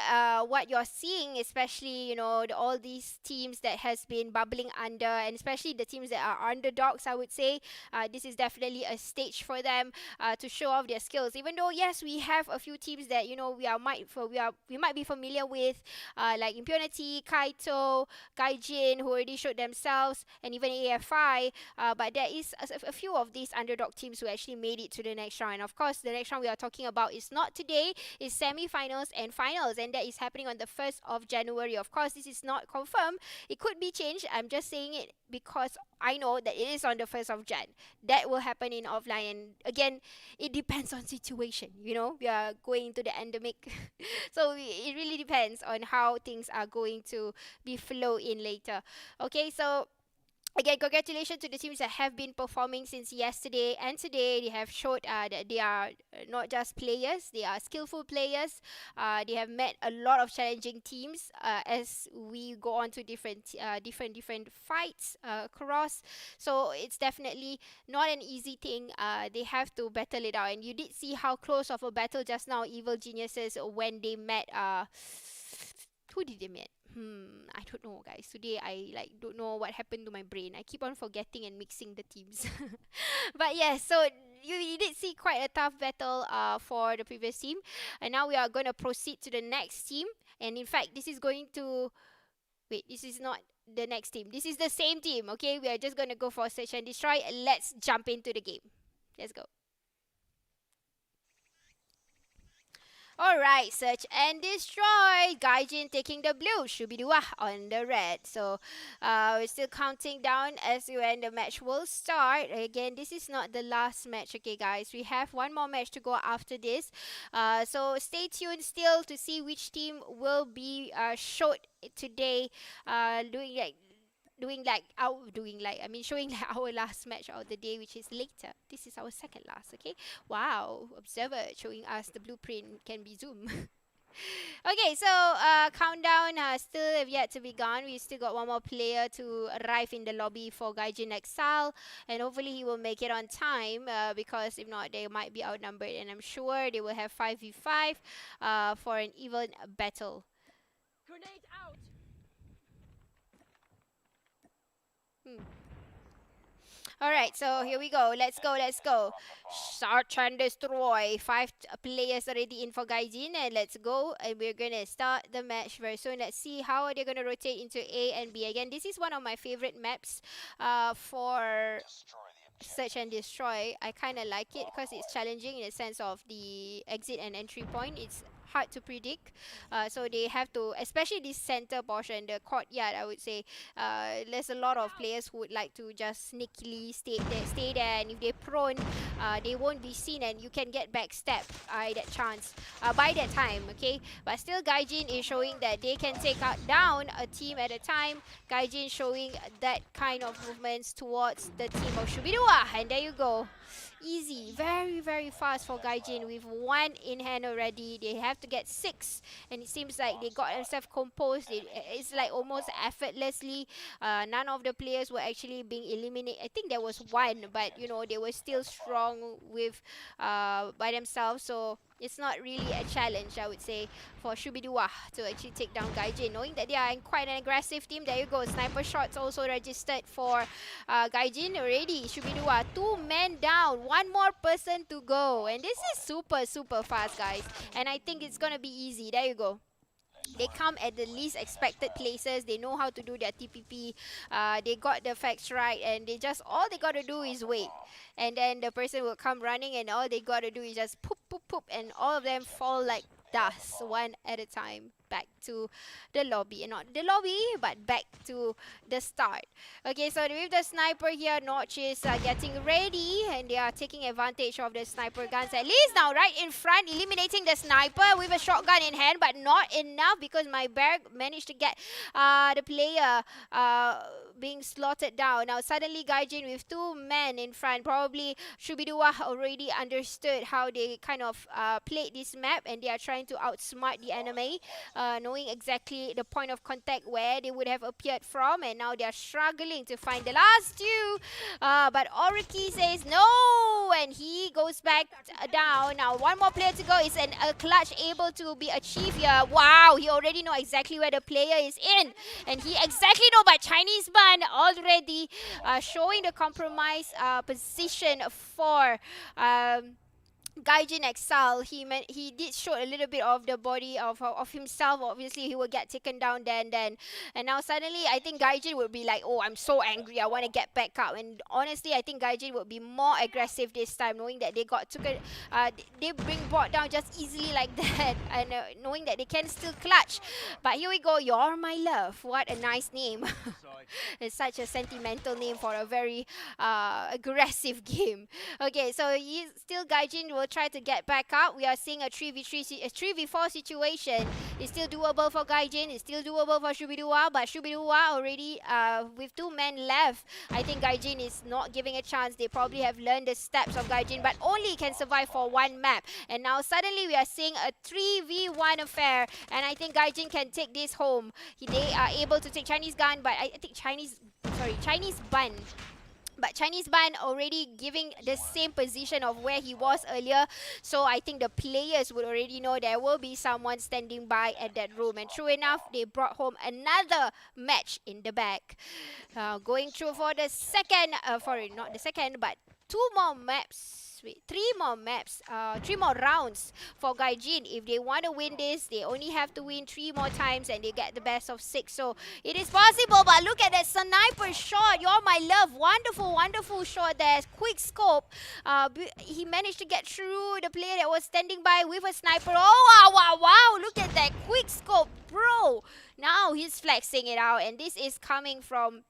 what you're seeing, especially all these teams that has been bubbling under, and especially the teams that are underdogs, I would say this is definitely a stage for them to show off their skills. Even though yes, we have a few teams that we might be familiar with, like Impunity, Kaito, Gaijin, who already showed themselves, and even AFI. But there is a few of these underdog teams who actually made it to the next round. And of course, the next round we are talking about is not today, is semi-finals and finals, and that is happening on the 1st of January. Of course, this is not confirmed. It could be changed. I'm just saying it because I know that it is on the 1st of Jan. That will happen in offline, and again, it depends on situation. We are going into the endemic, so it really depends on how things are going to be flow in later. Okay, so again, congratulations to the teams that have been performing since yesterday and today. They have showed that they are not just players, they are skillful players. They have met a lot of challenging teams as we go on to different fights across. So it's definitely not an easy thing. They have to battle it out. And you did see how close of a battle just now Evil Geniuses when they met. Who did they meet? I don't know, guys. Today I don't know what happened to my brain. I keep on forgetting and mixing the teams. But yes, so you did see quite a tough battle for the previous team. And now we are going to proceed to the next team. And in fact, this is going to... Wait, this is not the next team. This is the same team, okay? We are just going to go for Search and Destroy. Let's jump into the game. Let's go. Alright, Search and Destroy. Gaijin taking the blue. Shubidua on the red. So we're still counting down as when the match will start. Again, this is not the last match, okay guys. We have one more match to go after this. So stay tuned still to see which team will be showed today. Showing like our last match of the day, which is later. This is our second last, okay? Wow, Observer showing us the blueprint can be zoomed. Okay, so countdown still have yet to be gone. We still got one more player to arrive in the lobby for Gaijin Exile, and hopefully he will make it on time because if not, they might be outnumbered, and I'm sure they will have 5v5 for an even battle. Grenade out! Alright, so here we go. Let's go. Search and Destroy. 5 players already in for Gaijin, and let's go. And we're gonna start the match very soon. Let's see how they're gonna rotate into A and B. Again, this is one of my favorite maps for Search and Destroy. I kind of like it because it's challenging in the sense of the exit and entry point. It's hard to predict, so they have to, especially this center portion, the courtyard, I would say, there's a lot of players who would like to just sneakily stay there, and if they're prone, they won't be seen, and you can get backstabbed by that time, okay? But still, Gaijin is showing that they can take down a team at a time. Gaijin showing that kind of movements towards the team of Shubidua, and there you go. Easy, very, very fast for Gaijin with 1 in hand already. They have to get 6, and it seems like they got themselves composed. It's like almost effortlessly. None of the players were actually being eliminated. I think there was one, but they were still strong with by themselves. So it's not really a challenge, I would say, for Shubidua to actually take down Gaijin, knowing that they are in quite an aggressive team. There you go. Sniper shots also registered for Gaijin already. Shubidua, 2 men down, 1 more person to go. And this is super, super fast, guys. And I think it's going to be easy. There you go. They come at the least expected places. They know how to do their TPP. They got the facts right, and all they got to do is wait. And then the person will come running, and all they got to do is just poop, poop, poop, and all of them fall like dust, one at a time, back to the lobby. Not the lobby, but back to the start. Okay, so with the sniper here, Notch is getting ready, and they are taking advantage of the sniper guns. At least now, right in front, eliminating the sniper with a shotgun in hand, but not enough because my bear managed to get the player being slotted down. Now suddenly Gaijin with 2 men in front, probably Shubidua already understood how they kind of played this map, and they are trying to outsmart the enemy, knowing exactly the point of contact where they would have appeared from, and now they are struggling to find the last two. But Oriki says no, and he goes back down. Now one more player to go. Is a clutch able to be achieved here? Wow, he already know exactly where the player is in, and he exactly know, but Chinese Ban already showing the compromise position for Gaijin Exile. He did show a little bit of the body of himself. Obviously, he will get taken down then. And now suddenly, I think Gaijin will be like, oh, I'm so angry. I want to get back up. And honestly, I think Gaijin will be more aggressive this time, knowing that they they bring bot down just easily like that, and knowing that they can still clutch. But here we go. You're my love. What a nice name. It's such a sentimental name for a very aggressive game. Okay, so still Gaijin will try to get back up. We are seeing a 3v4 situation. It's still doable for Gaijin. It's still doable for Shubidua, but Shubidua already with 2 men left. I think Gaijin is not giving a chance. They probably have learned the steps of Gaijin, but only can survive for 1 map. And now suddenly we are seeing a 3v1 affair, and I think Gaijin can take this home. They are able to take Chinese Gun, but I think Chinese Ban. But Chinese Ban already giving the same position of where he was earlier. So I think the players would already know there will be someone standing by at that room. And true enough, they brought home another match in the bag. Going through for the second, not the second, but 2 more maps. 3 more maps, 3 more rounds for Gaijin. If they want to win this, they only have to win 3 more times and they get the best of 6. So it is possible, but look at that sniper shot. You're my love. Wonderful, wonderful shot there. Quick scope. He managed to get through the player that was standing by with a sniper. Oh, wow, wow, wow. Look at that quick scope, bro. Now he's flexing it out, and this is coming from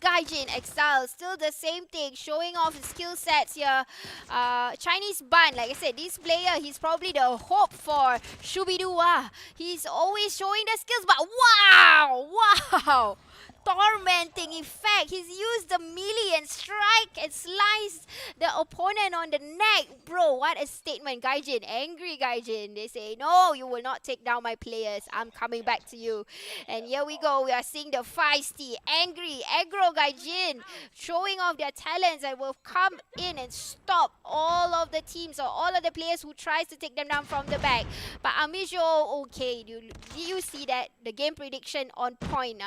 Gaijin Exile. Still the same thing, showing off his skill sets here. Chinese Ban, like I said, this player, he's probably the hope for Shubidua. He's always showing the skills, but wow, wow. Tormenting effect. He's used the melee and strike and slice the opponent on the neck. Bro, what a statement. Gaijin, angry Gaijin. They say, no, you will not take down my players. I'm coming back to you. And here we go. We are seeing the feisty, angry, aggro Gaijin showing off their talents and will come in and stop all of the teams or all of the players who tries to take them down from the back. But Amijo, okay, did you see that? The game prediction on point.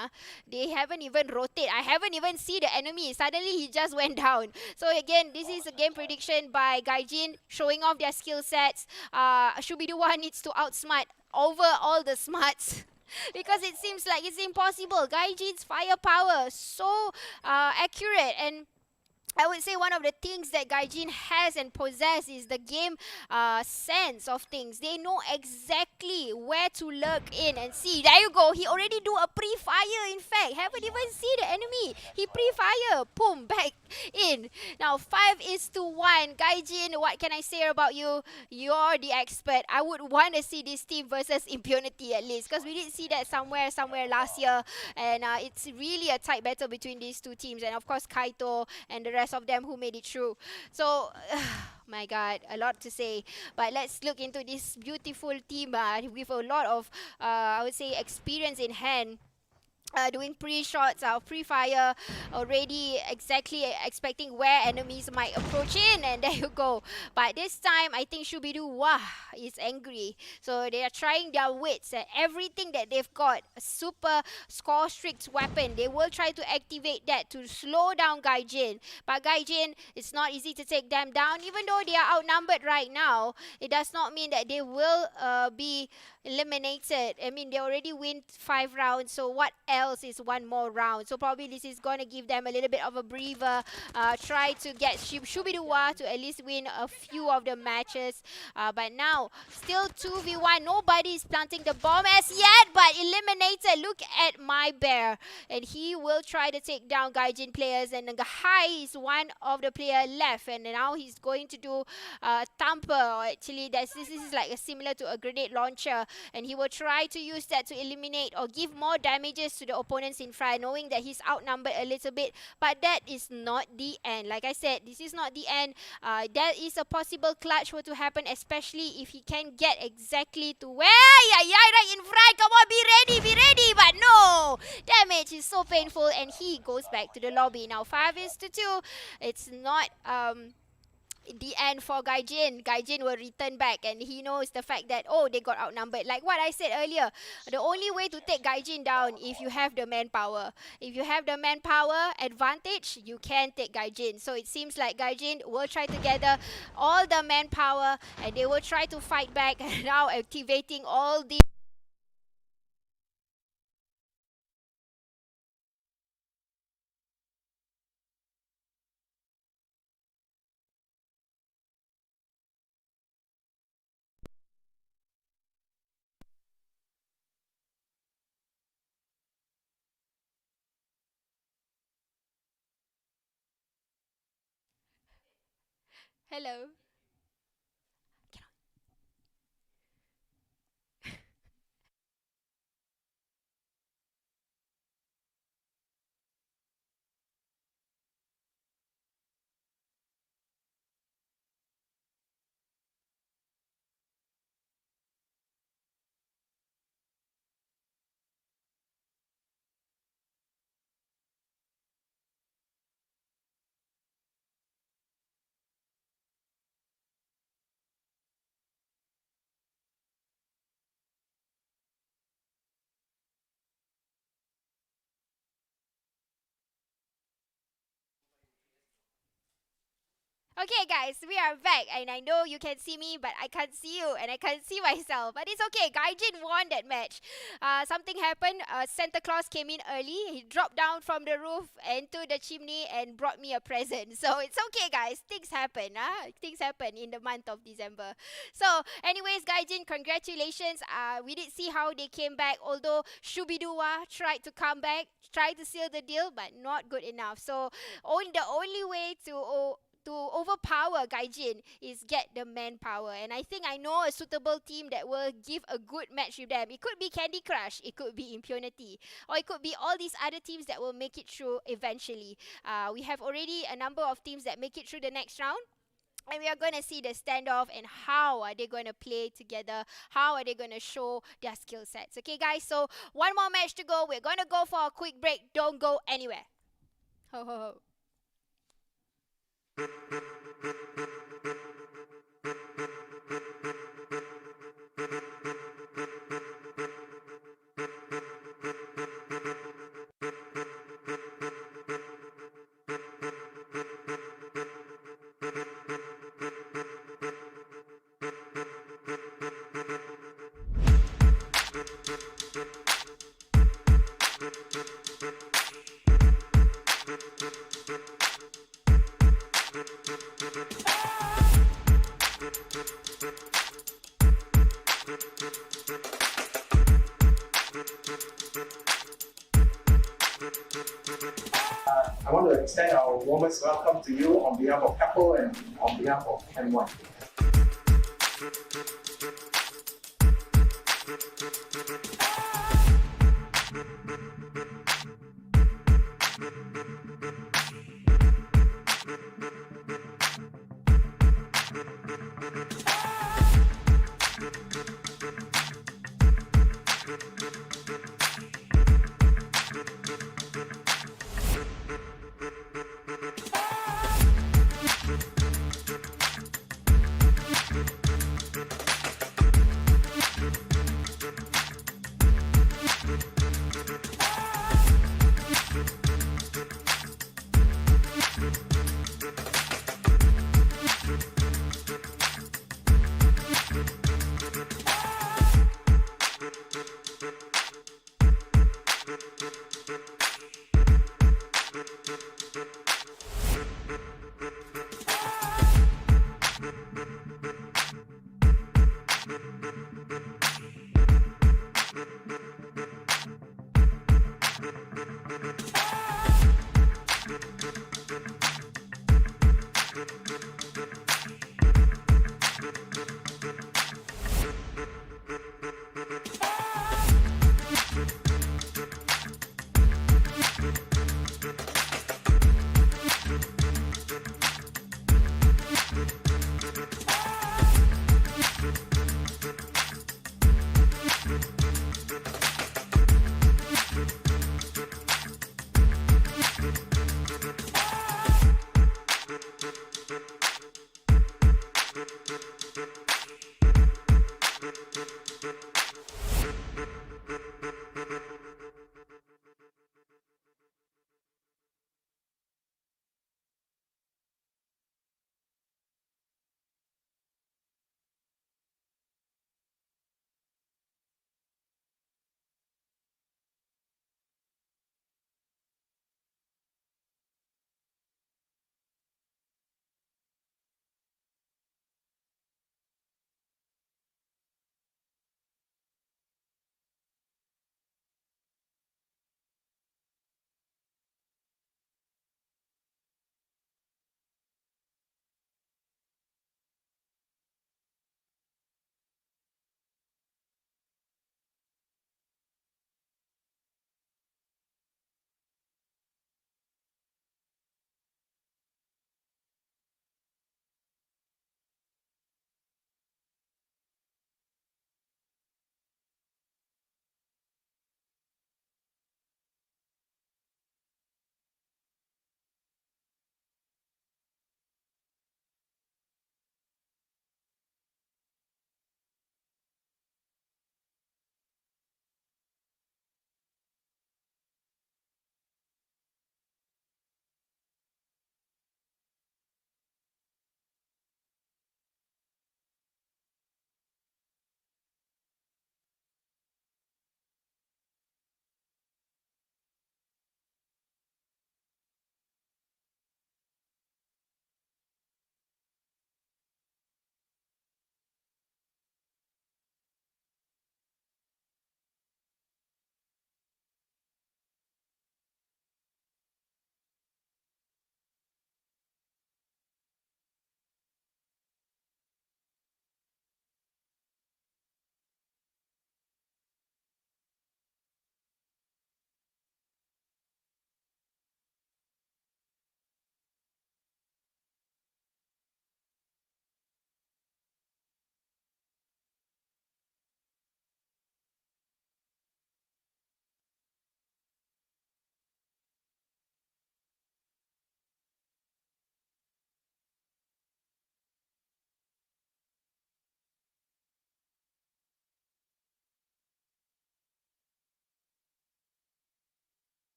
They haven't even rotate. I haven't even seen the enemy. Suddenly he just went down. So again, this is a game prediction by Gaijin showing off their skill sets. Shubidua needs to outsmart over all the smarts. Because it seems like it's impossible. Gaijin's firepower so accurate, and I would say one of the things that Gaijin has and possess is the game sense of things. They know exactly where to lurk in and see. There you go. He already do a pre-fire, in fact. Haven't even seen the enemy. He pre-fire. Boom. Back in. Now 5-1. Gaijin, what can I say about you? You're the expert. I would want to see this team versus Impunity at least. Because we did see that somewhere last year. And it's really a tight battle between these 2 teams. And of course, Kaito and the rest of them who made it through. So my god, a lot to say, but let's look into this beautiful team with a lot of I would say experience in hand. Doing pre-shots, pre-fire, already exactly expecting where enemies might approach in, and there you go. But this time, I think Shubidua is angry. So they are trying their wits at everything that they've got. A super score strict weapon. They will try to activate that to slow down Gaijin. But Gaijin, it's not easy to take them down. Even though they are outnumbered right now, it does not mean that they will be eliminated. I mean, they already win 5 rounds, so what else is 1 more round? So probably this is going to give them a little bit of a breather. Try to get Shubidua to at least win a few of the matches. But now, still 2v1. Nobody is planting the bomb as yet, but eliminated. Look at my bear. And he will try to take down Gaijin players. And Gahai is one of the player left. And now he's going to do Tamper. Actually, this is like similar to a grenade launcher. And he will try to use that to eliminate or give more damages to the opponents in front, knowing that he's outnumbered a little bit. But that is not the end. Like I said, this is not the end. There is a possible clutch were to happen, especially if he can get exactly to where, right in front. Come on, be ready. But no, damage is so painful, and he goes back to the lobby. Now 5-2. It's not the end for Gaijin. Gaijin will return back, and he knows the fact that, oh, they got outnumbered. Like what I said earlier, the only way to take Gaijin down if you have the manpower. If you have the manpower advantage, you can take Gaijin. So it seems like Gaijin will try to gather all the manpower, and they will try to fight back, now activating all the hello. Okay guys, we are back, and I know you can see me, but I can't see you, and I can't see myself. But it's okay, Gaijin won that match. Something happened, Santa Claus came in early. He dropped down from the roof into the chimney and brought me a present. So it's okay guys, things happen. Things happen in the month of December. So anyways, Gaijin, congratulations. We did see how they came back, although Shubidua tried to come back, tried to seal the deal, but not good enough. So the only way to overpower Gaijin is get the manpower. And I think I know a suitable team that will give a good match with them. It could be Candy Crush, it could be Impunity, or it could be all these other teams that will make it through eventually. We have already a number of teams that make it through the next round. And we are going to see the standoff and how are they going to play together. How are they going to show their skill sets. Okay guys, so one more match to go. We're going to go for a quick break. Don't go anywhere. Ho ho ho. I want to extend our warmest welcome to you on behalf of Couple and on behalf of M1.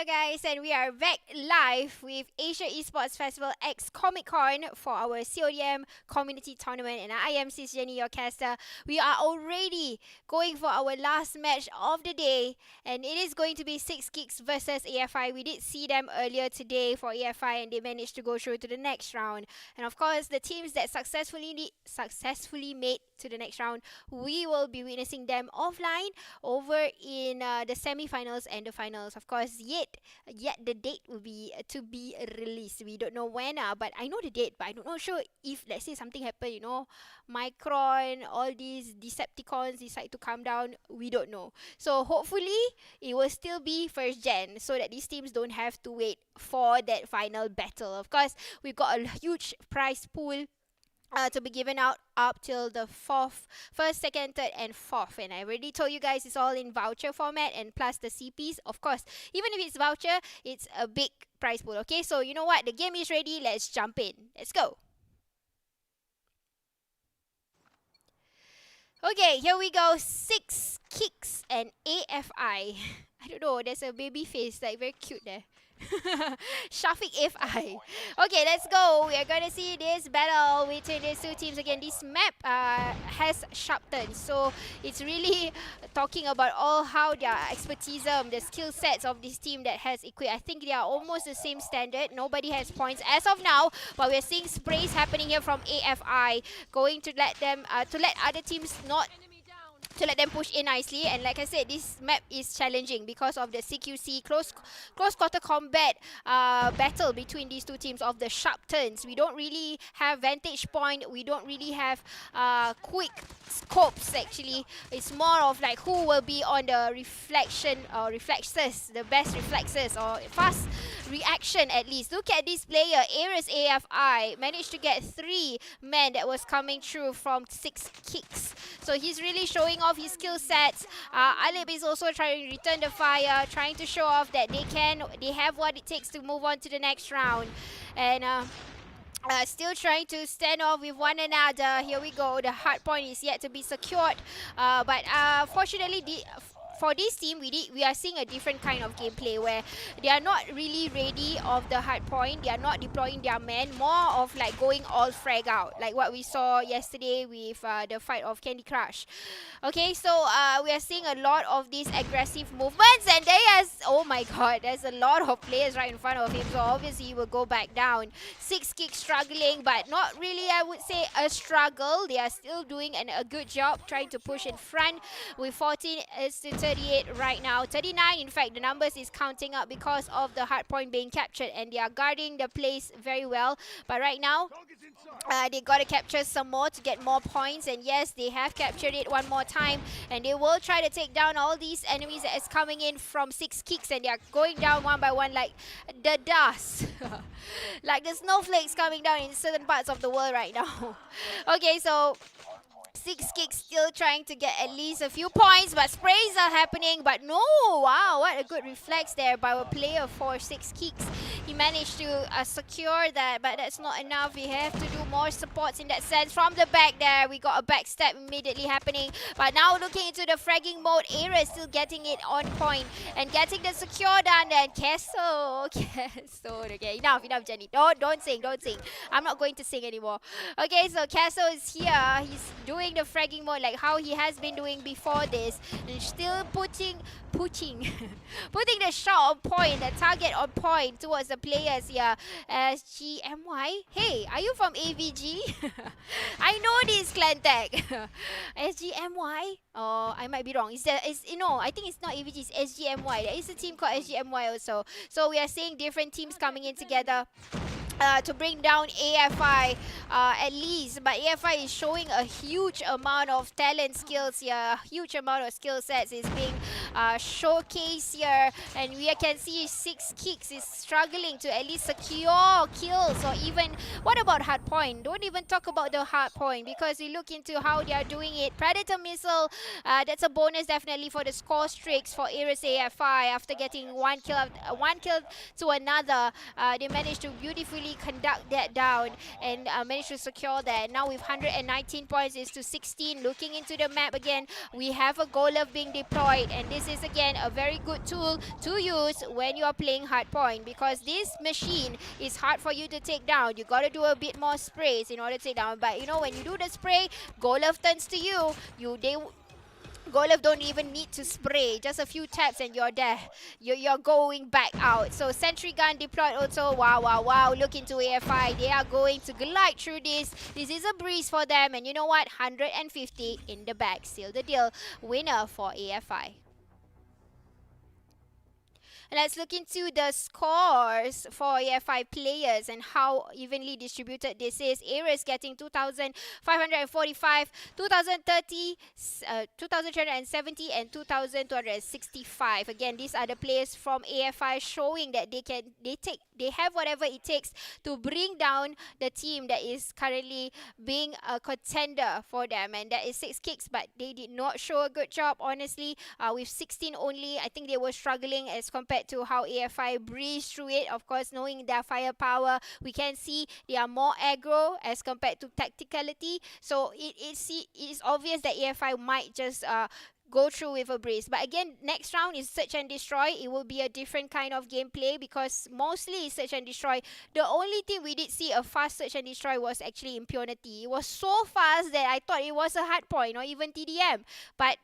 Hello guys, and we are back live with Asia Esports Festival X Comic Con for our CODM Community Tournament, and I am Sis Jenny, your caster. We are already going for our last match of the day, and it is going to be 6 Kicks versus AFI. We did see them earlier today for AFI, and they managed to go through to the next round. And of course, the teams that successfully made to the next round, we will be witnessing them offline over in the semi-finals and the finals. Of course, yet the date will be to be released. We don't know when, but I know the date, but I'm not sure if, let's say, something happened, Micron, all these Decepticons decide to come down. We don't know. So hopefully it will still be first gen, so that these teams don't have to wait for that final battle. Of course, we've got a huge prize pool to be given out up till the first, second, third, and fourth. And I already told you guys it's all in voucher format, and plus the CPs. Of course, even if it's voucher, it's a big prize pool. Okay, so you know what? The game is ready. Let's jump in. Let's go. Okay, here we go. 6 Kicks and AFI. I don't know. There's a baby face, like very cute there. Shafiq FI. Okay, let's go. We are going to see this battle between these two teams again. This map has sharp turns, so it's really talking about all how their expertise, the skill sets of this team that has equipped. I think they are almost the same standard. Nobody has points as of now, but we're seeing sprays happening here from AFI, going to let them to let other teams not to let them push in nicely. And like I said, this map is challenging because of the CQC close quarter combat battle between these two teams of the sharp turns. We don't really have vantage point. We don't really have quick scopes actually. It's more of like who will be on the reflection or reflexes, the best reflexes or fast reaction at least. Look at this player, Ares AFI, managed to get 3 men that was coming through from 6 kicks. So he's really showing off his skill sets. Alip is also trying to return the fire, trying to show off that they have what it takes to move on to the next round. And still trying to stand off with one another. Here we go. The hard point is yet to be secured. But fortunately, for this team, we are seeing a different kind of gameplay where they are not really ready of the hard point. They are not deploying their men, more of like going all frag out, like what we saw yesterday with the fight of Candy Crush. Okay, so we are seeing a lot of these aggressive movements, and oh my god, there's a lot of players right in front of him, so obviously he will go back down. 6 kicks struggling, but not really, I would say, a struggle. They are still doing a good job trying to push in front with 14 is to 38 right now. 39, in fact, the numbers is counting up because of the hard point being captured, and they are guarding the place very well. But right now, they got to capture some more to get more points, and yes, they have captured it one more time, and they will try to take down all these enemies that is coming in from 6 kicks, and they are going down one by one like the dust. Like the snowflakes coming down in certain parts of the world right now. Okay, so 6 kicks still trying to get at least a few points, but sprays are happening. But no, wow, what a good reflex there by a player for 6 kicks. He managed to secure that, but that's not enough. We have to do more supports in that sense. From the back there, we got a backstab immediately happening. But now looking into the fragging mode, Era is still getting it on point and getting the secure done. Then Castle. Okay, enough, Jenny. Don't sing. I'm not going to sing anymore. Okay, so Castle is here. He's doing the fragging mode like how he has been doing before this, and still putting the shot on point, the target on point towards the players here. SGMY, hey, are you from AVG? I know this clan tag. SGMY, oh, I might be wrong. I think it's not AVG, it's SGMY. There is a team called SGMY also. So we are seeing different teams coming in together to bring down AFI at least. But AFI is showing a huge amount of talent skills here. A huge amount of skill sets is being showcased here. And we can see 6 kicks is struggling to at least secure kills. Or even, what about hard point? Don't even talk about the hard point, because we look into how they are doing it. Predator missile, that's a bonus definitely for the score streaks for Ares AFI. After getting one kill to another, they managed to beautifully conduct that down and managed to secure that. Now with 119 points is to 16. Looking into the map again, we have a Golem being deployed, and this this is again a very good tool to use when you are playing hardpoint, because this machine is hard for you to take down. You got to do a bit more sprays in order to take down. But you know, when you do the spray, Golov turns to you. Golov don't even need to spray. Just a few taps and you're there. You're going back out. So sentry gun deployed also. Wow. Look into AFI. They are going to glide through this. This is a breeze for them. And you know what? 150 in the bag. Seal the deal. Winner for AFI. Let's look into the scores for AFI players and how evenly distributed this is. Ares getting 2,545, 2,030, 2,370 and 2,265. Again, these are the players from AFI showing that they have whatever it takes to bring down the team that is currently being a contender for them. And that is 6 kicks, but they did not show a good job, honestly. With 16 only, I think they were struggling as compared to how AFI breezed through it. Of course, knowing their firepower, we can see they are more aggro as compared to tacticality. So it is obvious that AFI might just go through with a breeze. But again, next round is search and destroy. It will be a different kind of gameplay because mostly search and destroy. The only thing we did see a fast search and destroy was actually Impunity. It was so fast that I thought it was a hard point or even TDM. But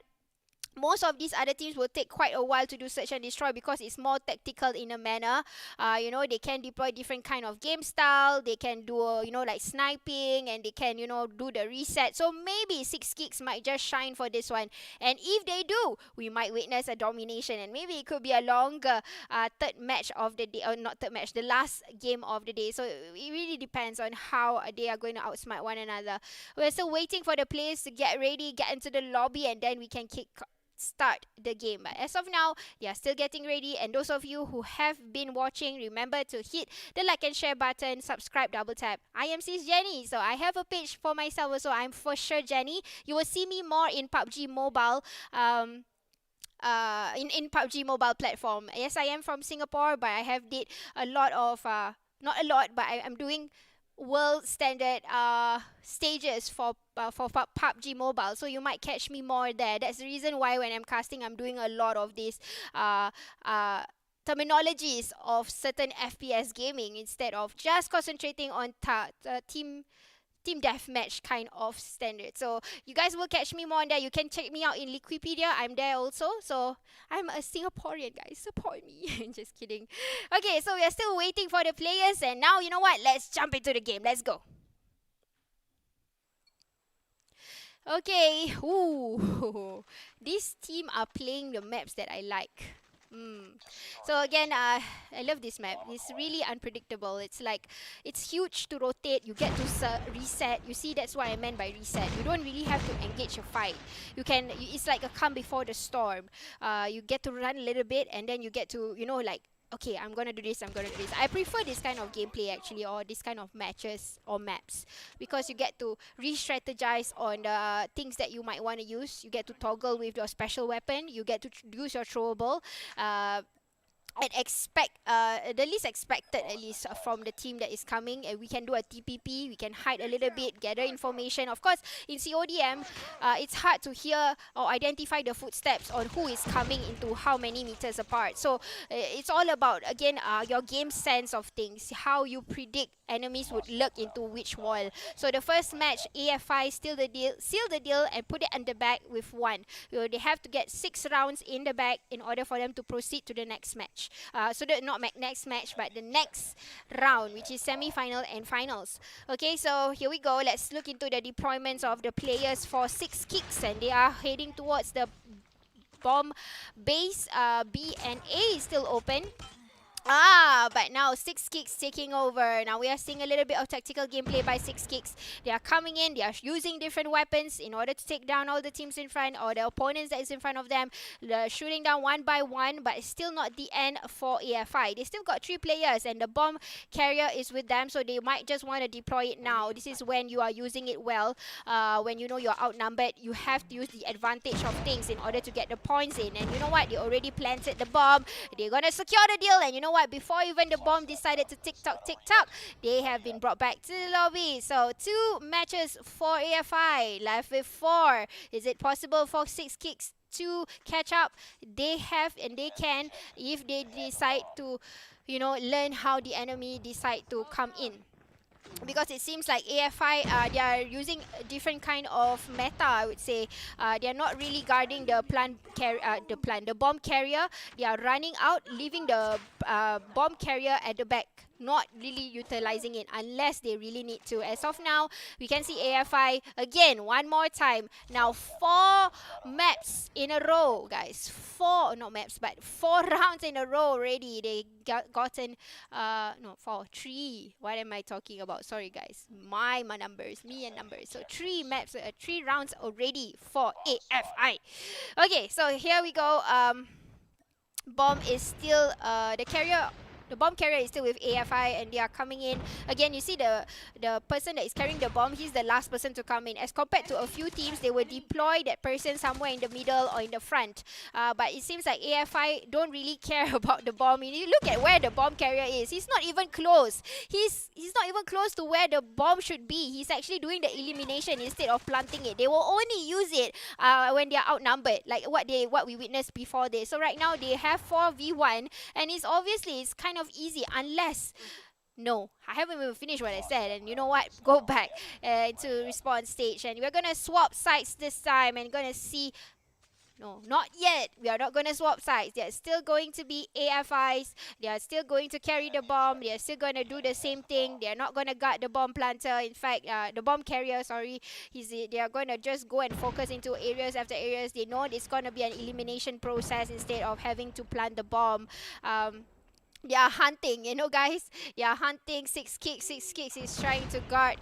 most of these other teams will take quite a while to do search and destroy because it's more tactical in a manner. You know, they can deploy different kind of game style. They can do, you know, like sniping, and they can, you know, do the reset. So maybe 6 kicks might just shine for this one. And if they do, we might witness a domination, and maybe it could be a longer third match of the day, or not third match, the last game of the day. So it really depends on how they are going to outsmart one another. We're still waiting for the players to get ready, get into the lobby, and then we can start the game. But as of now, they are still getting ready. And those of you who have been watching, remember to hit the like and share button, subscribe, double tap. I am Sis Jenny, so I have a page for myself also. I'm for sure Jenny. You will see me more in PUBG Mobile. In PUBG Mobile platform. Yes, I am from Singapore, but I have did a lot of not a lot, but I'm doing world standard stages for PUBG Mobile, so you might catch me more there. That's the reason why when I'm casting, I'm doing a lot of these terminologies of certain FPS gaming instead of just concentrating on team deathmatch kind of standard. So you guys will catch me more on there. You can check me out in Liquipedia. I'm there also. So I'm a Singaporean, guys. Support me. Just kidding. Okay, so we are still waiting for the players, and now you know what? Let's jump into the game. Let's go. Okay. Ooh. This team are playing the maps that I like. So again, I love this map. It's really unpredictable. It's like, it's huge to rotate. You get to reset. You see, that's what I meant by reset. You don't really have to engage a fight. It's like a calm before the storm. You get to run a little bit, and then you get to, you know, like, okay, I'm gonna do this, I prefer this kind of gameplay actually, or this kind of matches or maps, because you get to re-strategize on the things that you might want to use. You get to toggle with your special weapon. You get to use your throwable. And expect the least expected, at least from the team that is coming. And we can do a TPP, we can hide a little bit, gather information. Of course, in CODM, it's hard to hear or identify the footsteps on who is coming into how many meters apart. So it's all about, again, your game sense of things, how you predict enemies would lurk into which wall. So the first match, AFI seal the deal and put it in the bag with 1. They have to get 6 rounds in the bag in order for them to proceed to the next match. Next match, but the next round, which is semi-final and finals. Okay, so here we go. Let's look into the deployments of the players for 6 kicks, and they are heading towards the bomb base. B and A is still open. But now 6 kicks taking over. Now we are seeing a little bit of tactical gameplay by 6 kicks. They are coming in, they are using different weapons in order to take down all the teams in front, or the opponents that is in front of them. They're shooting down one by one, but it's still not the end for AFI. They still got 3 players, and the bomb carrier is with them, so they might just want to deploy it now. This is when you are using it well. When you know you're outnumbered, you have to use the advantage of things in order to get the points in. And you know what? They already planted the bomb. They're gonna secure the deal, and you know what? Before even the bomb decided to tick tock, they have been brought back to the lobby. So 2 matches for AFI, left with 4. Is it possible for 6 kicks to catch up. They have and they can if they decide to, learn how the enemy decide to come in. Because it seems like AFI, they are using a different kind of meta, I would say. They are not really guarding the the bomb carrier. They are running out, leaving the bomb carrier at the back, not really utilizing it unless they really need to. As of now, we can see AFI again one more time. Now 4 maps in a row, guys. 4 not maps, but 4 rounds in a row already. They gotten 3. What am I talking about? Sorry, guys. My numbers, me and numbers. So 3 maps, 3 rounds already for AFI. Okay, so here we go. Bomb is still the carrier. The bomb carrier is still with AFI and they are coming in. Again, you see the person that is carrying the bomb, he's the last person to come in. As compared to a few teams, they will deploy that person somewhere in the middle or in the front. But it seems like AFI don't really care about the bomb. You look at where the bomb carrier is. He's not even close. He's not even close to where the bomb should be. He's actually doing the elimination instead of planting it. They will only use it when they are outnumbered, like what we witnessed before this. So right now they have 4v1 and it's kind of easy unless no, I haven't even finished what I said. And you know what? Go back to respawn stage. And we're going to swap sides this time and going to see... No, not yet. We are not going to swap sides. They are still going to be AFIs. They are still going to carry the bomb. They are still going to do the same thing. They are not going to guard the bomb planter. In fact, the bomb carrier, sorry. They are going to just go and focus into areas after areas. They know it's going to be an elimination process instead of having to plant the bomb. They are hunting, guys. They are hunting 6 kicks. 6 kicks is trying to guard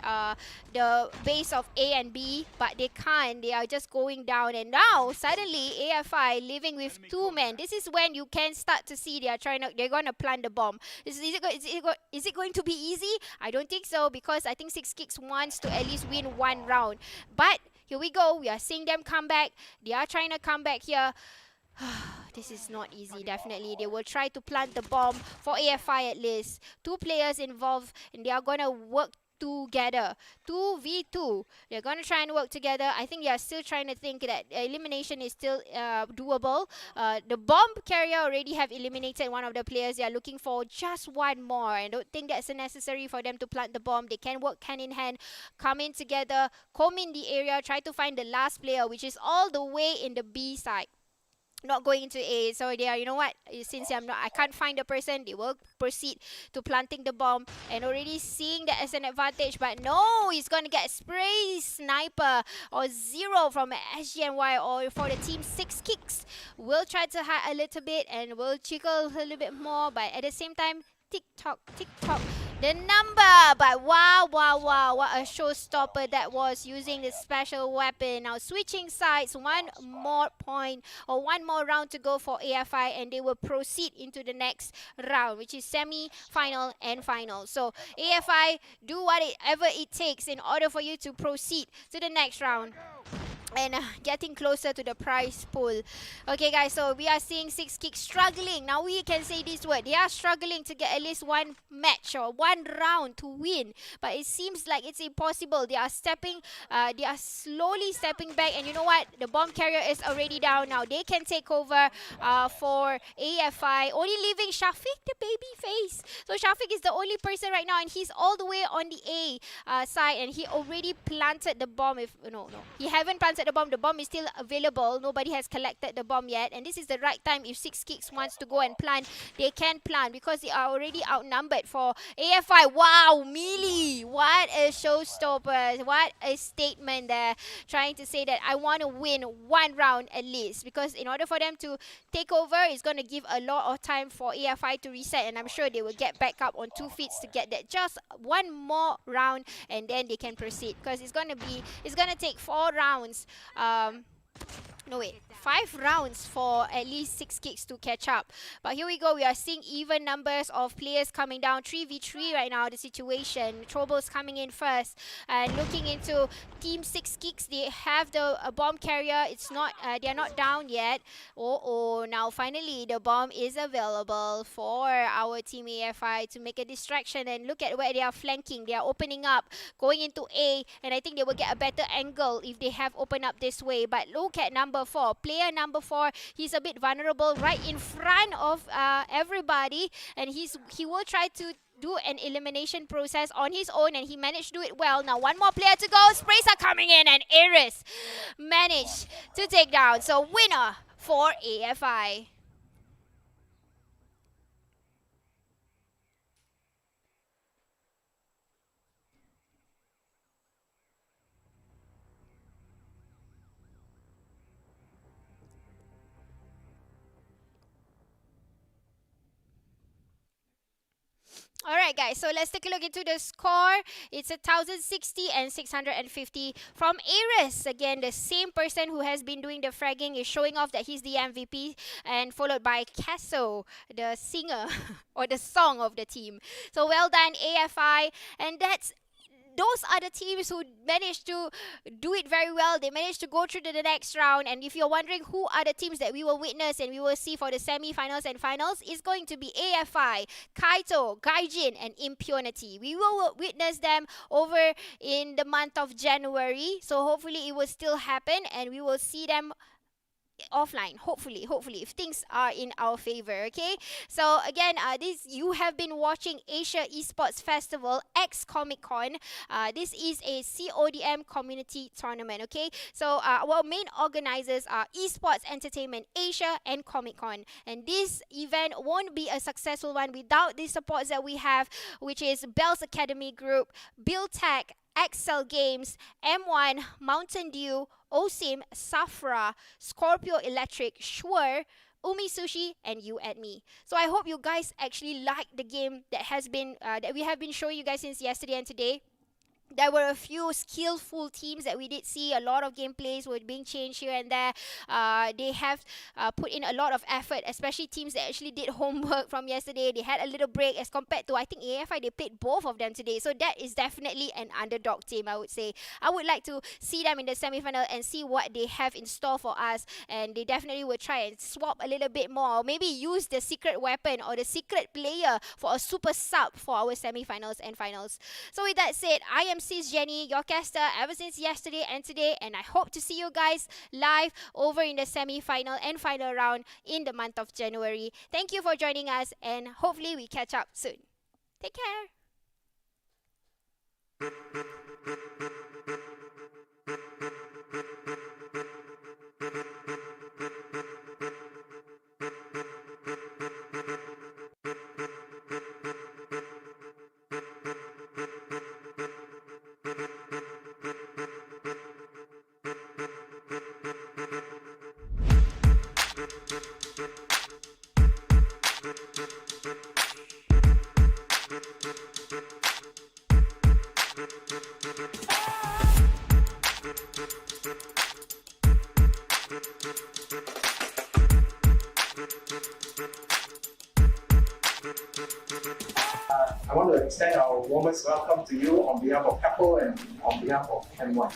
the base of A and B, but they can't. They are just going down. And now, suddenly, AFI living with 2 men. This is when you can start to see they're going to plant the bomb. Is it going to be easy? I don't think so, because I think 6 kicks wants to at least win 1 round. But here we go. We are seeing them come back. They are trying to come back here. This is not easy, definitely. They will try to plant the bomb for AFI at least. 2 players involved and they are going to work together. 2v2. They're going to try and work together. I think they are still trying to think that elimination is still doable. The bomb carrier already have eliminated one of the players. They are looking for just 1 more. I don't think that's necessary for them to plant the bomb. They can work hand in hand, come in together, comb in the area, try to find the last player, which is all the way in the B side. Not going into A. So they are, you know what, since I can't find the person, they will proceed to planting the bomb and already seeing that as an advantage. But no, he's going to get spray sniper or 0 from SGNY or for the team 6 kicks. We'll try to hide a little bit and we'll chickle a little bit more, but at the same time, tick tock, the number. But wow, what a showstopper that was, using the special weapon. Now switching sides, 1 more point or 1 more round to go for AFI and they will proceed into the next round, which is semi-final and final. So AFI, do whatever it takes in order for you to proceed to the next round and getting closer to the prize pool. Okay guys, so we are seeing 6 kicks struggling. Now we can say this word, they are struggling to get at least 1 match or 1 round to win, but it seems like it's impossible. They are slowly stepping back, and you know what, the bomb carrier is already down. Now they can take over for AFI, only leaving Shafiq, the baby face. So Shafiq is the only person right now and he's all the way on the A side, and he already planted the bomb. He haven't planted the bomb. The bomb is still available. Nobody has collected the bomb yet, and this is the right time. If 6 kicks wants to go and plant, they can plant because they are already outnumbered for AFI. Wow, melee! What a showstopper! What a statement there, trying to say that I want to win 1 round at least, because in order for them to take over, it's going to give a lot of time for AFI to reset, and I'm sure they will get back up on 2 feet to get that just 1 more round, and then they can proceed, because it's going to take 4 rounds. 5 rounds for at least 6 kicks to catch up. But here we go, we are seeing even numbers of players coming down. 3v3 right now, the situation. Trouble's coming in first, and looking into team 6 kicks, they have the bomb carrier. It's not, they are not down yet. Now finally the bomb is available for our team AFI to make a distraction, and look at where they are flanking. They are opening up, going into A, and I think they will get a better angle if they have opened up this way. But look at numbers number 4. Player number 4, he's a bit vulnerable right in front of everybody, and he will try to do an elimination process on his own, and he managed to do it well. Now one more player to go. Sprays are coming in, and Iris managed to take down. So winner for AFI. Alright guys, so let's take a look into the score. It's 1,060 and 650 from Ares. Again, the same person who has been doing the fragging is showing off that he's the MVP, and followed by Casso, the singer or the song of the team. So well done AFI, and those are the teams who managed to do it very well. They managed to go through to the next round. And if you're wondering who are the teams that we will witness and we will see for the semi-finals and finals, it's going to be AFI, Kaito, Gaijin, and Impunity. We will witness them over in the month of January. So hopefully it will still happen, and we will see them offline, hopefully if things are in our favor. Okay, so again, this, you have been watching Asia Esports Festival X Comic Con. This is a CODM community tournament. Okay, so our main organizers are Esports Entertainment Asia and Comic Con, and this event won't be a successful one without the supports that we have, which is Bell's Academy Group, Build Tech, Excel Games, M1, Mountain Dew, OSIM, Safra, Scorpio Electric, Shure, Umi Sushi, and You and Me. So I hope you guys actually like the game that has been that we have been showing you guys since yesterday and today. There were a few skillful teams that we did see. A lot of gameplays were being changed here and there. They have put in a lot of effort, especially teams that actually did homework from yesterday. They had a little break as compared to, I think, AFI, they played both of them today. So that is definitely an underdog team, I would say. I would like to see them in the semi-final and see what they have in store for us. And they definitely will try and swap a little bit more. Or maybe use the secret weapon or the secret player for a super sub for our semi-finals and finals. So with that said, I am Sis Jenny, your caster ever since yesterday and today, and I hope to see you guys live over in the semi-final and final round in the month of January. Thank you for joining us, and hopefully we catch up soon. Take care. I want to extend our warmest welcome to you on behalf of Apple and on behalf of M1.